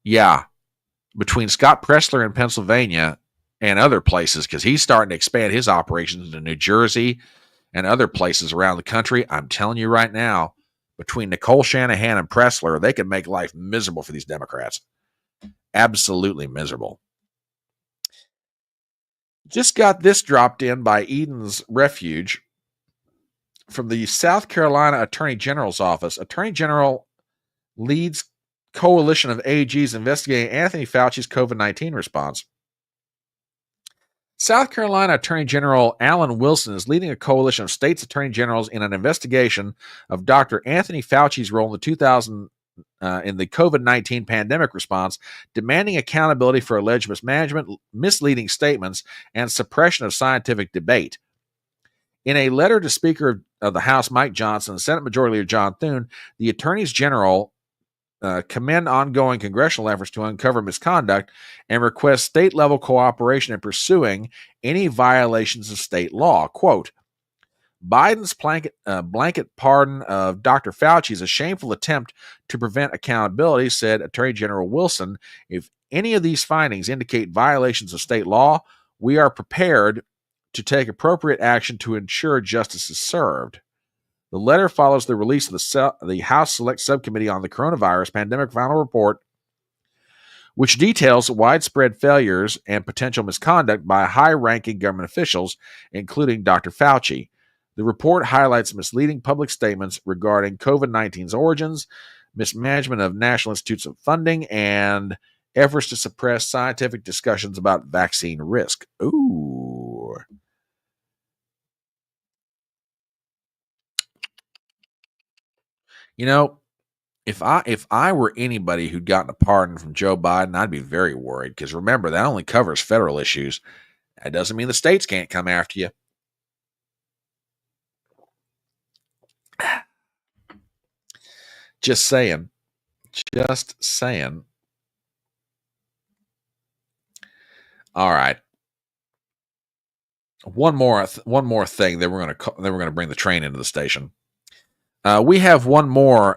Yeah, between Scott Pressler in Pennsylvania and other places, because he's starting to expand his operations into New Jersey and other places around the country. I'm telling you right now, between Nicole Shanahan and Pressler, they could make life miserable for these Democrats. Absolutely miserable. Just got this dropped in by Eden's Refuge from the South Carolina Attorney General's office. Attorney General leads coalition of AGs investigating Anthony Fauci's COVID-19 response. South Carolina Attorney General Alan Wilson is leading a coalition of states' attorney generals in an investigation of Dr. Anthony Fauci's role in the COVID-19 pandemic response, demanding accountability for alleged mismanagement, misleading statements, and suppression of scientific debate. In a letter to Speaker of the House Mike Johnson and Senate Majority Leader John Thune, the attorneys general commend ongoing congressional efforts to uncover misconduct and request state-level cooperation in pursuing any violations of state law. Quote, Biden's blanket pardon of Dr. Fauci is a shameful attempt to prevent accountability, said Attorney General Wilson. If any of these findings indicate violations of state law, we are prepared to take appropriate action to ensure justice is served. The letter follows the release of the House Select Subcommittee on the Coronavirus Pandemic Final Report, which details widespread failures and potential misconduct by high-ranking government officials, including Dr. Fauci. The report highlights misleading public statements regarding COVID-19's origins, mismanagement of national institutes of funding, and efforts to suppress scientific discussions about vaccine risk. Ooh. You know, if I were anybody who'd gotten a pardon from Joe Biden, I'd be very worried, because remember, that only covers federal issues. That doesn't mean the states can't come after you. Just saying. All right. One more thing. Then we're going to bring the train into the station. We have one more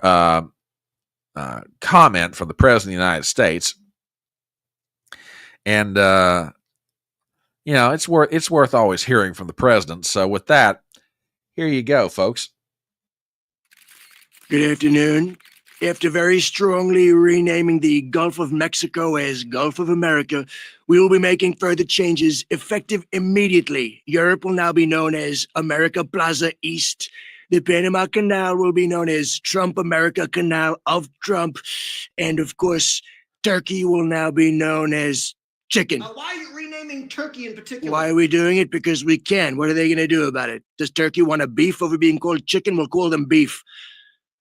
comment from the President of the United States. And it's worth always hearing from the president. So with that, here you go, folks. Good afternoon. After very strongly renaming the Gulf of Mexico as Gulf of America, we will be making further changes effective immediately. Europe will now be known as America Plaza East. The Panama Canal will be known as Trump America Canal of Trump. And of course, Turkey will now be known as Chicken. Why are you renaming Turkey in particular? Why are we doing it? Because we can. What are they going to do about it? Does Turkey want a beef over being called chicken? We'll call them beef.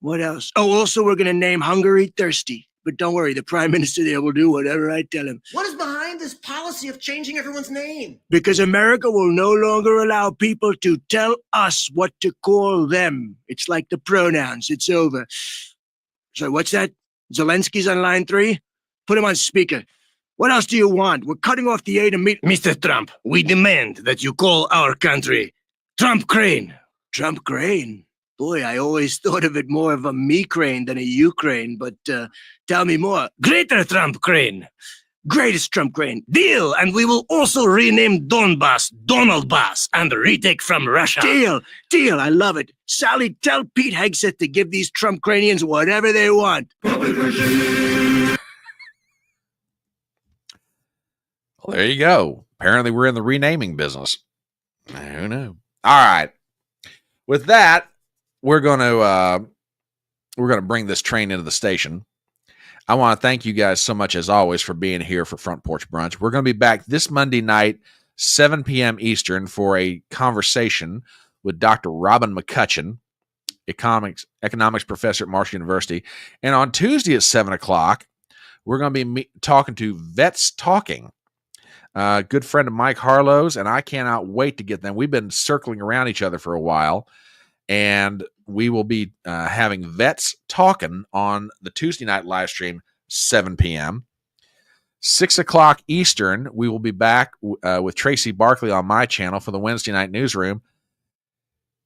What else? Oh, also, we're going to name Hungary Thirsty. But don't worry, the prime minister there will do whatever I tell him. What is behind this policy of changing everyone's name? Because America will no longer allow people to tell us what to call them. It's like the pronouns. It's over. So what's that? Zelensky's on line 3? Put him on speaker. What else do you want? We're cutting off the aid immediately. Mr. Trump, we demand that you call our country Trump Crane. Trump Crane? Boy, I always thought of it more of a me crane than a Ukraine, but tell me more. Greater Trump Crane. Greatest Trump Crane. Deal, and we will also rename Donbass Donald Bass and retake from Russia. Deal, I love it. Sally, tell Pete Hegseth to give these Trump Cranians whatever they want. Well, there you go. Apparently we're in the renaming business. Who knew? All right. With that, we're going to bring this train into the station. I want to thank you guys so much, as always, for being here for Front Porch Brunch. We're going to be back this Monday night, 7 p.m. Eastern, for a conversation with Dr. Robin McCutcheon, economics professor at Marshall University. And on Tuesday at 7 o'clock, we're going to be talking to Vets Talking. Good friend of Mike Harlow's, and I cannot wait to get them. We've been circling around each other for a while, and we will be having Vets Talking on the Tuesday night live stream, 7 p.m. 6 o'clock Eastern, we will be back with Tracy Barkley on my channel for the Wednesday night newsroom.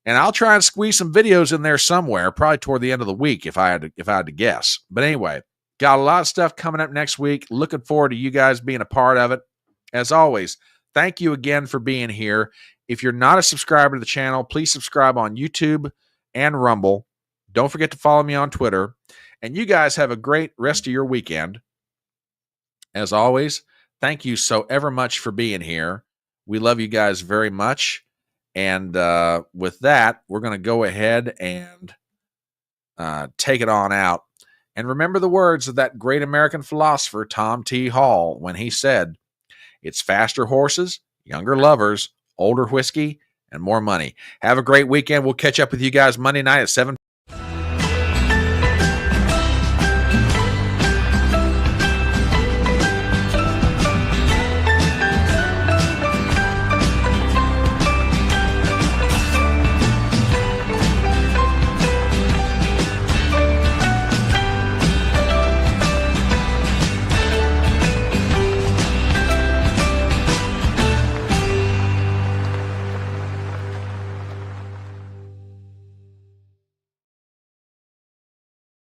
And I'll try and squeeze some videos in there somewhere, probably toward the end of the week if I had to guess. But anyway, got a lot of stuff coming up next week. Looking forward to you guys being a part of it. As always, thank you again for being here. If you're not a subscriber to the channel, please subscribe on YouTube and Rumble. Don't forget to follow me on Twitter. And you guys have a great rest of your weekend. As always, thank you so ever much for being here. We love you guys very much. And with that, we're going to go ahead and take it on out. And remember the words of that great American philosopher, Tom T. Hall, when he said, "It's faster horses, younger lovers, older whiskey, and more money." Have a great weekend. We'll catch up with you guys Monday night at 7.